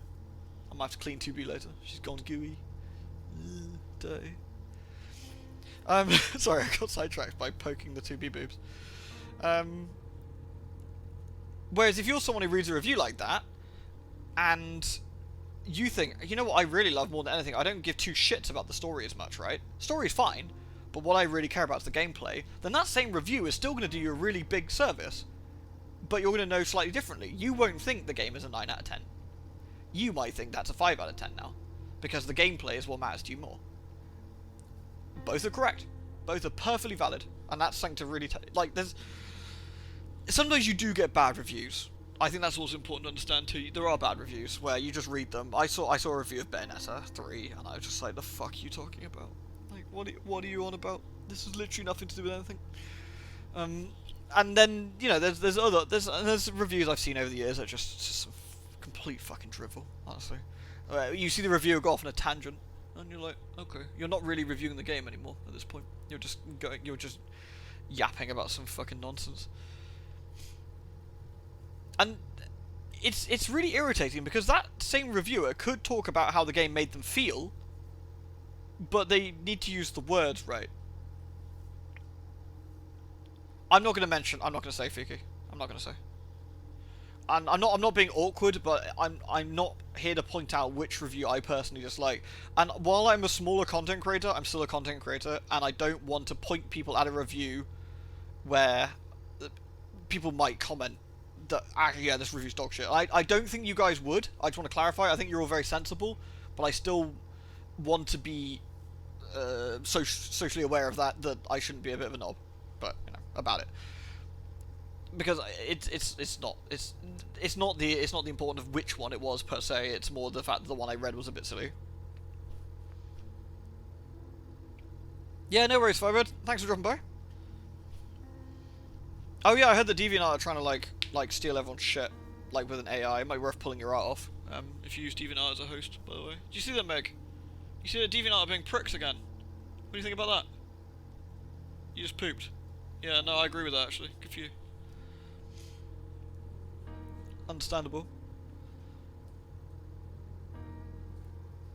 I might have to clean 2B later. She's gone gooey. Dirty. Sorry, I got sidetracked by poking the 2B boobs. Whereas if you're someone who reads a review like that, and you think, you know what I really love more than anything, I don't give two shits about the story as much, right? Story is fine, but what I really care about is the gameplay, then that same review is still going to do you a really big service. But you're going to know slightly differently. You won't think the game is a 9 out of 10. You might think that's a 5 out of 10 now, because the gameplay is what matters to you more. Both are correct. Both are perfectly valid. And that's something to really... like, there's... sometimes you do get bad reviews. I think that's also important to understand too. There are bad reviews where you just read them. I saw a review of Bayonetta 3, and I was just like, the fuck are you talking about? Like, what are you on about? This is literally nothing to do with anything. And then, you know, there's reviews I've seen over the years that are just some complete fucking drivel, honestly. You see the reviewer go off on a tangent, and you're like, okay, you're not really reviewing the game anymore at this point. You're just yapping about some fucking nonsense. And it's really irritating because that same reviewer could talk about how the game made them feel, but they need to use the words right. I'm not going to say Fiki. I'm not going to say. And I'm not being awkward, but I'm not here to point out which review I personally dislike. And while I'm a smaller content creator, I'm still a content creator, and I don't want to point people at a review where people might comment that, actually, yeah, this review's dog shit. I don't think you guys would. I just want to clarify. I think you're all very sensible, but I still want to be socially aware of that I shouldn't be a bit of a knob, but you know, about it. Because it's not the importance of which one it was per se. It's more the fact that the one I read was a bit silly. Yeah, no worries, Firebird. Thanks for dropping by. Oh yeah, I heard the DeviantArt are trying to like steal everyone's shit, like with an AI. It might be worth pulling your art off. If you use DeviantArt as a host, by the way. Did you see that, Meg? You see that DeviantArt are being pricks again? What do you think about that? You just pooped. Yeah, no, I agree with that actually. Good for you. Understandable.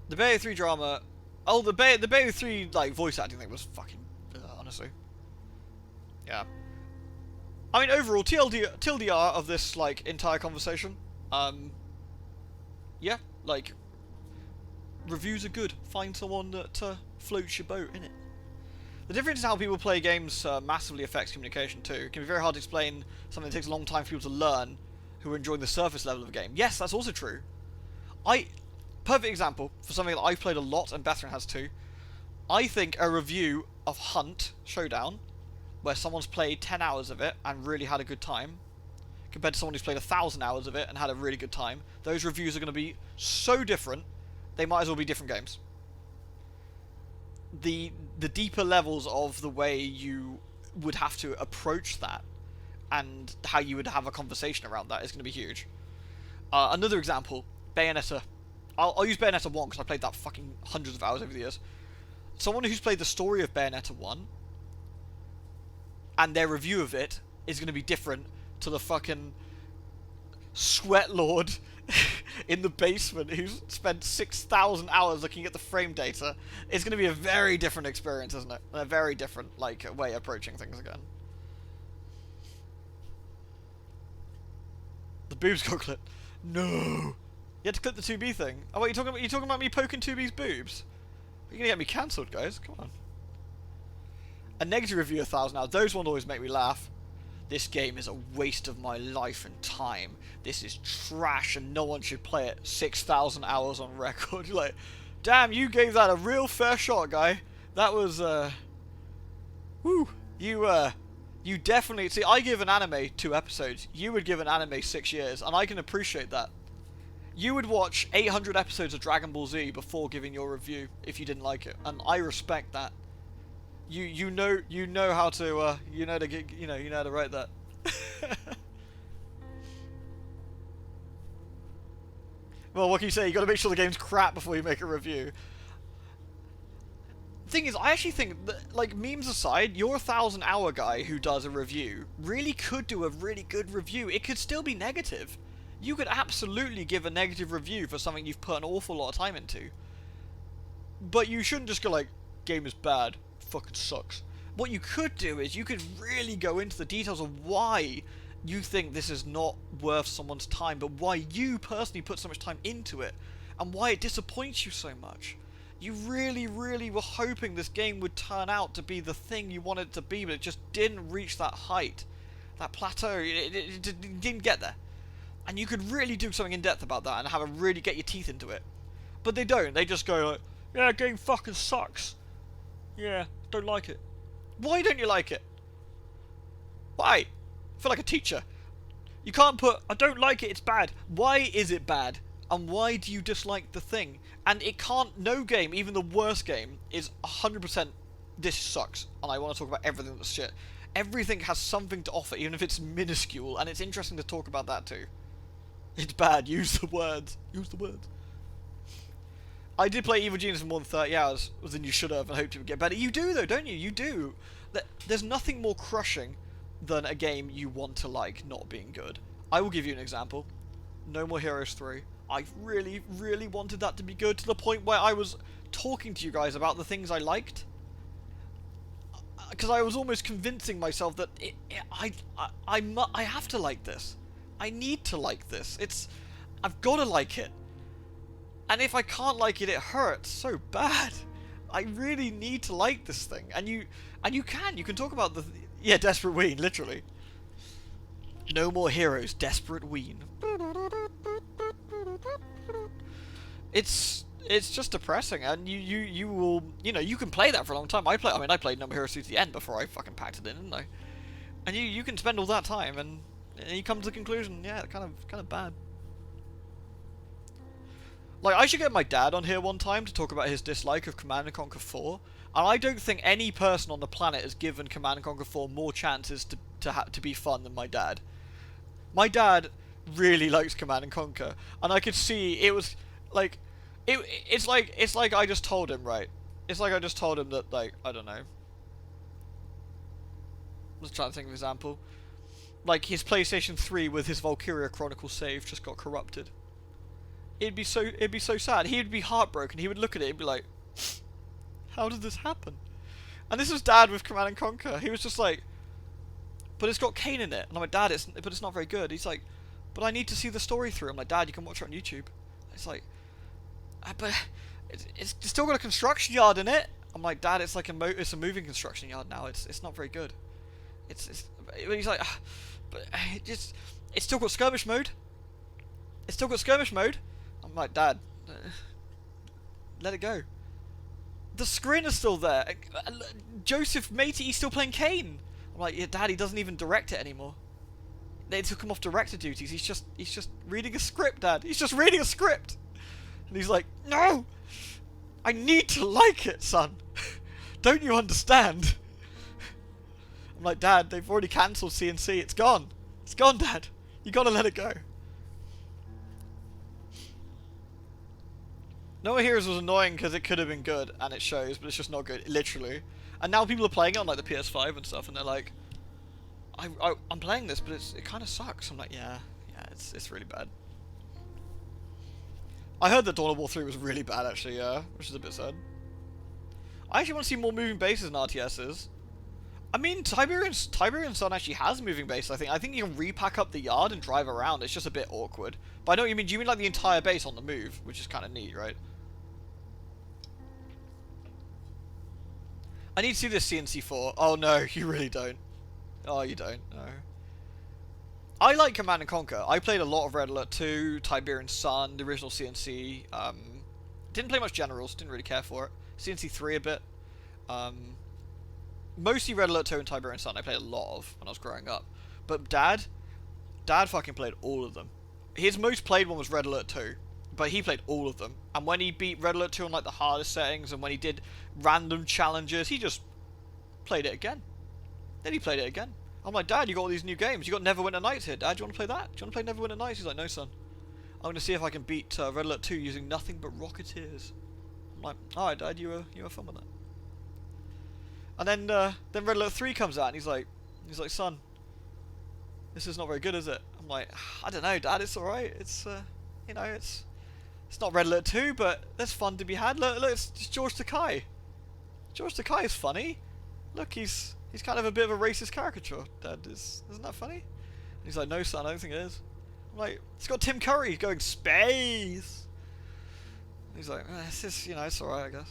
The Bayou 3 drama. Oh, the Bayou 3 like voice acting thing was fucking honestly. Yeah. I mean, overall, TLDR of this like entire conversation. Yeah, like reviews are good. Find someone that floats your boat in it. The difference in how people play games massively affects communication too. It can be very hard to explain something that takes a long time for people to learn who are enjoying the surface level of a game. Yes, that's also true. Perfect example for something that I've played a lot and Bethrin has too. I think a review of Hunt Showdown, where someone's played 10 hours of it and really had a good time, compared to someone who's played 1,000 hours of it and had a really good time, those reviews are going to be so different, they might as well be different games. The deeper levels of the way you would have to approach that and how you would have a conversation around that is going to be huge. Another example, Bayonetta. I'll use Bayonetta 1 because I played that fucking hundreds of hours over the years. Someone who's played the story of Bayonetta 1 and their review of it is going to be different to the fucking sweat lord in the basement who's spent 6,000 hours looking at the frame data. It's going to be a very different experience, isn't it? And a very different like way of approaching things again. The boobs got clipped. No. You had to clip the 2B thing. Oh, wait, you talking about me poking 2B's boobs? You're gonna get me cancelled, guys. Come on. A negative review of 1,000 hours. Those ones always make me laugh. This game is a waste of my life and time. This is trash and no one should play it. 6,000 hours on record. You're like, damn, you gave that a real fair shot, guy. That was, woo. You definitely... See, I give an anime 2 episodes. You would give an anime 6 years, and I can appreciate that. You would watch 800 episodes of Dragon Ball Z before giving your review if you didn't like it, and I respect that. You know how to you know how to write that. Well, what can you say? You got to make sure the game's crap before you make a review. Thing is, I actually think that, like, memes aside, your 1,000-hour guy who does a review really could do a really good review. It could still be negative. You could absolutely give a negative review for something you've put an awful lot of time into. But you shouldn't just go like, game is bad, fucking sucks. What you could do is you could really go into the details of why you think this is not worth someone's time, but why you personally put so much time into it, and why it disappoints you so much. You really, really were hoping this game would turn out to be the thing you wanted it to be, but it just didn't reach that height, that plateau. It didn't get there. And you could really do something in depth about that and have a really get your teeth into it. But they don't. They just go like, yeah, game fucking sucks. Yeah, don't like it. Why don't you like it? Why? I feel like a teacher. You can't put, I don't like it, it's bad. Why is it bad? And why do you dislike the thing? And it can't, no game, even the worst game, is 100% this sucks. And I want to talk about everything that's shit. Everything has something to offer, even if it's minuscule. And it's interesting to talk about that too. It's bad. Use the words. Use the words. I did play Evil Genius for more than 30 hours than you should have and hoped it would get better. You do, though, don't you? You do. There's nothing more crushing than a game you want to like not being good. I will give you an example. No More Heroes 3. I really, really wanted that to be good to the point where I was talking to you guys about the things I liked. Because I was almost convincing myself that I have to like this. I need to like this. I've got to like it. And if I can't like it, it hurts so bad. I really need to like this thing. And you can talk about yeah, Desperate Ween, literally. No More Heroes, Desperate Ween. It's just depressing, and you will, you can play that for a long time. I played No More Heroes to the end before I fucking packed it in, didn't I? And you can spend all that time and you come to the conclusion, yeah, kind of bad. Like, I should get my dad on here one time to talk about his dislike of Command & Conquer 4, and I don't think any person on the planet has given Command & Conquer 4 more chances to be fun than my dad. My dad really likes Command & Conquer, and I could see it was, like, it's like I just told him, right? It's like I just told him that, like, I don't know. was trying to think of an example. Like his PlayStation 3 with his Valkyria Chronicles save just got corrupted. It'd be so sad. He'd be heartbroken. He would look at it and be like, how did this happen? And this was Dad with Command and Conquer. He was just like, but it's got Kane in it. And I'm like, Dad, but it's not very good. He's like, but I need to see the story through. I'm like, Dad, you can watch it on YouTube. It's like, but it's still got a construction yard in it. I'm like, Dad, it's like it's a moving construction yard now. It's not very good. He's like, but it's still got skirmish mode. It's still got skirmish mode. I'm like, Dad, let it go. The screen is still there. Joseph Matey, he's still playing Kane. I'm like, yeah, Dad, he doesn't even direct it anymore. They took him off director duties. He's just reading a script, Dad. He's just reading a script. And he's like, no, I need to like it, son. Don't you understand? I'm like, Dad, they've already cancelled CNC. It's gone. It's gone, Dad. You gotta let it go. No More Heroes was annoying because it could have been good, and it shows, but it's just not good, literally. And now people are playing it on like the PS5 and stuff, and they're like, I'm playing this, but it kind of sucks. I'm like, yeah, it's really bad. I heard that Dawn of War 3 was really bad, actually, yeah, which is a bit sad. I actually want to see more moving bases in RTSs. I mean, Tiberian Sun actually has moving bases, I think. I think you can repack up the yard and drive around. It's just a bit awkward. But I know what you mean. Do you mean like the entire base on the move? Which is kind of neat, right? I need to see this CNC4. Oh, no, you really don't. Oh, you don't. No. I like Command and Conquer. I played a lot of Red Alert 2, Tiberian Sun, the original CNC. Didn't play much Generals. Didn't really care for it. CNC 3 a bit. Mostly Red Alert 2 and Tiberian Sun I played a lot of when I was growing up. But Dad fucking played all of them. His most played one was Red Alert 2. But he played all of them. And when he beat Red Alert 2 on like the hardest settings, and when he did random challenges, he just played it again. Then he played it again. I'm like, Dad, you got all these new games. You got Neverwinter Nights here. Dad, do you want to play that? Do you want to play Neverwinter Nights? He's like, no, son. I'm going to see if I can beat Red Alert 2 using nothing but Rocketeers. I'm like, alright, Dad, you were fun with that. And then Red Alert 3 comes out, and he's like, son, this is not very good, is it? I'm like, I don't know, Dad, it's alright. It's, you know, it's not Red Alert 2, but there's fun to be had. Look, it's George Takei. George Takei is funny. Look, he's kind of a bit of a racist caricature, Dad. Isn't that funny? And he's like, no, son, I don't think it is. I'm like, it's got Tim Curry going space. And he's like, it's just, you know, it's alright, I guess.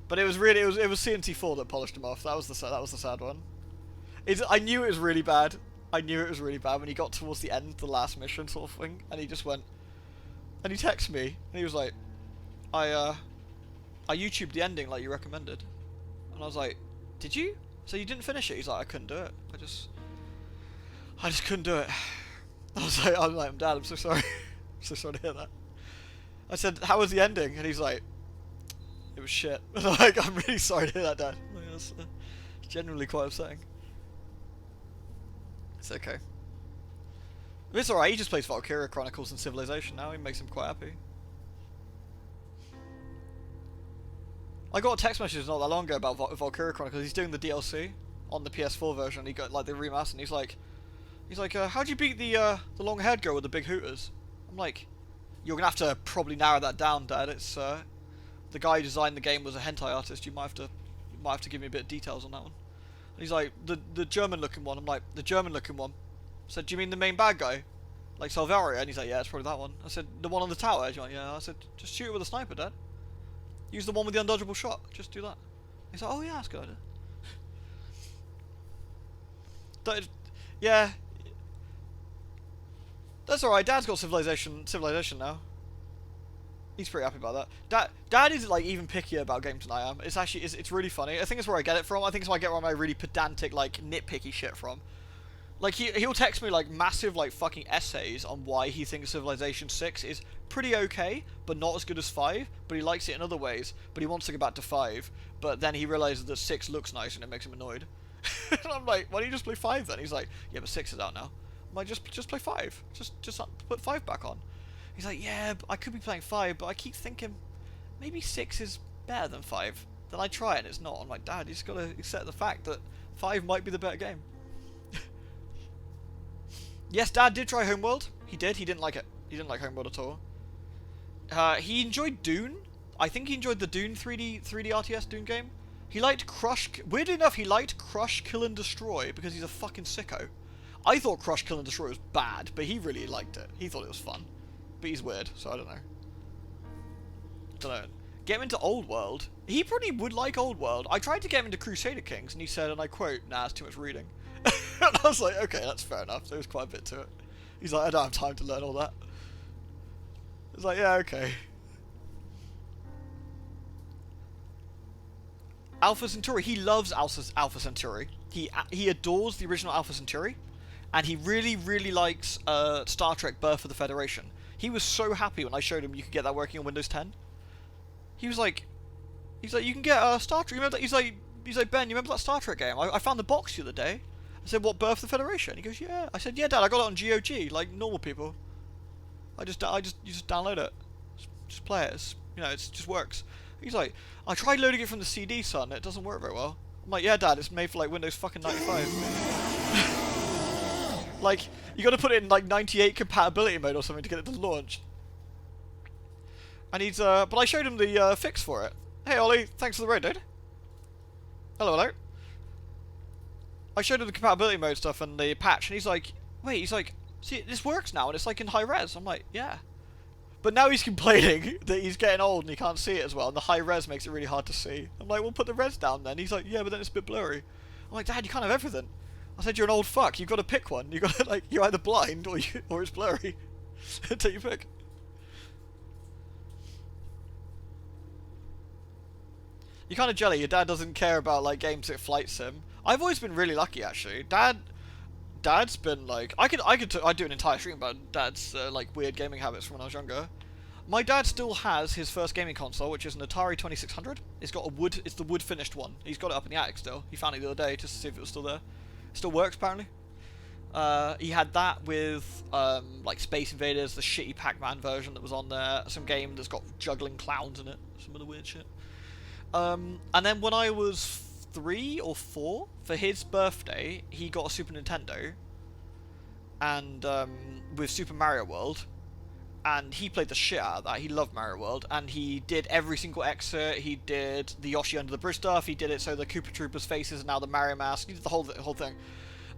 But it was CNT4 that polished him off. That was the sad one. I knew it was really bad. I knew it was really bad when he got towards the end, the last mission sort of thing, and he just went, and he texted me, and he was like, I YouTubed the ending like you recommended. And I was like, did you? So you didn't finish it? He's like, I couldn't do it. I just couldn't do it. I was like, Dad, I'm so sorry. I'm so sorry to hear that. I said, how was the ending? And he's like, it was shit. And I'm like, I'm really sorry to hear that, Dad. Like, that's genuinely quite upsetting. It's okay. It's alright, he just plays Valkyria Chronicles and Civilization now. He makes him quite happy. I got a text message not that long ago about Valkyria Chronicles. He's doing the DLC on the PS4 version. He got like the remaster, and he's like, how'd you beat the long-haired girl with the big hooters? I'm like, you're gonna have to probably narrow that down, Dad. It's the guy who designed the game was a hentai artist. You might have to give me a bit of details on that one. And he's like, the German-looking one. I'm like, the German-looking one. I said, do you mean the main bad guy? Like Salvaria? And he's like, yeah, it's probably that one. I said, the one on the tower? He's like, yeah. I said, just shoot it with a sniper, Dad. Use the one with the undodgeable shot. Just do that. He's like, oh yeah, that's a good idea. Yeah. That's alright. Dad's got Civilization now. He's pretty happy about that. Dad is like even pickier about games than I am. It's actually it's really funny. I think it's where I get it from. I think it's where I get all my really pedantic like nitpicky shit from. Like he'll text me like massive like fucking essays on why he thinks Civilization 6 is pretty okay, but not as good as 5. But he likes it in other ways. But he wants to go back to 5. But then he realizes that 6 looks nice and it makes him annoyed. And I'm like, why don't you just play 5 then? He's like, yeah, but 6 is out now. I'm like, just play 5. Just put 5 back on. He's like, yeah, I could be playing 5, but I keep thinking maybe 6 is better than 5. Then I try it and it's not. I'm like, Dad, you just gotta accept the fact that 5 might be the better game. Yes, Dad did try Homeworld. He did. He didn't like it. He didn't like Homeworld at all. He enjoyed Dune. I think he enjoyed the Dune 3D RTS Dune game. He liked Crush... Weirdly enough, he liked Crush, Kill and Destroy because he's a fucking sicko. I thought Crush, Kill and Destroy was bad, but he really liked it. He thought it was fun. But he's weird, so I don't know. Get him into Old World. He probably would like Old World. I tried to get him into Crusader Kings, and he said, and I quote, "Nah, it's too much reading." And I was like, okay, that's fair enough. There was quite a bit to it. He's like, I don't have time to learn all that. I was like, yeah, okay. Alpha Centauri. He loves Alpha Centauri. He adores the original Alpha Centauri, and he really, really likes Star Trek: Birth of the Federation. He was so happy when I showed him you could get that working on Windows 10. He was like, you can get Star Trek. You remember that? He's like, Ben, you remember that Star Trek game? I found the box the other day. I said, what, Birth of the Federation? He goes, yeah. I said, yeah, Dad, I got it on GOG, like normal people. You just download it, just play it. You know, it just works. He's like, I tried loading it from the CD, son. It doesn't work very well. I'm like, yeah, Dad, it's made for like Windows fucking 95. Like, you got to put it in like 98 compatibility mode or something to get it to launch. And he's but I showed him the fix for it. Hey Ollie, thanks for the raid, dude. Hello, hello. I showed him the compatibility mode stuff and the patch, and he's like, wait, he's like, see, this works now, and it's like in high res. I'm like, yeah. But now he's complaining that he's getting old and he can't see it as well, and the high res makes it really hard to see. I'm like, well, put the res down then. He's like, yeah, but then it's a bit blurry. I'm like, Dad, you can't have everything. I said, you're an old fuck. You've got to pick one. You got to, like, you're either blind or it's blurry. Take your pick. You're kind of jelly. Your dad doesn't care about like games that flight sim. I've always been really lucky actually. Dad's been like, I'd do an entire stream about Dad's like weird gaming habits from when I was younger. My dad still has his first gaming console, which is an Atari 2600. It's the wood finished one. He's got it up in the attic still. He found it the other day just to see if it was still there. It still works apparently. He had that with like Space Invaders, the shitty Pac-Man version that was on there, some game that's got juggling clowns in it, some of the weird shit. And then when I was 3 or 4, for his birthday, he got a Super Nintendo, and with Super Mario World, and he played the shit out of that. He loved Mario World, and he did every single exit. He did the Yoshi under the bridge stuff. He did it so the Koopa Troopers' faces are now the Mario mask. He did the whole thing.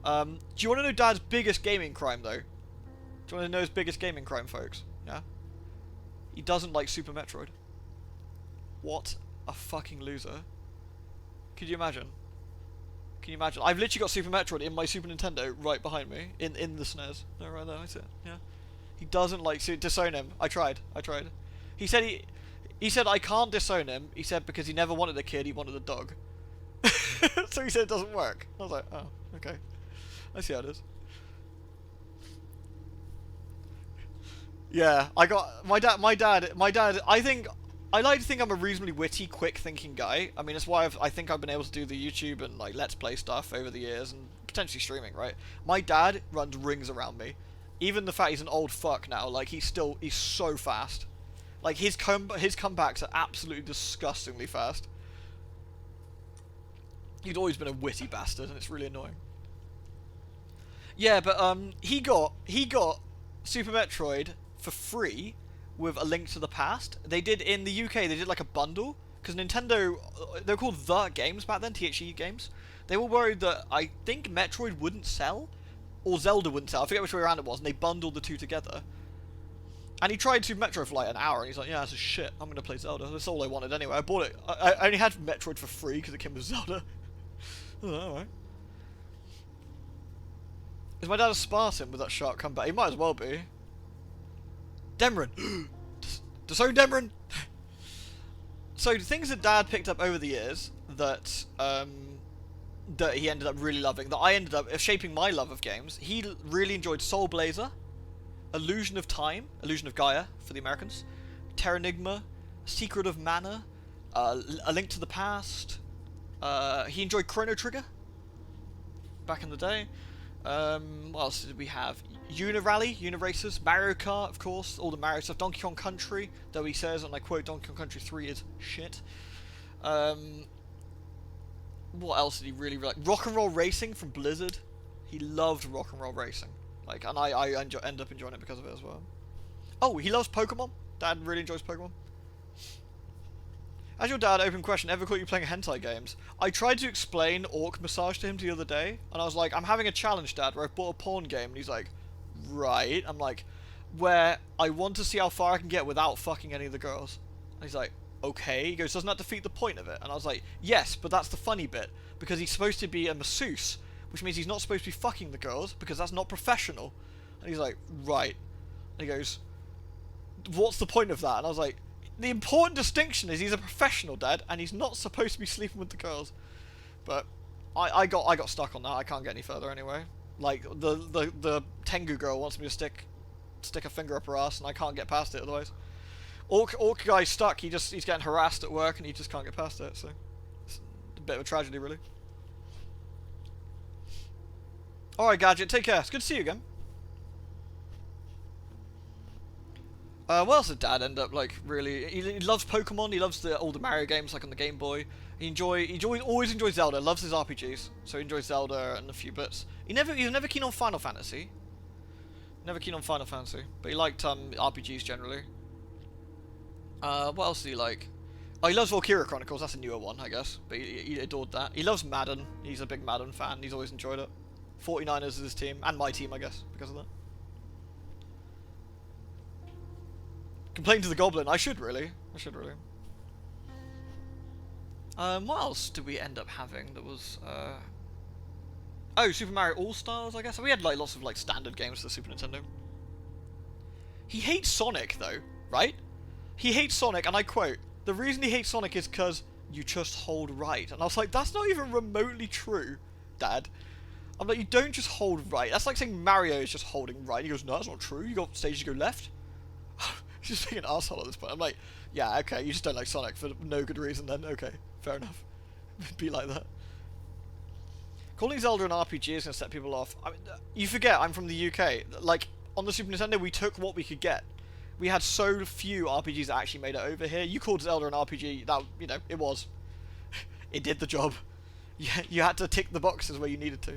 Do you want to know Dad's biggest gaming crime, though? Do you want to know his biggest gaming crime, folks? Yeah? He doesn't like Super Metroid. What a fucking loser. Could you imagine? Can you imagine? I've literally got Super Metroid in my Super Nintendo right behind me. In the SNES. No, right there, I see it. Yeah. He doesn't like disown him. I tried. He said he said I can't disown him. He said because he never wanted a kid, he wanted a dog. So he said it doesn't work. I was like, oh, okay. I see how it is. Yeah, I got my dad. I like to think I'm a reasonably witty, quick-thinking guy. I mean, that's why I think I've been able to do the YouTube and like Let's Play stuff over the years, and potentially streaming. Right? My dad runs rings around me. Even the fact he's an old fuck now, like he's so fast. Like his comebacks are absolutely disgustingly fast. He's always been a witty bastard, and it's really annoying. Yeah, but he got Super Metroid for free with A Link to the Past. They did in the UK. They did like a bundle because Nintendo. They were called The Games back then, THE Games. They were worried that I think Metroid wouldn't sell, or Zelda wouldn't sell. I forget which way around it was, and they bundled the two together. And he tried Super Metroid for like an hour, and he's like, "Yeah, this is shit. I'm gonna play Zelda. That's all I wanted anyway. I bought it. I only had Metroid for free because it came with Zelda." Alright. Is my dad a Spartan with that sharp comeback? He might as well be. Demrin! Disown Demrin! So, things that Dad picked up over the years that that he ended up really loving, that I ended up shaping my love of games. He really enjoyed Soul Blazer, Illusion of Time, Illusion of Gaia for the Americans, Terranigma, Secret of Mana, A Link to the Past. He enjoyed Chrono Trigger back in the day. What else did we have? Unirally, Uniracers, Mario Kart, of course, all the Mario stuff. Donkey Kong Country, though he says, and I quote, Donkey Kong Country 3 is shit. What else did he really like? Rock and Roll Racing from Blizzard. He loved Rock and Roll Racing. Like, and I end up enjoying it because of it as well. Oh, he loves Pokemon. Dad really enjoys Pokemon. As your dad, open question, ever caught you playing hentai games? I tried to explain Orc Massage to him the other day, and I was like, I'm having a challenge, Dad, where I've bought a porn game, and he's like, right. I'm like, where I want to see how far I can get without fucking any of the girls. And he's like, okay. He goes, doesn't that defeat the point of it? And I was like, yes, but that's the funny bit, because he's supposed to be a masseuse, which means he's not supposed to be fucking the girls, because that's not professional. And he's like, right. And he goes, what's the point of that? And I was like, the important distinction is he's a professional, Dad, and he's not supposed to be sleeping with the girls. But I got stuck on that. I can't get any further anyway. Like the Tengu girl wants me to stick a finger up her ass, and I can't get past it otherwise. Orc guy's stuck. He's getting harassed at work, and he just can't get past it. So it's a bit of a tragedy, really. All right, Gadget, take care. It's good to see you again. What else did Dad end up like? Really, he loves Pokemon. He loves all the Mario games, like on the Game Boy. He always enjoys Zelda. Loves his RPGs, so he enjoys Zelda and a few bits. He was never keen on Final Fantasy. Never keen on Final Fantasy, but he liked RPGs generally. What else did he like? Oh, he loves Valkyria Chronicles. That's a newer one, I guess. But he adored that. He loves Madden. He's a big Madden fan. He's always enjoyed it. 49ers is his team, and my team, I guess, because of that. Complain to the Goblin. I should really. What else did we end up having that was, oh, Super Mario All-Stars, I guess? We had, like, lots of, like, standard games for the Super Nintendo. He hates Sonic, though, right? He hates Sonic, and I quote, the reason he hates Sonic is because you just hold right. And I was like, that's not even remotely true, Dad. I'm like, you don't just hold right. That's like saying Mario is just holding right. He goes, no, that's not true. You got stages you go left. He's just being an asshole at this point. I'm like, yeah, okay, you just don't like Sonic for no good reason then. Okay, fair enough. Be like that. Calling Zelda an RPG is going to set people off. I mean, you forget I'm from the UK. Like, on the Super Nintendo, we took what we could get. We had so few RPGs that actually made it over here. You called Zelda an RPG, that, you know, it was. It did the job. You had to tick the boxes where you needed to.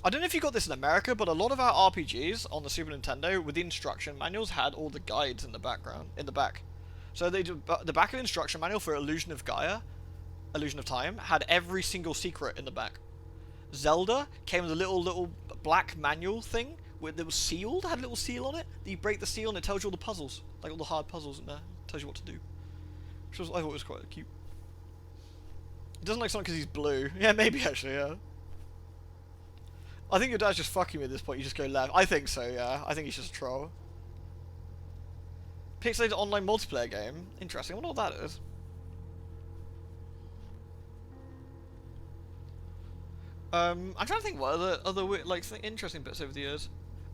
I don't know if you got this in America, but a lot of our RPGs on the Super Nintendo, with the instruction manuals, had all the guides in the back. So the back of the instruction manual for Illusion of Gaia, Illusion of Time, had every single secret in the back. Zelda came with a little black manual thing that was sealed, had a little seal on it. You break the seal and it tells you all the puzzles, like all the hard puzzles in there. It tells you what to do. Which was, I thought was quite cute. He doesn't like Sonic because he's blue. Yeah, maybe actually, yeah. I think your dad's just fucking me at this point. You just go left. I think so, yeah. I think he's just a troll. Pixelated online multiplayer game. Interesting. I wonder what that is. I'm trying to think what other like interesting bits over the years.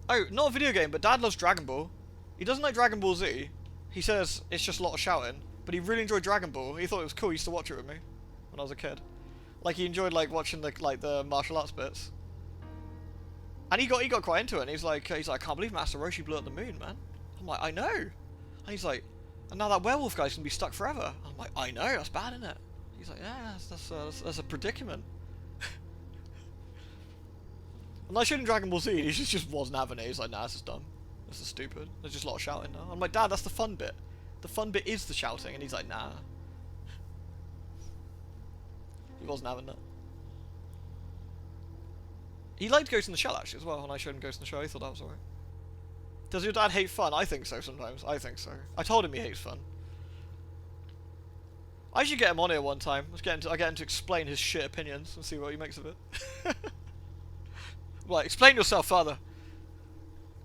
Oh, not a video game, but Dad loves Dragon Ball. He doesn't like Dragon Ball Z. He says it's just a lot of shouting, but he really enjoyed Dragon Ball. He thought it was cool. He used to watch it with me when I was a kid. Like he enjoyed like watching the martial arts bits. And he got quite into it, and he's like, I can't believe Master Roshi blew up the moon, man. I'm like, I know. And he's like, and now that werewolf guy's gonna be stuck forever. I'm like, I know, that's bad, isn't it? He's like, yeah, that's a predicament. And I showed him Dragon Ball Z, and he just wasn't having it. He's like, nah, this is dumb. This is stupid. There's just a lot of shouting now. I'm like, Dad, that's the fun bit. The fun bit is the shouting, and he's like, nah. He wasn't having that. He liked Ghost in the Shell, actually, as well, when I showed him Ghost in the Shell. He thought that was alright. Does your dad hate fun? I think so, sometimes. I think so. I told him he hates fun. I should get him on here one time. I get him to explain his shit opinions and see what he makes of it. Right, explain yourself, father.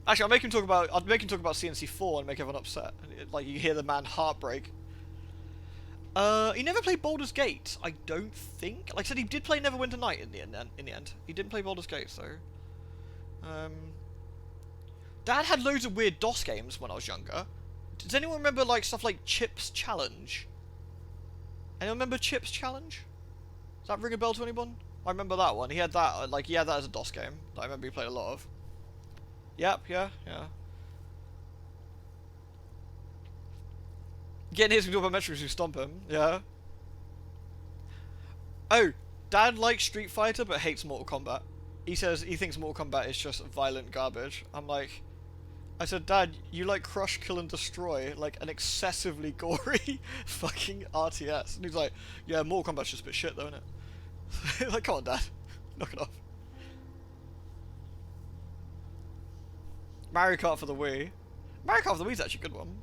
Actually, I'll make him talk about CNC4 and make everyone upset. Like, you hear the man heartbreak. He never played Baldur's Gate, I don't think. Like I said, he did play Neverwinter Night in the end. He didn't play Baldur's Gate, though. Dad had loads of weird DOS games when I was younger. Does anyone remember, like, stuff like Chips Challenge? Anyone remember Chips Challenge? Does that ring a bell to anyone? I remember that one. He had that, he had that as a DOS game that I remember he played a lot of. Yep, yeah. Getting his with metrics to stomp him, yeah. Oh, Dad likes Street Fighter but hates Mortal Kombat. He says he thinks Mortal Kombat is just violent garbage. I'm like, I said, Dad, you like Crush, Kill and Destroy, like an excessively gory fucking RTS. And he's like, yeah, Mortal Kombat's just a bit shit though, isn't it? Like, come on, Dad. Knock it off. Mario Kart for the Wii. Mario Kart for the Wii's actually a good one.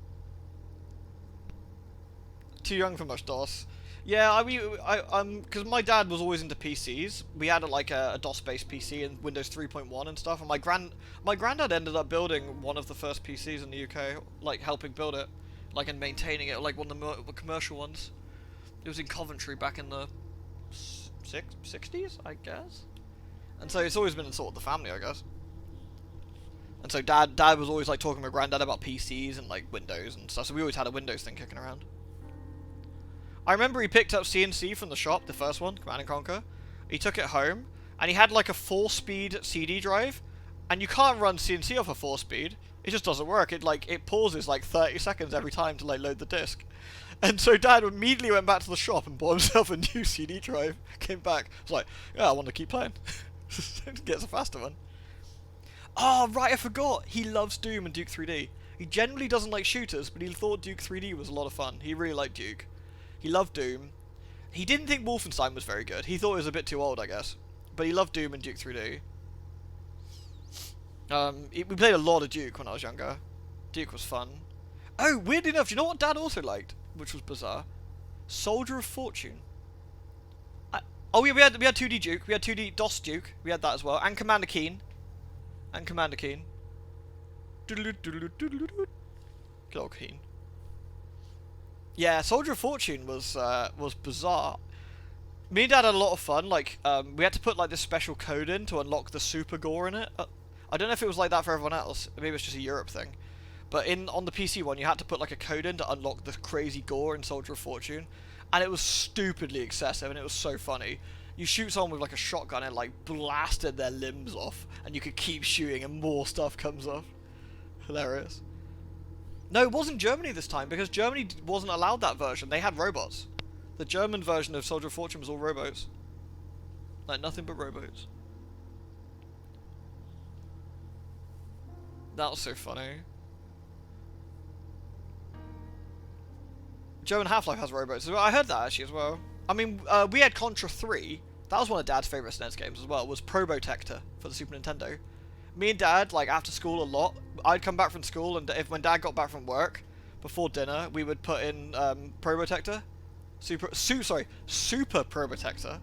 Too young for much DOS. Yeah, because my dad was always into PCs. We had like a DOS-based PC and Windows 3.1 and stuff. And my granddad ended up building one of the first PCs in the UK, like helping build it, like and maintaining it, like one of the commercial ones. It was in Coventry back in the 60s, I guess. And so it's always been in sort of the family, I guess. And so dad was always like talking to my granddad about PCs and like Windows and stuff. So we always had a Windows thing kicking around. I remember he picked up CNC from the shop, the first one, Command and Conquer. He took it home, and he had like a 4-speed CD drive, and you can't run CNC off a 4-speed. It just doesn't work. It pauses like 30 seconds every time to like load the disc. And so Dad immediately went back to the shop and bought himself a new CD drive. Came back, was like, yeah, I want to keep playing. Gets a faster one. Oh, right, I forgot. He loves Doom and Duke 3D. He generally doesn't like shooters, but he thought Duke 3D was a lot of fun. He really liked Duke. He loved Doom. He didn't think Wolfenstein was very good. He thought it was a bit too old, I guess. But he loved Doom and Duke 3D. We played a lot of Duke when I was younger. Duke was fun. Oh, weirdly enough, do you know what Dad also liked? Which was bizarre. Soldier of Fortune. Oh, yeah, we had 2D Duke. We had 2D DOS Duke. We had that as well. And Commander Keen. Good old Keen. Yeah, Soldier of Fortune was bizarre. Me and Dad had a lot of fun. Like, we had to put like this special code in to unlock the super gore in it. I don't know if it was like that for everyone else. Maybe it's just a Europe thing. But on the PC one, you had to put like a code in to unlock the crazy gore in Soldier of Fortune, and it was stupidly excessive, and it was so funny. You shoot someone with like a shotgun and like blasted their limbs off, and you could keep shooting, and more stuff comes off. Hilarious. No, it wasn't Germany this time, because Germany wasn't allowed that version. They had robots. The German version of Soldier of Fortune was all robots. Like, nothing but robots. That was so funny. German Half-Life has robots as well. I heard that, actually, as well. I mean, we had Contra 3. That was one of Dad's favourite SNES games as well, was Probotector for the Super Nintendo. Me and Dad, like, after school a lot, I'd come back from school, and when Dad got back from work, before dinner, we would put in Probotector. Super Probotector.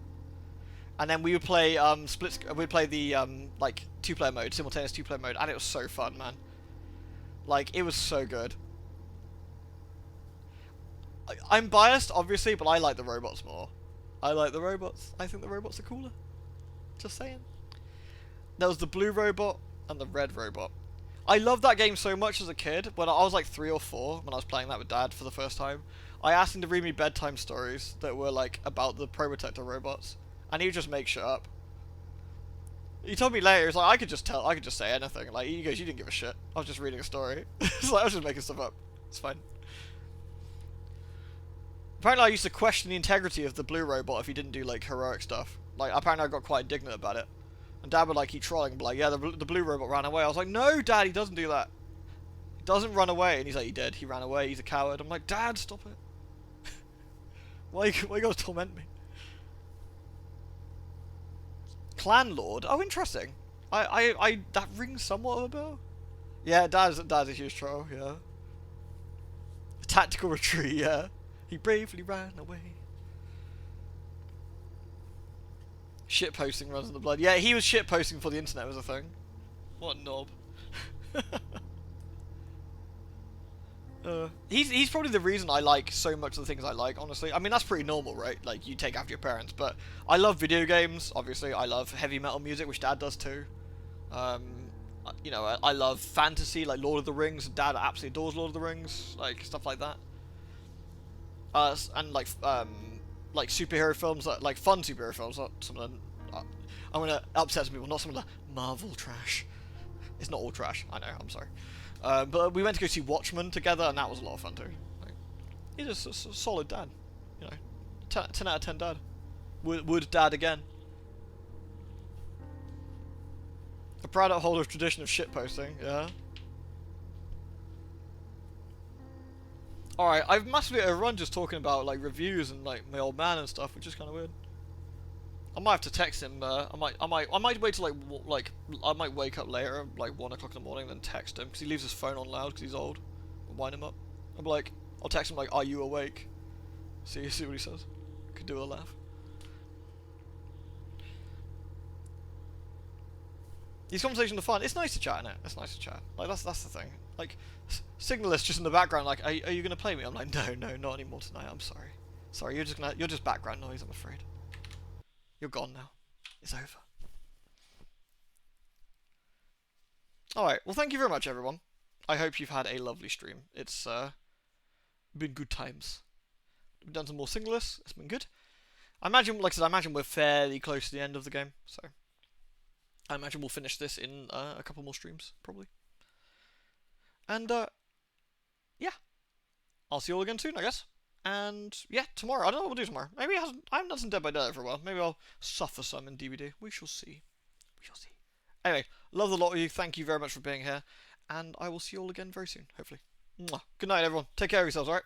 And then we would play we'd play the like 2-player mode, simultaneous 2-player mode, and it was so fun, man. Like, it was so good. I'm biased, obviously, but I like the robots more. I like the robots. I think the robots are cooler. Just saying. There was the blue robot and the red robot. I loved that game so much as a kid. When I was like 3 or 4, when I was playing that with Dad for the first time, I asked him to read me bedtime stories that were like about the Probotector robots, and he would just make shit up. He told me later, he was like, I could just say anything. Like, he goes, you didn't give a shit. I was just reading a story. It's like, I was just making stuff up. It's fine. Apparently I used to question the integrity of the blue robot if he didn't do like heroic stuff. Like, apparently I got quite indignant about it. And Dad would like keep trolling and be like, yeah, the blue robot ran away. I was like, no, Dad, he doesn't do that. He doesn't run away. And he's like, he did. He ran away. He's a coward. I'm like, Dad, stop it. why you gotta torment me? Clan Lord? Oh, interesting. That rings somewhat of a bell. Yeah, Dad's a huge troll, yeah. A tactical retreat, yeah. He bravely ran away. Shitposting runs in the blood. Yeah, he was shitposting before the internet was a thing. What a knob. He's probably the reason I like so much of the things I like, honestly. I mean, that's pretty normal, right? Like, you take after your parents, but I love video games, obviously. I love heavy metal music, which Dad does too. You know, I love fantasy, like Lord of the Rings. Dad absolutely adores Lord of the Rings, like, stuff like that. And like superhero films, like fun superhero films, not some of the... I'm gonna upset some people, not some of the Marvel trash. It's not all trash, I know, I'm sorry. But we went to go see Watchmen together, and that was a lot of fun too. Like, he's just a solid dad, you know. 10 out of 10 dad. Would dad again. A proud upholder of tradition of shitposting, yeah. Alright, I've massively overrun just talking about like reviews and like my old man and stuff, which is kind of weird. I might have to text him. I might wait till I might wake up later, like 1 o'clock in the morning, then text him because he leaves his phone on loud because he's old. I'll wind him up. I'll text him like, "Are you awake?" See what he says. Could do a laugh. These conversations are fun. It's nice to chat, innit? It's nice to chat. Like that's the thing. Like Signalis just in the background. Like, are you gonna play me? I'm like, no, not anymore tonight. I'm sorry. Sorry, you're just background noise. I'm afraid. You're gone now. It's over. Alright, well thank you very much everyone. I hope you've had a lovely stream. It's been good times. We've done some more Signalis. It's been good. I imagine, like I said, I imagine we're fairly close to the end of the game, so I imagine we'll finish this in a couple more streams, probably. And yeah, I'll see you all again soon, I guess. And yeah, tomorrow. I don't know what we'll do tomorrow. Maybe I haven't done some Dead by Daylight for a while. Maybe I'll suffer some in DVD. We shall see. We shall see. Anyway, love the lot of you. Thank you very much for being here. And I will see you all again very soon, hopefully. Mwah. Good night, everyone. Take care of yourselves, alright?